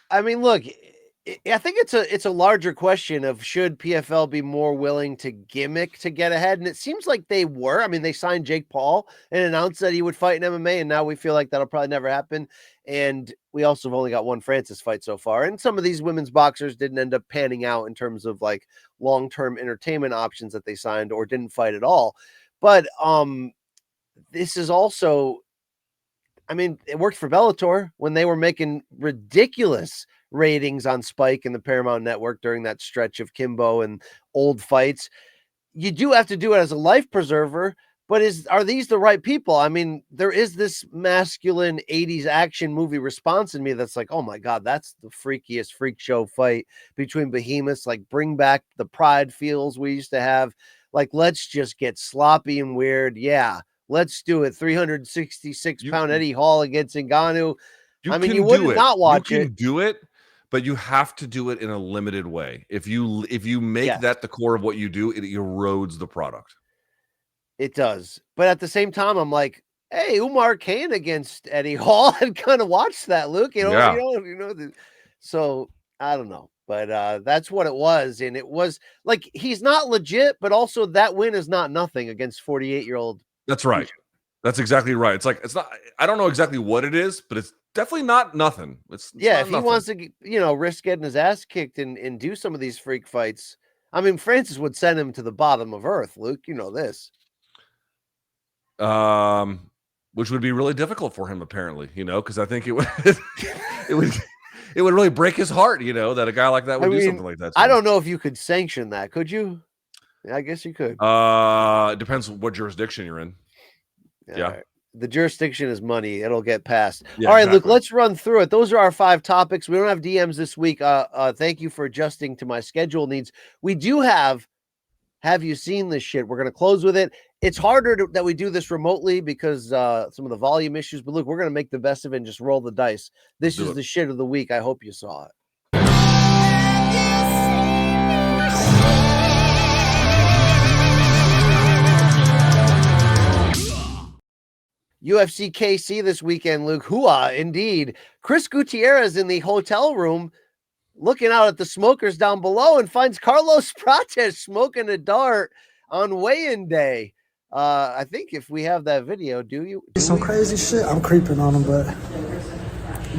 I mean, look, I think it's a larger question of should PFL be more willing to gimmick to get ahead, and it seems like they were. I mean, they signed Jake Paul and announced that he would fight in MMA, and now we feel like that'll probably never happen. And we also have only got one Francis fight so far, and some of these women's boxers didn't end up panning out in terms of like long-term entertainment options that they signed or didn't fight at all. But this is also, I mean, it worked for Bellator when they were making ridiculous ratings on Spike and the Paramount Network during that stretch of Kimbo and old fights. You do have to do it as a life preserver, but are these the right people? I mean, there is this masculine 80s action movie response in me that's like, oh my God, that's the freakiest freak show fight between behemoths. Like, bring back the pride feels we used to have. Like, let's just get sloppy and weird. Yeah, let's do it. 366-pound Eddie Hall against Ngannou. I mean, you wouldn't not watch it.
You can do it, but you have to do it in a limited way. If you make that the core of what you do, it erodes the product.
It does. But at the same time, I'm like, hey, Umar Kane against Eddie Hall. I'd kind of watch that, Luke.
Yeah.
So I don't know. But that's what it was. And it was like he's not legit, but also that win is not nothing against 48-year-old.
That's right. That's exactly right. It's like it's not. I don't know exactly what it is, but it's definitely not nothing. It's
if he wants to, risk getting his ass kicked and do some of these freak fights. I mean, Francis would send him to the bottom of earth, Luke. You know this.
Which would be really difficult for him, apparently. Because I think it would, it would really break his heart. That a guy like that would do something like that.
I don't know if you could sanction that. Could you? Yeah, I guess you could.
It depends what jurisdiction you're in. Yeah.
Right. The jurisdiction is money. It'll get passed.
Yeah,
all right,
exactly.
Luke, let's run through it. Those are our 5 topics. We don't have DMs this week. Thank you for adjusting to my schedule needs. We do have you seen this shit? We're going to close with it. It's harder that we do this remotely because some of the volume issues, but look, we're going to make the best of it and just roll the dice. This is the shit of the week. I hope you saw it. UFC KC this weekend, Luke. Hooah, indeed. Chris Gutierrez in the hotel room looking out at the smokers down below and finds Carlos Prates smoking a dart on weigh-in day. I think if we have that video,
Some crazy shit. I'm creeping on him, but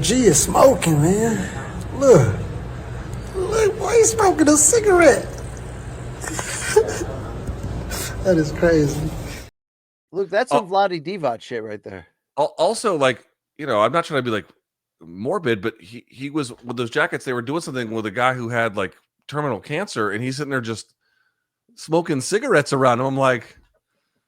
G is smoking, man. Look, why he's smoking a cigarette? That is crazy.
Look, that's some Vlade Divac shit right there.
Also, I'm not trying to be like morbid, but he was with those jackets. They were doing something with a guy who had like terminal cancer, and he's sitting there just smoking cigarettes around him. I'm like,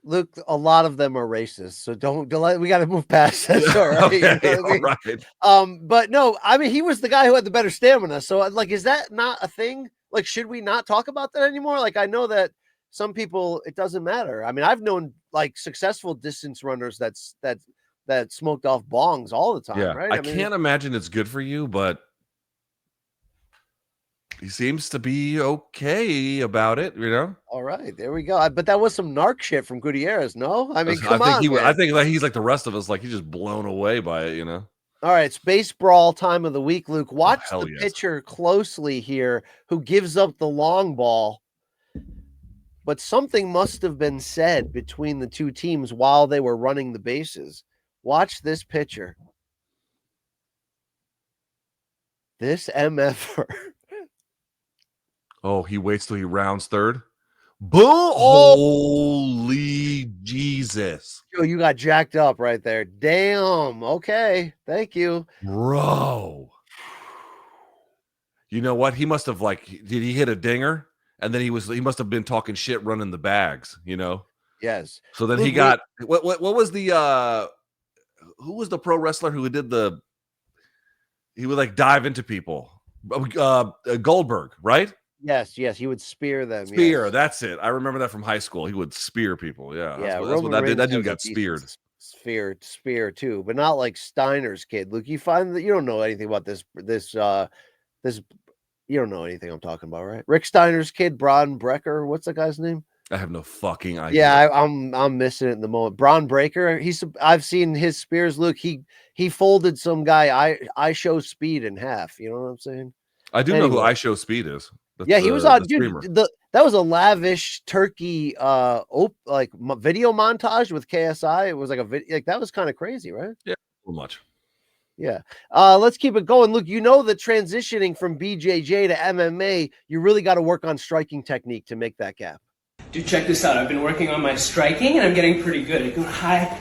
look, a lot of them are racist, so don't. We got to move past that. All right,
okay,
all
right.
But no, I mean, he was the guy who had the better stamina. So, like, is that not a thing? Like, should we not talk about that anymore? Like, I know that some people, it doesn't matter. I mean, I've known like successful distance runners that smoked off bongs all the time, right?
I can't imagine it's good for you, but he seems to be okay about it,
All right, there we go. But that was some narc shit from Gutierrez, no? I mean, come on.
I think like he's like the rest of us, like he's just blown away by it,
All right, space brawl time of the week, Luke. Watch the pitcher closely here who gives up the long ball. But something must have been said between the two teams while they were running the bases. Watch this pitcher. This MFer.
Oh, he waits till he rounds third. Boom! Holy Jesus.
Yo, you got jacked up right there. Damn. Okay. Thank you.
Bro. You know what? He must have did he hit a dinger? And then he must have been talking shit running the bags,
Yes.
So then he got what was the who was the pro wrestler who did he would like dive into people? Goldberg, right?
Yes, he would spear them.
Spear,
yes.
That's it. I remember that from high school. He would spear people. Yeah,
yeah.
That's what that did. That dude got speared.
Spear too, but not like Steiner's kid. Luke, you find that you don't know anything about this. You don't know anything I'm talking about, right? Rick Steiner's kid, Braun Brecker. What's that guy's name?
I have no fucking idea.
Yeah, I'm missing it in the moment. Braun Breaker. I've seen his spears. Luke, he folded some guy. I show speed in half. You know what I'm saying?
I do know who I Show Speed is.
Yeah, he was on. Dude, that was a lavish turkey video montage with KSI. It was like a video. Like that was kind of crazy, right?
Yeah, so much.
Yeah. Let's keep it going. Look, that transitioning from BJJ to MMA, you really got to work on striking technique to make that gap.
Dude, check this out. I've been working on my striking, and I'm getting pretty good. I go high,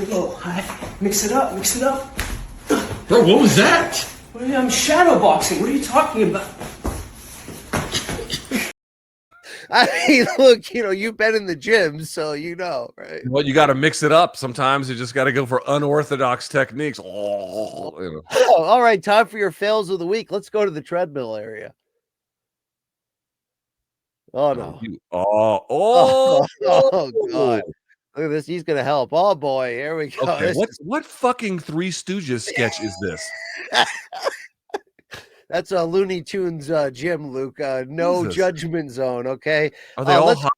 low, high. Mix it up.
Bro, what was that?
I'm shadow boxing. What are you talking about?
I mean, look, you've been in the gym, so right?
Well, you got to mix it up. Sometimes you just got to go for unorthodox techniques.
All right, time for your fails of the week. Let's go to the treadmill area. Oh, no.
Oh,
God. Look at this. He's going to help. Oh, boy. Here we go.
Okay, what fucking Three Stooges sketch is this?
That's a Looney Tunes gym, Luke. No judgment zone, okay?
Are they all hot?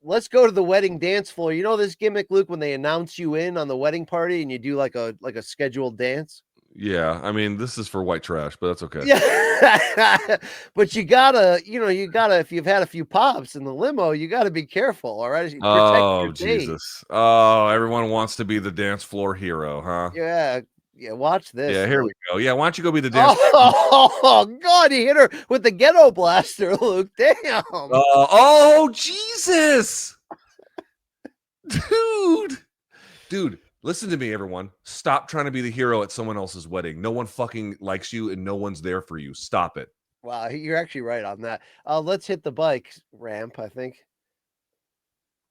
let's go to the wedding dance floor. You know this gimmick, Luke, when they announce you in on the wedding party and you do like a scheduled dance?
Yeah, I mean, this is for white trash, but that's okay.
Yeah. But you gotta, if you've had a few pops in the limo, you gotta be careful, all right? Protect
Oh,
your date.
Jesus. Oh, everyone wants to be the dance floor hero, huh?
Yeah. Yeah, watch this.
Yeah, here
Luke.
we go. Yeah, why don't you go be the dance
Oh, God, he hit her with the ghetto blaster, Luke. Damn.
Oh, Jesus. Dude, listen to me, everyone. Stop trying to be the hero at someone else's wedding. No one fucking likes you and no one's there for you. Stop it.
Wow, you're actually right on that. Let's hit the bike ramp, I think.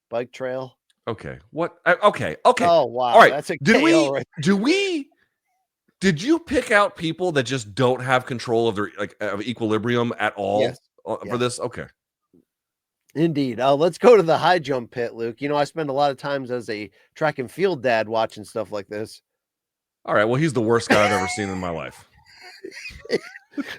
Bike trail.
Okay. What? Okay.
Oh, wow.
All right.
That's a KO right.
Did you pick out people that just don't have control of their of equilibrium at all
Yes.
for this? Okay.
Indeed. Let's go to the high jump pit, Luke. You know, I spend a lot of times as a track and field dad watching stuff like this.
All right. Well, he's the worst guy I've ever seen in my life.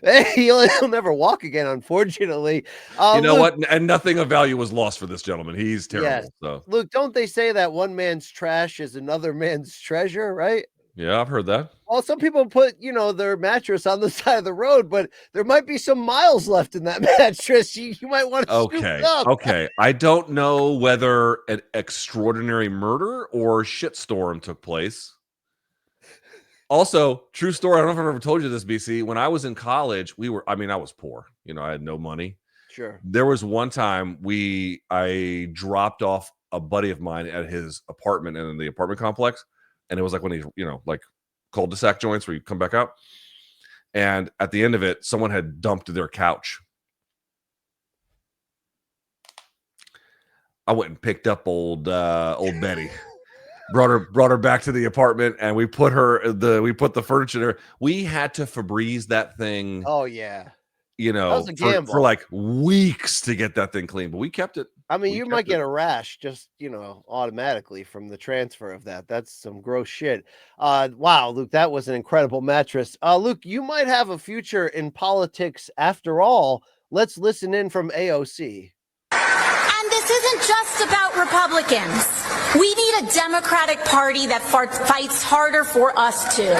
Hey, he'll never walk again, unfortunately.
You know
Luke,
what? And nothing of value was lost for this gentleman. He's terrible.
yes.
So
Luke, don't they say that one man's trash is another man's treasure, right?
yeah, I've heard that.
Well, some people put, their mattress on the side of the road, but there might be some miles left in that mattress. You might want to scoop it up.
Okay. I don't know whether an extraordinary murder or shitstorm took place. Also, true story. I don't know if I've ever told you this, BC. When I was in college, I was poor. I had no money.
Sure.
There was one time I dropped off a buddy of mine at his apartment in the apartment complex. And it was like one of these, like cul-de-sac joints where you come back out. And at the end of it, someone had dumped their couch. I went and picked up old Betty. brought her back to the apartment, and we put the furniture there. We had to Febreze that thing.
Oh yeah.
That
was a gamble.
for like weeks to get that thing clean, but we kept it.
I mean, you might get a rash just, automatically from the transfer of that. That's some gross shit. Wow, Luke, that was an incredible mattress. Luke, you might have a future in politics after all. Let's listen in from AOC.
And this isn't just about Republicans. We need a Democratic Party that fights harder for us too.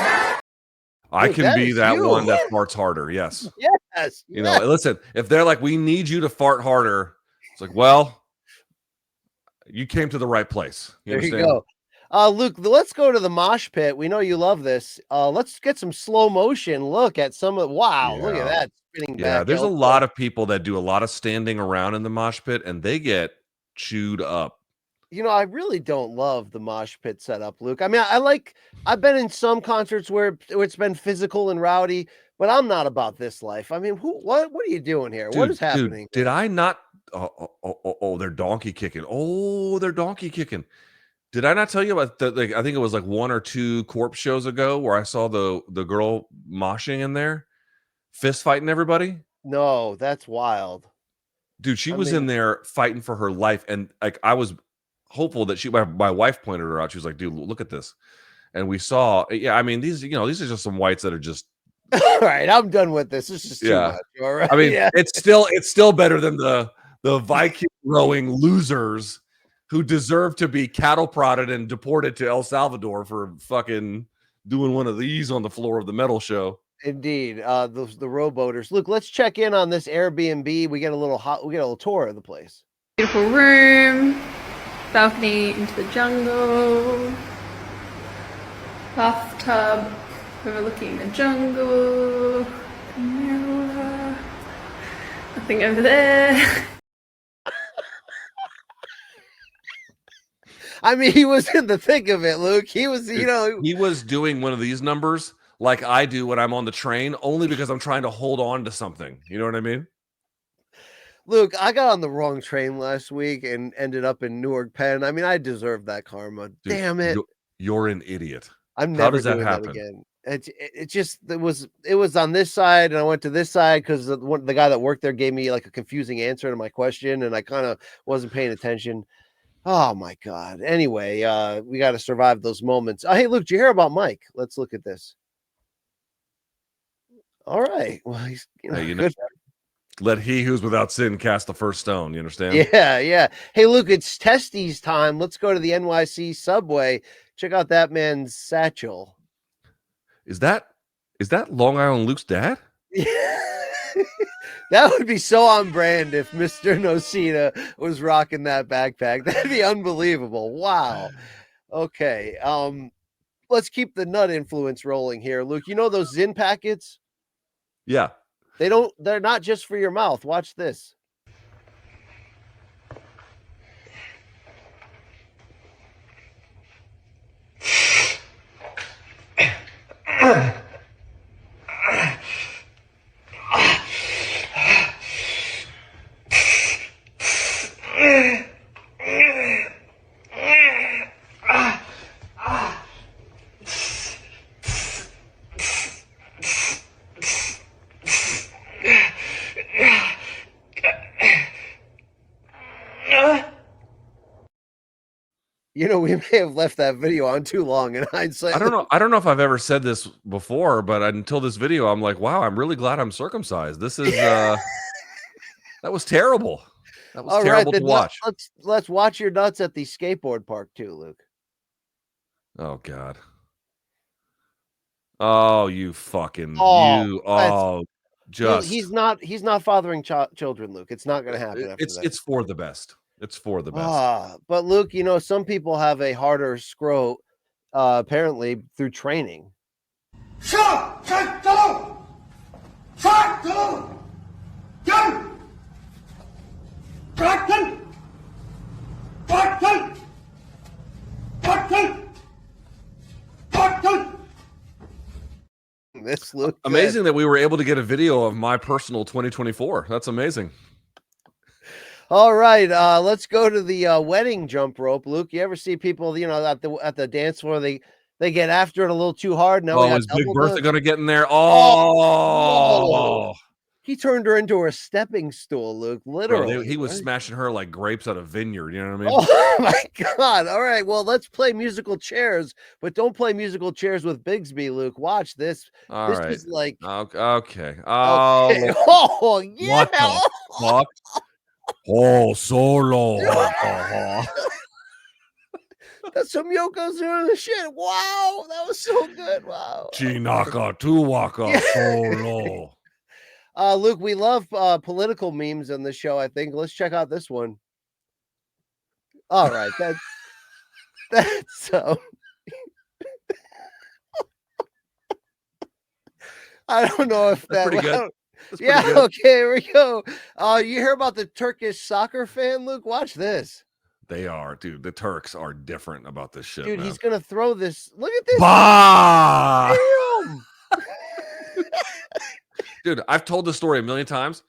I
Dude,
can be
is
that
you.
one that farts harder. Yes.
Yes.
Listen, if they're like, we need you to fart harder, it's like, well, you came to the right place.
There you go. Luke, let's go to the mosh pit. We know you love this. Let's get some slow motion look at some of wow, look at that spinning back.
Yeah, there's a lot of people that do a lot of standing around in the mosh pit and they get chewed up.
I really don't love the mosh pit setup, Luke. I mean, I've been in some concerts where it's been physical and rowdy, but I'm not about this life. I mean, what are you doing here? What is happening?
Did I not? Oh, they're donkey kicking. Oh, they're donkey kicking. Did I not tell you about I think it was like 1 or 2 corpse shows ago where I saw the girl moshing in there, fist fighting everybody.
No, that's wild.
Dude, she was in there fighting for her life. And like, I was hopeful that my wife pointed her out. She was like, dude, look at this. And we saw, I mean, these are just some whites that are just.
All right, I'm done with this. This is too much. All right.
I mean, it's still better than the Viking rowing losers who deserve to be cattle prodded and deported to El Salvador for fucking doing one of these on the floor of the metal show.
Indeed. The rowboaters. Luke, let's check in on this Airbnb. We get a little tour of the place.
Beautiful room, balcony into the jungle, bathtub overlooking the jungle, Camilla, nothing over there.
I mean, he was in the thick of it, Luke. He was,
he was doing one of these numbers like I do when I'm on the train, only because I'm trying to hold on to something. You know what I mean?
Luke, I got on the wrong train last week and ended up in Newark Penn. I mean, I deserve that karma.
Dude,
damn it.
You're an idiot.
I'm
How
never
does that
doing
happen?
that again. It was on this side and I went to this side because the guy that worked there gave me like a confusing answer to my question and I kind of wasn't paying attention. Oh my God. Anyway, we got to survive those moments. Hey, Luke, did you hear about Mike? Let's look at this. All right. Well, he's good.
Let he who's without sin cast the first stone. You understand?
Yeah, yeah. Hey, Luke, it's Testies time. Let's go to the NYC subway. Check out that man's satchel.
Is that Long Island Luke's dad?
That would be so on brand if Mr. Nocita was rocking that backpack. That'd be unbelievable. Wow. Okay. Let's keep the nut influence rolling here, Luke. You know those Zyn packets?
Yeah.
They're not just for your mouth. Watch this. You know, we may have left that video on too long in hindsight.
I don't know if I've ever said this before, but until this video, I'm like, wow, I'm really glad I'm circumcised. This is that was terrible. That was terrible to watch.
Let's watch your nuts at the skateboard park too, Luke.
Oh God. Oh, you fucking
he's not fathering children, Luke. It's not going to happen.
It's for the best. It's for the best.
But Luke, you know, some people have a harder scrote, apparently through training. This looks
amazing that we were able to get a video of my personal 2024. That's amazing.
All right, let's go to the wedding jump rope, Luke. You ever see people, you know, at the dance floor, they get after it a little too hard. Now
is Big Bertha going to get in there? Oh,
he turned her into a stepping stool, Luke. Literally,
bro, he was smashing her like grapes out of vineyard. You know what I mean?
Oh my God! All right, well, let's play musical chairs, but don't play musical chairs with Bigsby, Luke. Watch this.
All
this
right.
is like
okay.
Okay. Oh yeah.
What the fuck? Oh, solo.
That's some Yokozuna shit. Wow, that was so good. Wow.
Chinaka, Tuwaka, solo.
Luke, we love political memes on the show, I think. Let's check out this one. All right, that's so. I don't know if that's
pretty good.
Yeah, okay, here we go. You hear about the Turkish soccer fan, Luke? Watch this.
They are, dude. The Turks are different about this shit.
Dude,
man.
he's gonna throw this. Look at this.
Bah!
Damn.
Dude, I've told this story a million times.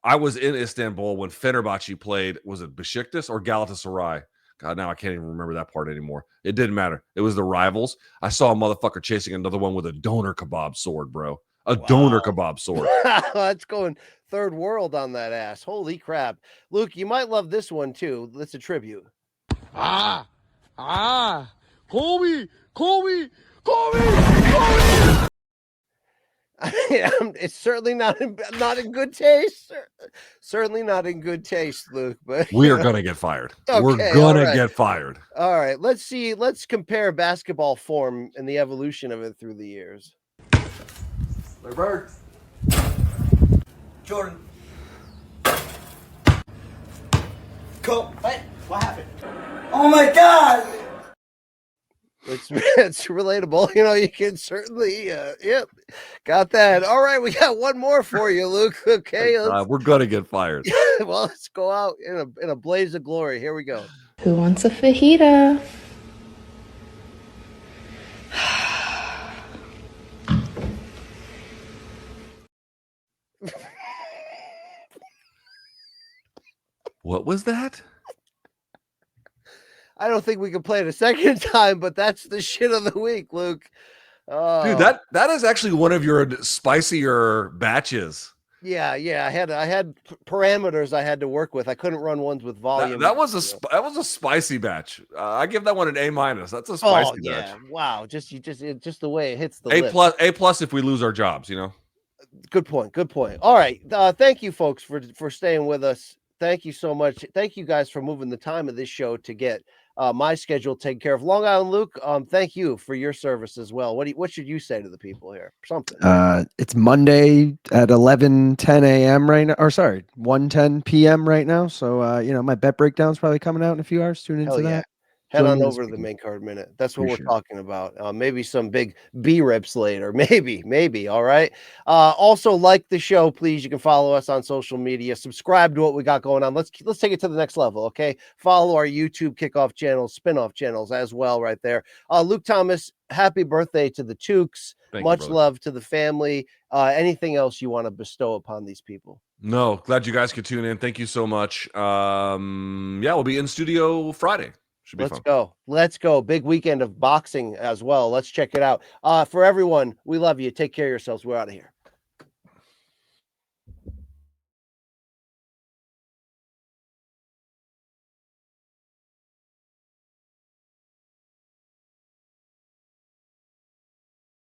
I was in Istanbul when Fenerbahce played. Was it Besiktas or Galatasaray? God, now I can't even remember that part anymore. It didn't matter. It was the rivals. I saw a motherfucker chasing another one with a doner kebab sword, bro. A doner kebab sword.
That's going third world on that ass. Holy crap. Luke, you might love this one too. It's a tribute.
Kobe.
It's certainly not in good taste. Certainly not in good taste, Luke. But
we are gonna get fired.
Okay,
we're gonna
right.
get fired.
All right, let's see. Let's compare basketball form and the evolution of it through the years.
Levert. Jordan. What happened? Oh my God!
It's relatable. You know, you can certainly, yep, got that. All right, we got one more for you, Luke. Okay,
we're gonna get fired.
Well, let's go out in a blaze of glory. Here we go.
Who wants a fajita?
What was that?
I don't think we can play it a second time, but that's the shit of the week, Luke.
Dude, that is actually one of your spicier batches.
Yeah. I had parameters I had to work with. I couldn't run ones with volume.
That was a spicy batch. I give that one an A-. That's a spicy batch.
Wow. Just the way it hits the
A+, if we lose our jobs, you know.
Good point. Good point. All right. Thank you, folks, for staying with us. Thank you so much. Thank you guys for moving the time of this show to get my schedule taken care of. Long Island Luke, thank you for your service as well. What should you say to the people here? Something.
It's Monday at 11:10 a.m. right now, or sorry, 1:10 p.m. right now. So you know, my bet breakdown's probably coming out in a few hours. Tune into
Hell yeah.
that.
Head
Join
on
me this
over to the
weekend.
main card minute. That's what
Appreciate
we're talking about. Maybe some big B rips later. Maybe. All right. Also like the show, please. You can follow us on social media. Subscribe to what we got going on. Let's take it to the next level. Okay. Follow our YouTube kickoff channels, spinoff channels as well, right there. Luke Thomas, happy birthday to the Tukes.
Thank you,
Much
brother.
love to the family. Anything else you want to bestow upon these people?
No, glad you guys could tune in. Thank you so much. Yeah, we'll be in studio Friday. Should be
Let's
fun.
go. Let's go. Big weekend of boxing as well. Let's check it out. For everyone, we love you. Take care of yourselves. We're out of here.